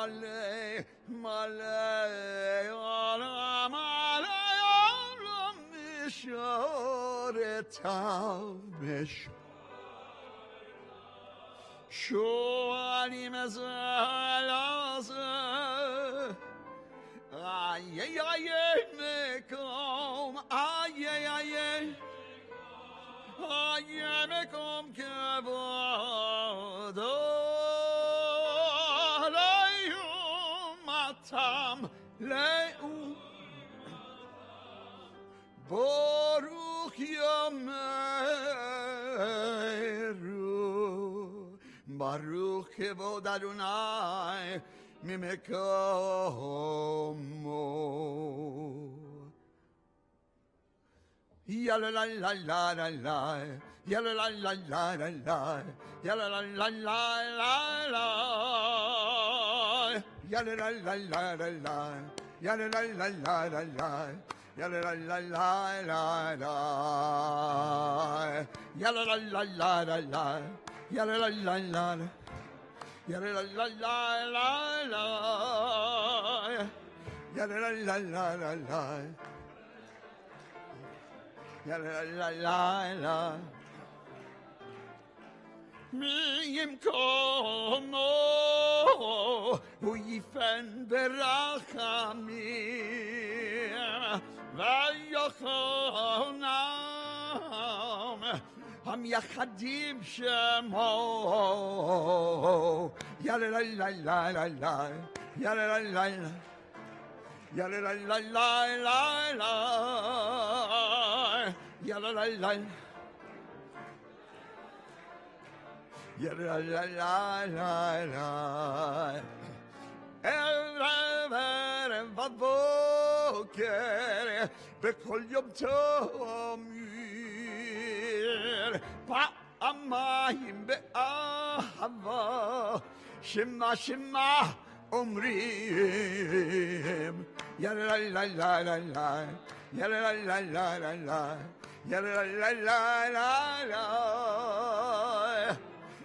male, male, olam, male, olam, mishoretav, Shoalim ezalazer, aye aye mekom, aye aye, aye mekom kevodo, leum matam leu, Baruch Yameru. Baruch Kevod Adonai Mimekomo. Yalla la la la la la, yalla la la la la la, yalla la la la la la, yalla la la la la la, yalla la la la la la. Yalla la la la la la, yalla la la la la la, yalla la la la, yalla la la la la la, yalla la la la la la, yalla la la la. Mi yimkomo hu yifen berachamim. Vayochonam Ham Yachadim Shemo Yalla la la la la la Yalla la la la Yalla la la la la la Yalla la la Yalla la la la la Elrever Vavoker בכל יום תומר, פעמיים באהבה, שמה שמה אומרים. יאללה לה לה לה לה, יאללה לה לה לה לה, יאללה לה לה לה לה,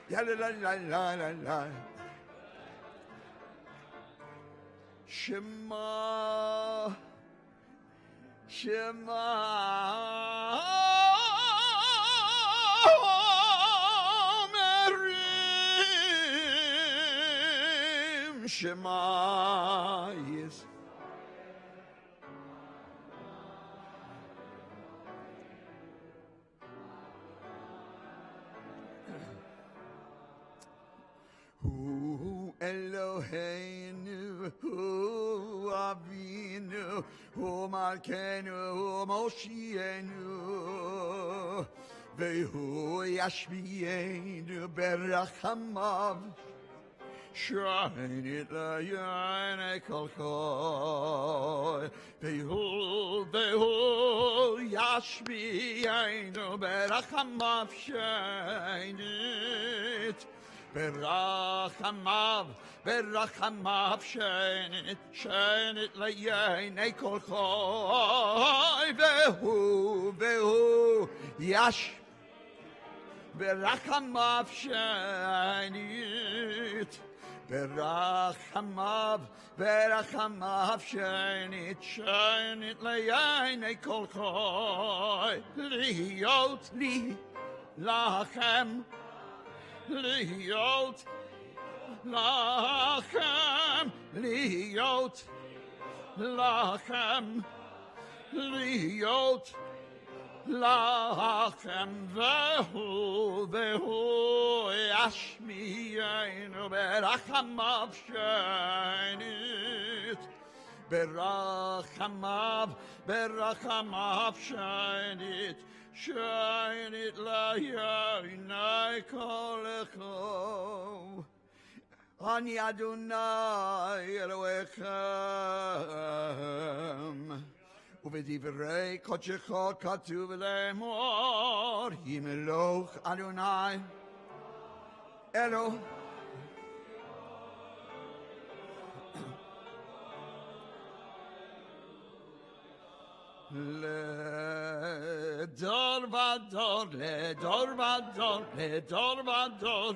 יאללה לה לה לה לה. שמה Shema Merim Shema yes Hu Eloheinu Hu Avinu Hu Malkeinu Hu Moshienu Vehu Yashmienu Berachamav Shrine L'Yane Kol Kol Vehu Yashmienu Berachamav Shrine ברחמיו, ברחמיו שנית לעיני כל חי, והוא יש ברחמיו שנית, ברחמיו שנית לעיני כל חי, להיות לי לכם להיות לכם, להיות לכם, להיות לכם, והוא ישמיענו ברחמיו שנית, ברחמיו שנית, Shinit la'yinai kolecho Ani Adonai Elohechem Uvedivrei kodshecho katuv lemor Himeloch Adonai Elo לדור ודור, לדור ודור, לדור ודור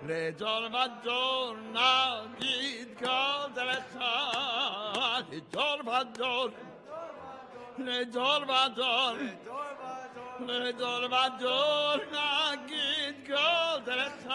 לדור ודור נגיד גודלך, לדור ודור, לדור ודור, לדור ודור נגיד גודלך,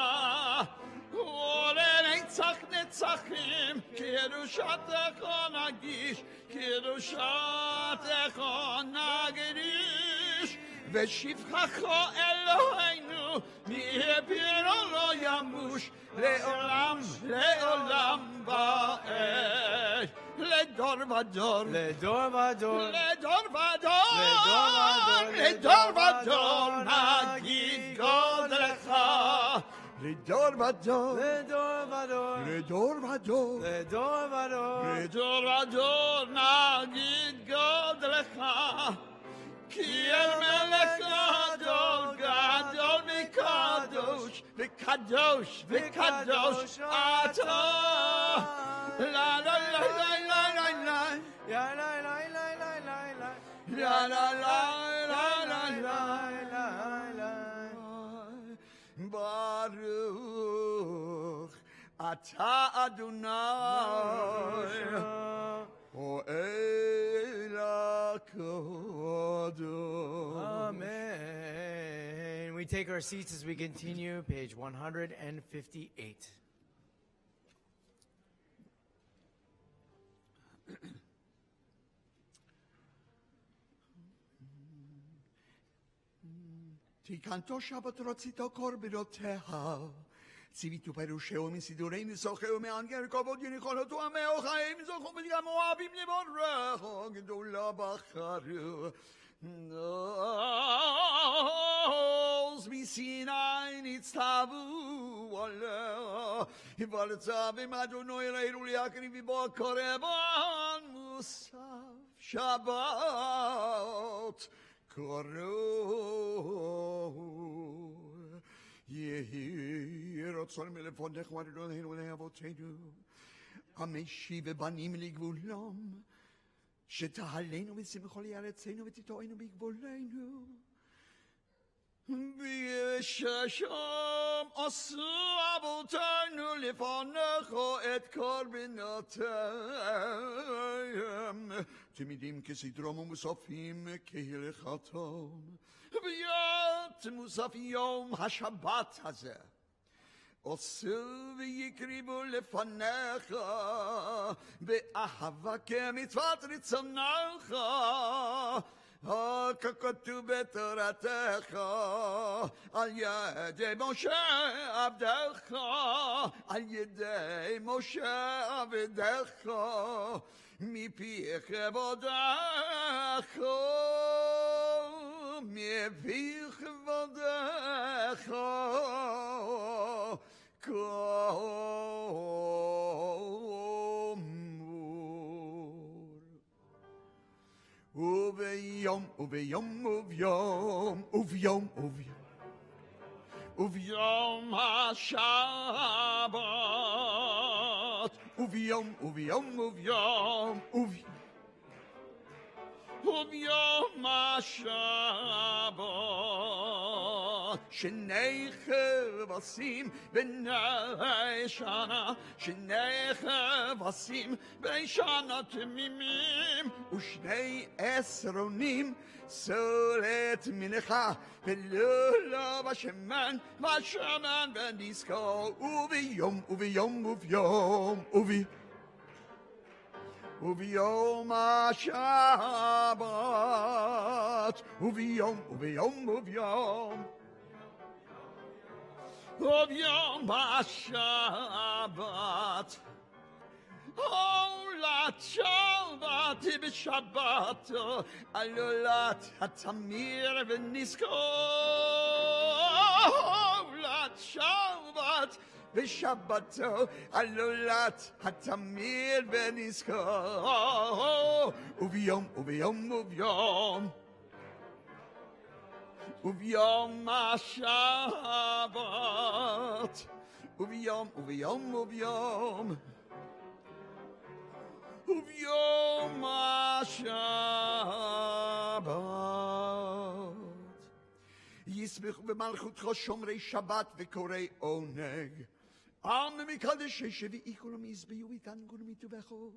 ולנצח נצחים קדושתך נגיש, קדושתך נקדיש, ושבחך אלוהינו מבירו לא ימוש, לעולם לעולם באש, לדור ודור, לדור ודור, לדור ודור, לדור ודור נגיד גודלך, לדור ודור, לדור ודור, לדור ודור, לדור ודור, לדור ודור נגיד גודלך, כי אל מלך גדול, גדול מקדוש, וקדוש, וקדוש אתה. לה לה לה לה לה לה יא לה לה לה לה לה לה, לה לה לה לה לה לה. ברוך אתה אדוני פועל הקדוש. Amen. We take our seats as we continue, page 158. תיקנתו שבת רציתו קורבנותיה, ציוויתו פירושהו מסידורי ניסוחהו מאנגר כבוד יניחונותו עמהו חיים זוכו וגם אוהבים לבורכו גדולה בחרו. נוז מסיני נצטוו עליה, ולצווים אדוני אלינו להקריב בו קורבן מוסף שבת קרוב. יהי רצון מלפונך ואדוננו לאבותינו המשיב בנים לגבולם, שתהלנו ושמחו לארצנו ותטוענו בגבולנו, וששם עשו אבותינו לפונך את קורבנותיהם, תמידים כסדרם ומוספים כהלכתם, וית מוסף יום השבת הזה עשו ויקריבו לפניך באהבה כמצוות רצונך, ככתוב בתורתך על ידי משה עבדך, על ידי משה עבדך, מפי כבודך, מפי כבודך וביום השבת, וביום השבת, שני כבשים בני שנה, שני כבשים בני שנה תמימים, ושני עשרונים סולת מנחה, ולולו בשמן ונזכור, וביום השבת, וביום השבת, עולת שבת בשבת, עולת התמיר ונזכור, עולת שבת בשבתו, עולת התמיר ונזכור, וביום השבת, וביום השבת, ישמחו במלכותך שומרי שבת וקוראי עונג, עם מקדשי שביעי כולם ישביעו איתן כולם יטובחו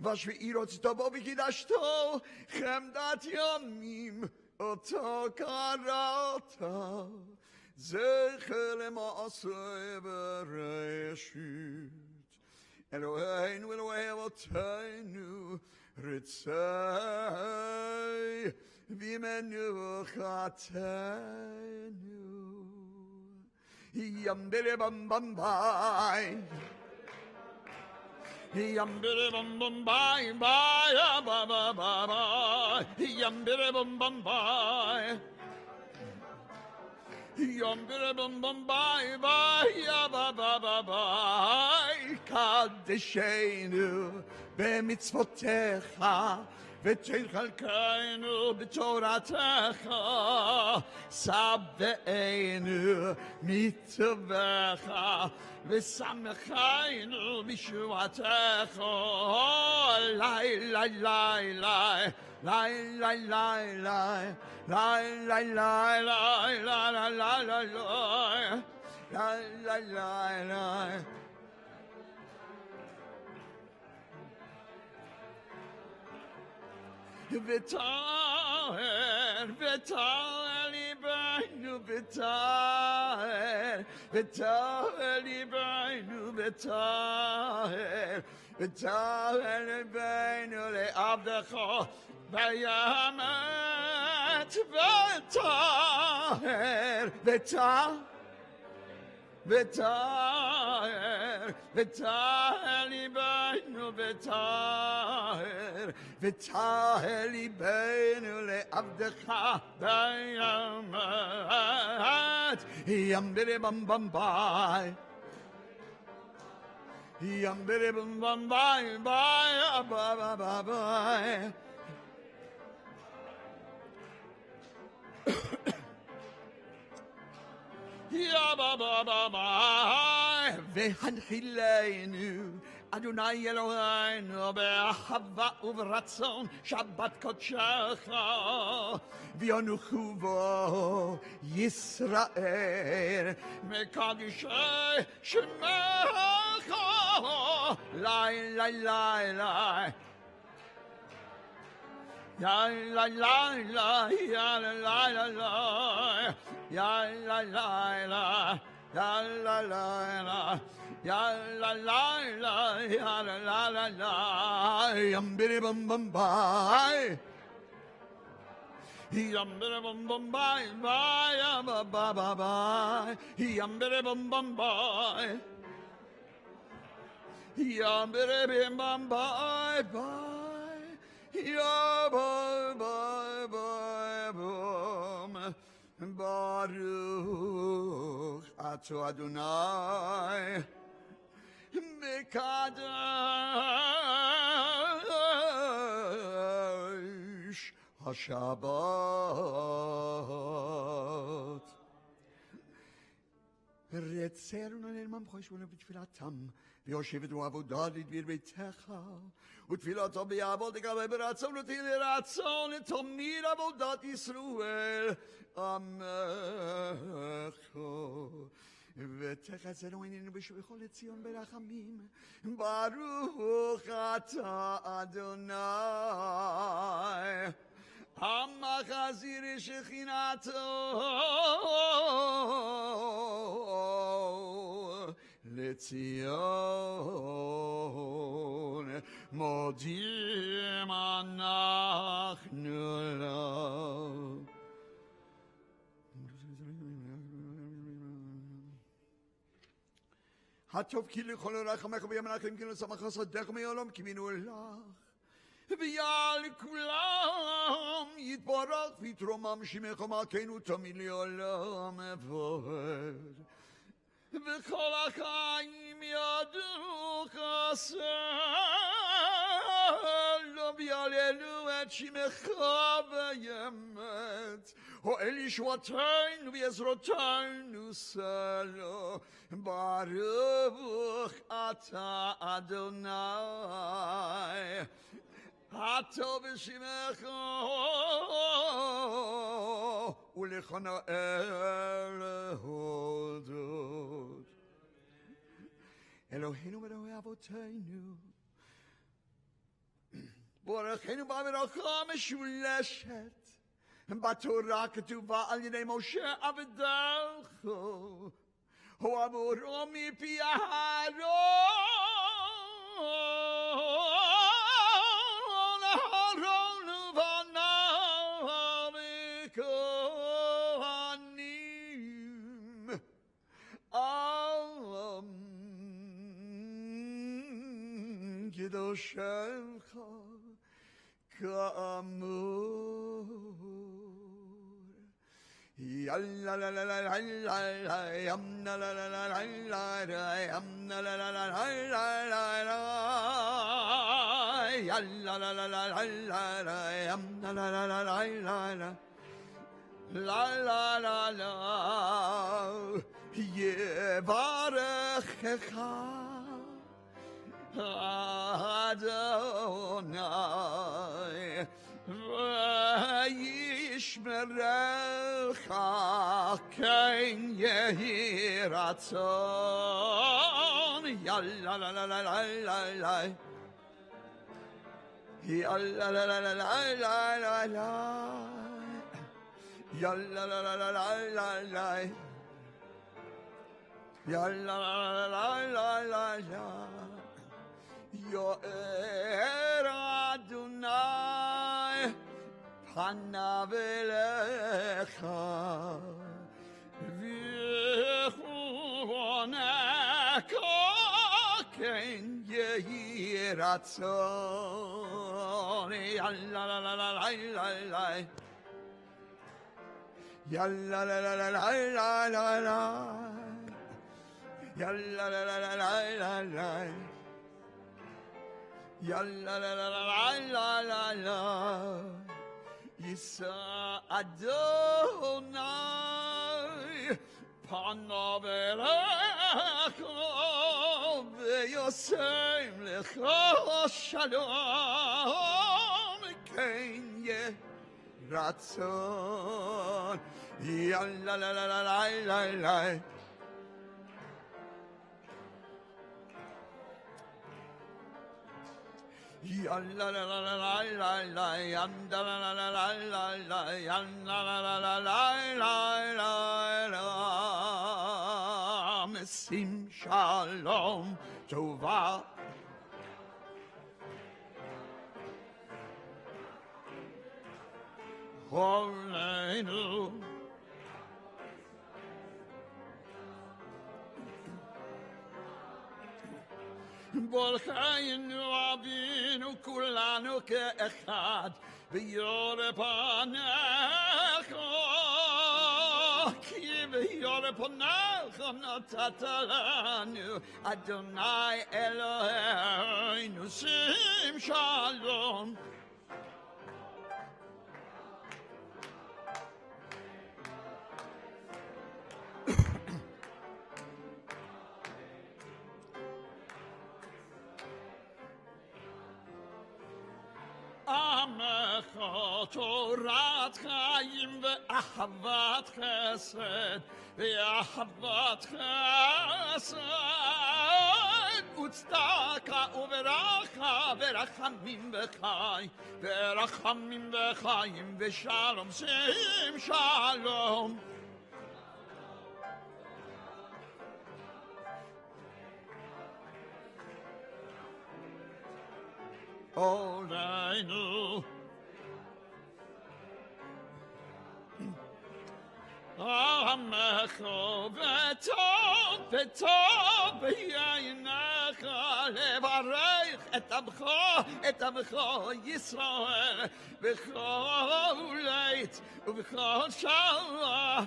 ושביעי רצתו וקידשתו חמדת ימים אותו קראת זכר למעשה בראשית אלוהינו אלוהי אבותינו רצי ומנוחתנו Yum biddy bum bum bye. Yum biddy bum bum bye bye ba ba ba ba. Yum biddy bum bum bye. Yum biddy bum bum bye bye ya ba ba ba ba. Kadeshenu b'mitzvotecha. ותחלקנו בתורתך, שבענו מטובך, ושמחנו בישועתך. לי, לי, לי, לי, לי, לי, לי, לי, לי, לי, לי, לי, לי, לי, V'taher, v'taher libeinu, v'taher, v'taher libeinu, v'taher, v'taher libeinu le'avdecha v'yamet, v'taher, v'taher, v'taher, v'taher libeinu, v'taher, v'taher libeinu le'avdecha v'yamet. Yam bidi bum bum bye. Yam bidi bum bum bye bye bye bye bye bye. Ya ba ba ba ba. Ve'hanchilenu Adonai Eloheinu be'ahava u'v'ratzon Shabbat kodshecha v'yonuchu bo Yisrael mekadishei shemecha lai lai lai lai Ya la la la ya la la la la ya la la la ya la la la ya la la la ya la la la la yum bidi bum bum bye yum bidi bum bum bye bye ya ba ba ba bye yum bidi bum bum bye yum bidi bum bum bye bye Ya bye bye bye boom Baruch Ato Adonai Mekadosh HaShabbat רצנו ללממך שמונה בתפילתם ויושבת ועבודה לדביר ביתך ותפילתו ביעבוד לגבי ברצון ותהי לרצון לתמיד עבודת ישראל עמך ותחסנו עינינו בשובך לציון ברחמים ברוך אתה אדוני המחזיר שכינתו לציון מודים אנחנו לו הטוב כי לכל רחמך וימנחם כי לשמח חסדך מעולם קיווינו לך ויעל כולם יתברך ויתרומם שמך מלכנו תמיד לעולם עד וכל החיים ידעו חסר ויעללו את שמך באמת אל ישועתנו ועזרתנו סלו ברוך אתה אדוני הטוב בשמך ולכנער להודות Eloheinu Elohei Avoteinu, Borecheinu b'miracha meshuleshet, B'Torah ketuvah al yedei Moshe Avedecho, Ho'amuro mipi Aharon, Aharon uvanav kohanim, Kedoshecha Ka'amur. Yalla la la la la la la, yamna la la la la la la, yamna la la la la la la, yalla la la la la la la, yamna la la la la la la, la la la, Yevarechecha Adonai v'yishmerecha kein yehi ratzon. Yalla la la la la la la, yalla la la la la la la la, yalla la la la la la la, yalla la la la la la. Yo'er Adonai panav elecha v'choneka ken yehi ratzon. Yalla la la la la la la, yalla la la la la la la la, yalla la la la la la la, yalla la la la la la la. Yisa Adonai panav elecha v'yosem lecha shalom kein yeh ratzon. Yalla la la la la la la, yalla la la la la la la, yanda la la la la la la, yanda la la la la la la la. Mesim shalom tova Holeinu Borchayinu Avinu kulanu ke'echad v'yoreh panecha ki v'yoreh panecha natata lanu Adonai Eloheinu sim shalom. Amecha Torat Chaim ve'ahavat chesed ve'ahavat chesed utzedaka uveracha verachamim v'chayim v'shalom sim shalom. Oleinu Amecho v'tov b'yayinecha levarech et amcho Yisrael v'chol leit uv'chol shalom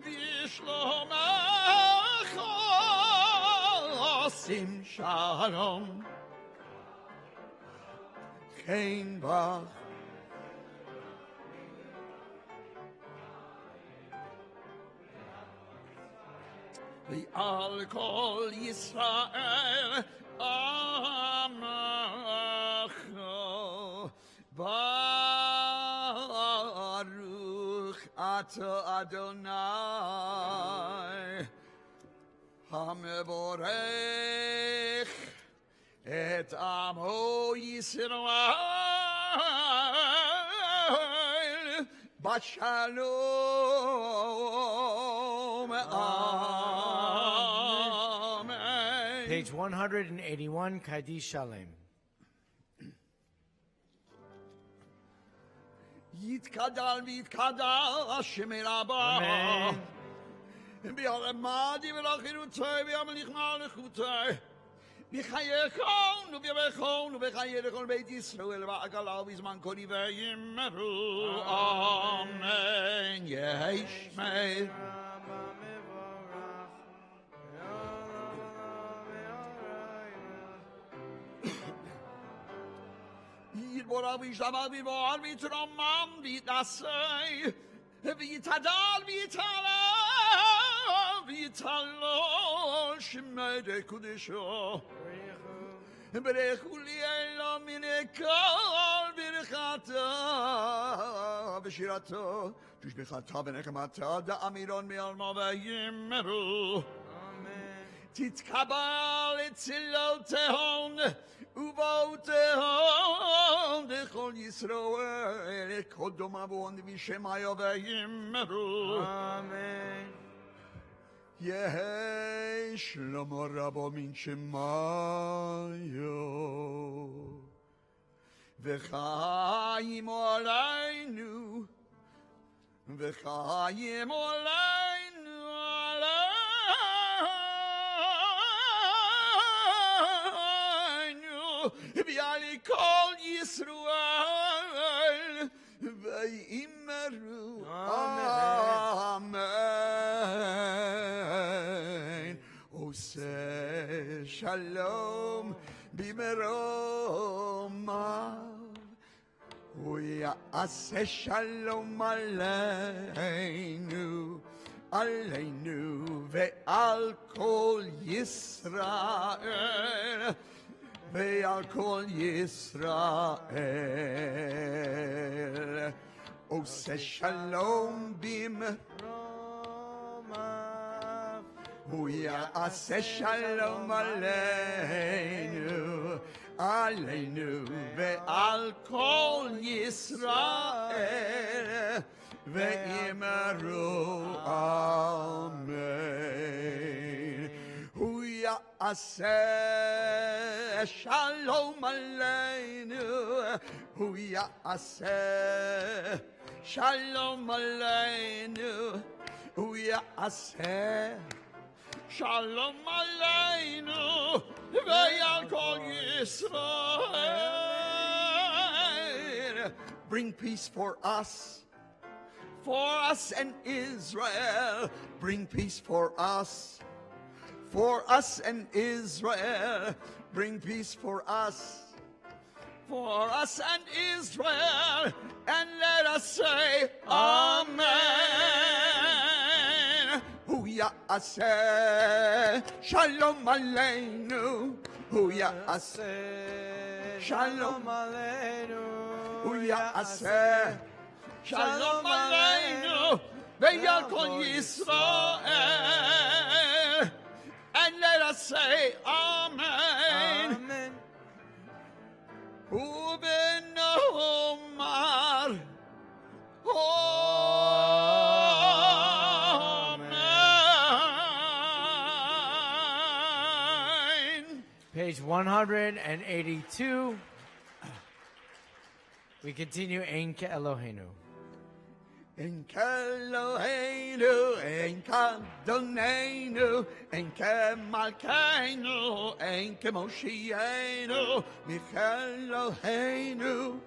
b'shlomecha sim shalom. Kein Bach V'al kol Yisrael Amecho Baruch Ata Adonai Hameborech et amo Yisrael bashalom. Amen. Page 181, Kaddish Shalem. Yitkadal v'yitkadal Hashem Rabba. Amen. B'yalamadi v'lachirutai v'yamelich ma'alechutai. B'chayechon v'yavechon v'chayechon Beit Yisrael v'agalav v'zman kori v'yimeru. Amen. Yeshmei. Yidborah v'yishlamad v'yvoar v'yitromam v'yitnasei v'yitadal v'yitalal v'yitalol shemei kudesho v'rechu li'elo minekol v'rechata v'shirato v'shbechata v'nechamata da'amiron me'alma v'yimeru. Titkabal etzilotehon Uvotehon dechol Yisroel kodom avon v'shemayo v'yimeru. Amen. Yesh lomo rabo min shemayo v'chayim oleinu v'chayim oleinu V'yali kol Yisrael v'yimeru. Amen. Oseh shalom b'meromav u'ya'aseh shalom aleinu ve'al kol Yisrael ve'al kol Yisrael. Oseh shalom b'meromav u'ya'aseh shalom aleinu ve'al kol Yisrael ve'imeru. Amen. Ya'aseh shalom aleinu, hu ya'aseh shalom aleinu, hu ya'aseh shalom aleinu, ve'al kol Yisrael. Bring peace for us and Israel. Bring peace for us and Israel. Bring peace for us and Israel. And let us say Amen. Hu ya'aseh shalom aleinu. Hu ya'aseh shalom aleinu. Hu ya'aseh shalom aleinu. Ve'yal kol Yisrael. And let us say Amen. Amen. Uben Omar. Amen. Page 182. We continue Ein Ke'Eloheinu. En Ke'Eloheinu, en Kadonenu, en Ke'Malkeinu, en Ke'Moshienu, Micheloheinu,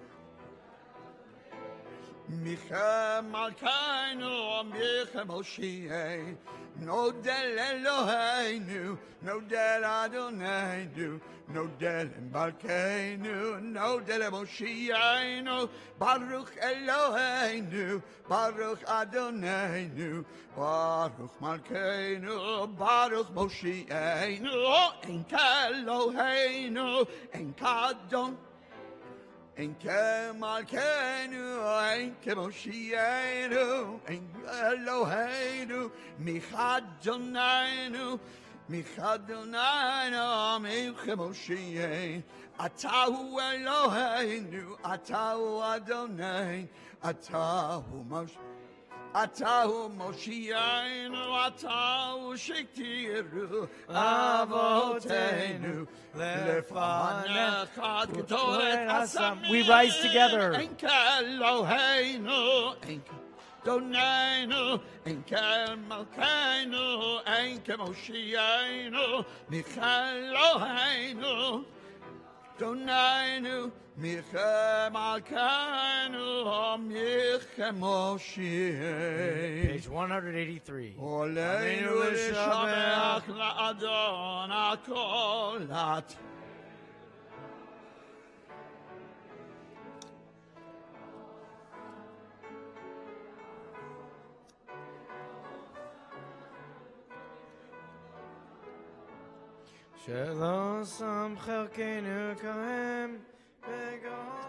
Michemalkeinu, Michemoshienu, no del Eloheinu, no del Adonenu, no del Malkeinu, no del Moshienu, Baruch Eloheinu, Baruch Adonenu, Baruch Malkeinu, Baruch Moshienu, En Ke'Eloheinu, En Kadon, En Ke'Malkeinu, En Ke'Moshienu, En Eloheinu, Michadonenu, מחדלנו מלחמושיין אתה הוא אלוהינו אתה הוא אדוני אתה הוא מושיענו אתה הוא שהתירו אבותינו לפניך גדולת הסמים We rise together. אין כאלוהינו אין אדוננו, אין כמלכנו, אין כמושיענו, מכאלוהינו, אדוננו, מכמלכנו, מכמושיענו. Page 183. עלינו לשבח לאדון הכל שלא שם חלקנו כהם בגורל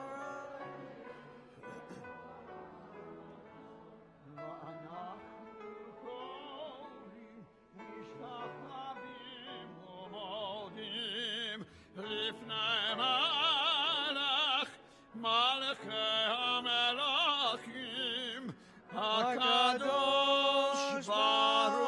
לפני מלך מלכי המלכים הקדוש ברוך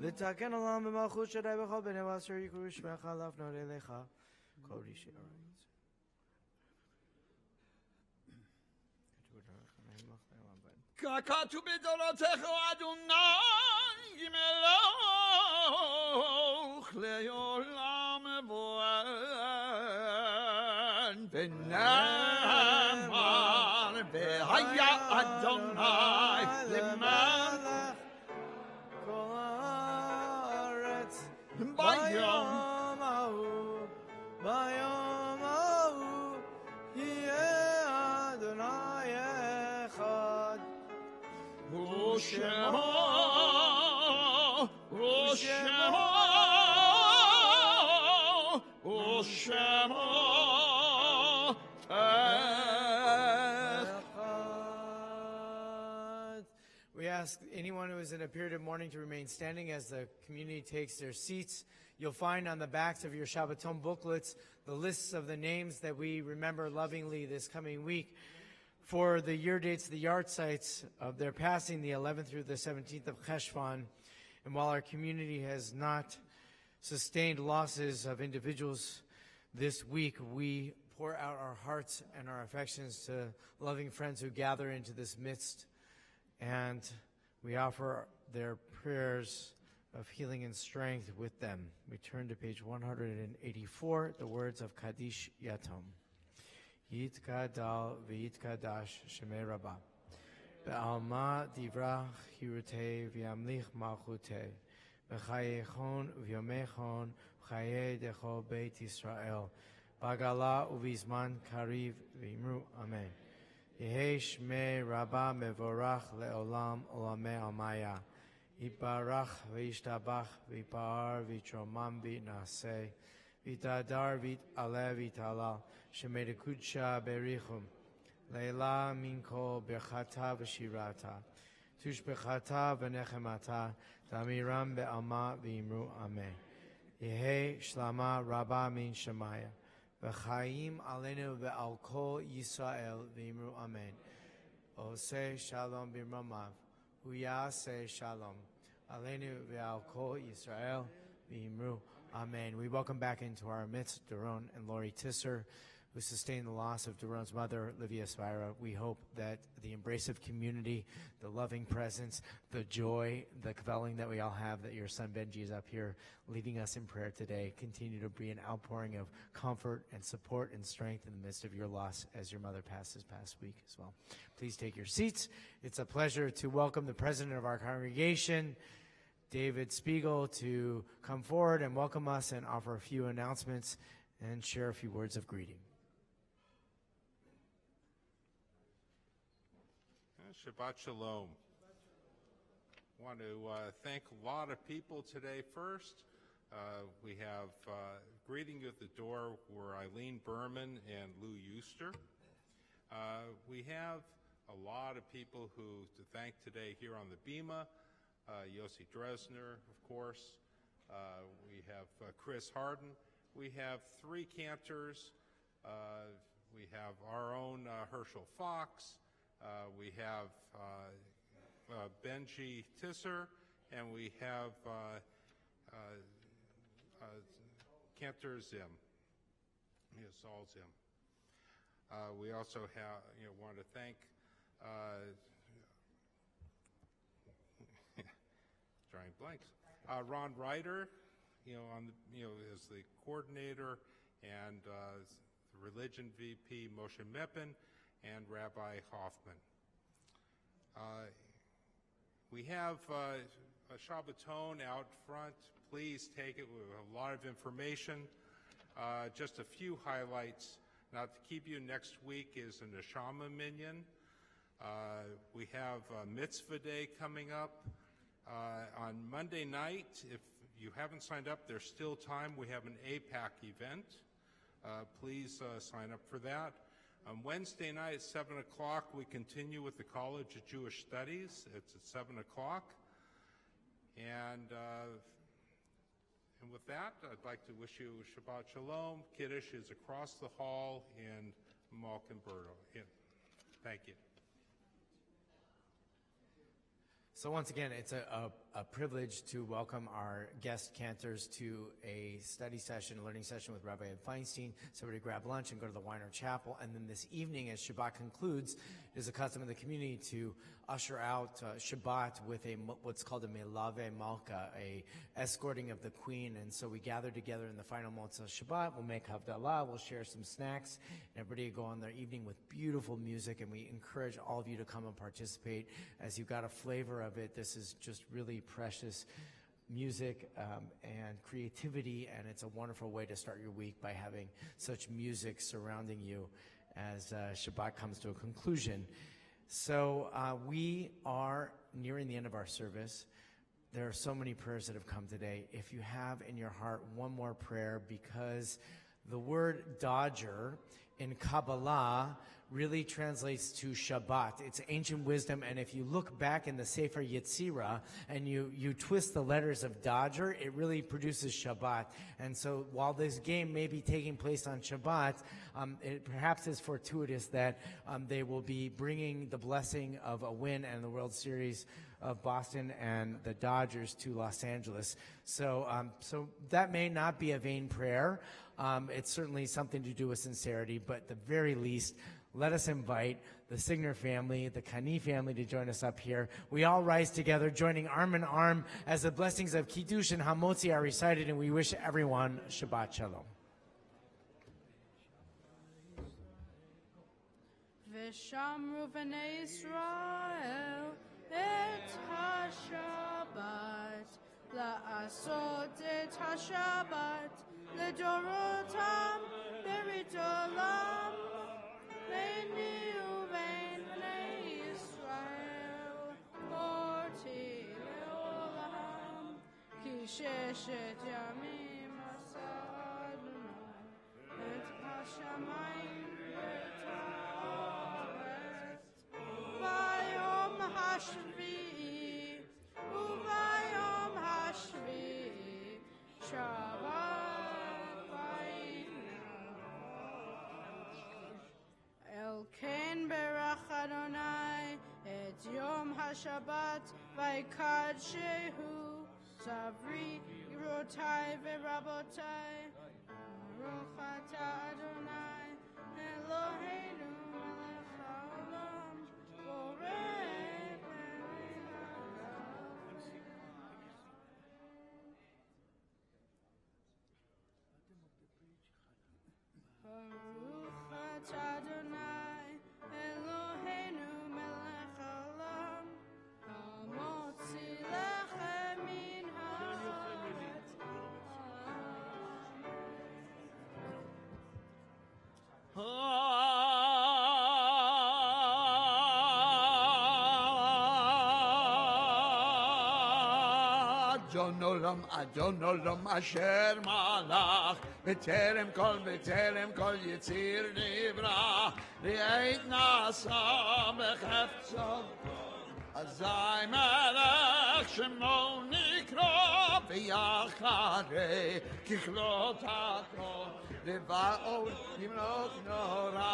לתקן עולם במלכות שדי בכל בני ואשר יקראו שמך להפנות אליך כל אישי ארץ. ככתוב בדורותיך אדוני מלוך לעולם ועד ונאמר והיה אדוני למלך כל הארץ ביום ההוא יהיה אדוני אחד ושמו We ask anyone who is in a period of mourning to remain standing as the community takes their seats. You'll find on the backs of your Shabbaton booklets the lists of the names that we remember lovingly this coming week. For the year dates, the yard sites of their passing, the 11th through the 17th of Cheshvan. And while our community has not sustained losses of individuals this week, we pour out our hearts and our affections to loving friends who gather into this midst. And we offer their prayers of healing and strength with them. We turn to page 184, the words of Kaddish Yatom. Yitkadal v'yitkadash shemei Rabbah. Be'alma divrach hirutei v'yamlich malchutei. B'chayechon v'yomechon v'chayei dechol beit Yisrael. Bagala uvizman kariv v'imru. Amen. Yehi shmei Rabbah mevorach le'olam olamei almaya. Yibarach v'yishtabach v'yipar v'yitromam v'yitnaseh. V'yitadar v'yit'aleh v'yit'alal. Shemedekudsha berichum. Leila minko berchata v'shirata. Tushbechata v'nechemata. Tamiram be'alma v'imru. Amen. Yehi shlama Rabbah min shemaya. V'chaim alenu ve'al kol Yisrael v'imru. Amen. Oseh shalom b'mamav. Huyaseh shalom. Alenu ve'al kol Yisrael v'imru. Amen. We welcome back into our midst Doron and Lori Tisser, who sustained the loss of Doron's mother, Livia Spira. We hope that the embrace of community, the loving presence, the joy, the kvelling that we all have, that your son Benji is up here leading us in prayer today, continue to be an outpouring of comfort and support and strength in the midst of your loss as your mother passed this past week as well. Please take your seats. It's a pleasure to welcome the president of our congregation, David Spiegel, to come forward and welcome us and offer a few announcements and share a few words of greeting. Shabbat Shalom. I want to thank a lot of people today first. We have greeting you at the door were Eileen Berman and Lou Euster. We have a lot of people who to thank today here on the Bima. Yossi Dresner, of course. We have Chris Harden. We have 3 cantors. We have our own Herschel Fox. We have Benji Tisser, and we have Cantor Zim. Yes, all Zim. We also have, want to thank drawing blanks. Ron Ryder, as the coordinator, and the religion VP Moshe Meppen, and Rabbi Hoffman. We have a Shabbaton out front. Please take it. We have a lot of information. Just a few highlights. Now, to keep you, next week is a Neshama Minyan. We have Mitzvah Day coming up. On Monday night, if you haven't signed up, there's still time. We have an APAC event. Please sign up for that. On Wednesday night at 7 o'clock, we continue with the College of Jewish Studies. It's at 7 o'clock. And with that, I'd like to wish you Shabbat Shalom. Kiddush is across the hall in Malkenberto. Thank you. So once again, it's a privilege to welcome our guest cantors to a study session, learning session with Rabbi Ed Feinstein. So we're to grab lunch and go to the Weiner Chapel. And then this evening, as Shabbat concludes, it is a custom in the community to usher out Shabbat with what's called a Melave Malka, a escorting of the queen. And so we gather together in the final Motzah Shabbat. We'll make Havdalah. We'll share some snacks. And everybody will go on their evening with beautiful music. And we encourage all of you to come and participate as you got a flavor of it. This is just really precious music and creativity, and it's a wonderful way to start your week by having such music surrounding you as Shabbat comes to a conclusion. So we are nearing the end of our service. There are so many prayers that have come today. If you have in your heart one more prayer, because the word Dodger in Kabbalah really translates to Shabbat. It's ancient wisdom, and if you look back in the Sefer Yetzirah and you twist the letters of Dodger, it really produces Shabbat. And so while this game may be taking place on Shabbat, it perhaps is fortuitous that they will be bringing the blessing of a win and the World Series of Boston and the Dodgers to Los Angeles. So that may not be a vain prayer. It's certainly something to do with sincerity, but at the very least, let us invite the Signer family, the Kani family to join us up here. We all rise together, joining arm in arm as the blessings of Kiddush and Hamotzi are recited, and we wish everyone Shabbat Shalom. V'shamru v'nei Yisrael et ha-Shabbat la'asot et ha-Shabbat לדורותם ברית עולם ביני ובין בני ישראל אותי לעולם כי ששת ימים עשה אדוני את השמיים ואת הארץ ביום השביעי וביום השביעי שבת כן ברך אדוני את יום השבת ויקדשהו צברי גבירותי ורבותי ברוך אתה אדוני אלוהינו מלך העולם בורא ברוך אתה אדוני אלוהינו מלך העולם המוציא לחם מן הארץ אדון עולם אשר מלך בטרם כל יציר נברא לעת נעשה בחפצו אזי מלך שמו נקרא ויחרי ככלות הכל לבאו ימלוך נורא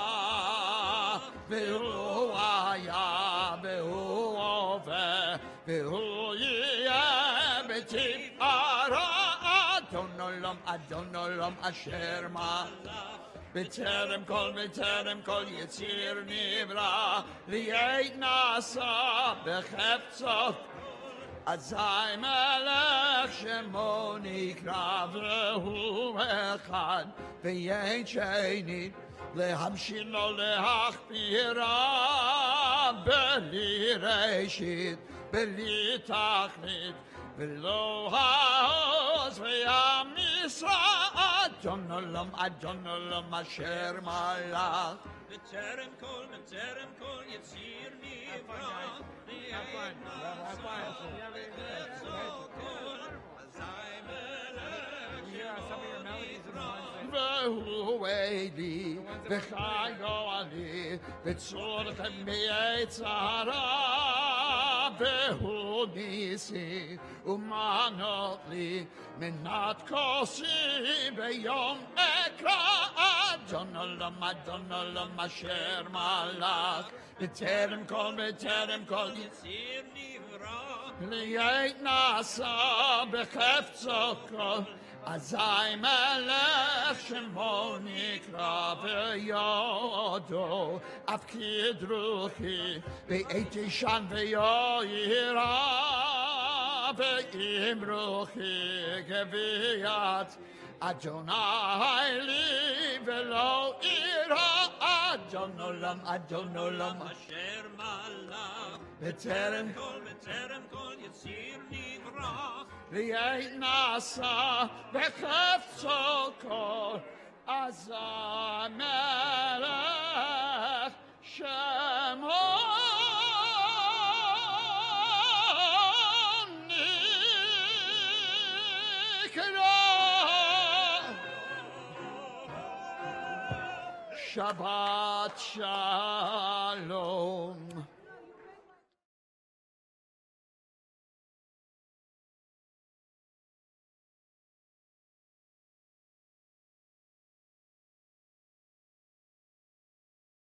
והוא היה והוא הווה והוא יהיה בתפארה אדון עולם אשר מלך בטרם כל יציר נברא לעת נעשה בחפצו אזי מלך שמו נקרא והוא אחד ואין שני להמשילו להכפירה בלי ראשית בלי תכלית ולא העוז והמשרה אדון עולם אשר מלך בטרם כל יציר נברא לעת והוא עדי וחיו עלי וצורכם מיצרה והוא ניסי ומנות לי מנת כוסי ביום אקרא אדון עולם אשר מלך בטרם כל יציר נברא לעת נעשה בחפצו כל אזי מלך שמו נקרא ויודו אף כדרוכי בעת ישן וירא ואם רוחי גביית אדוני לי ולא ירא אדון עולם אשר מלך בטרם כל יציר נברא לעת נעשה בחפצו כל אזי מלך שמו נקרא Shabbat Shalom.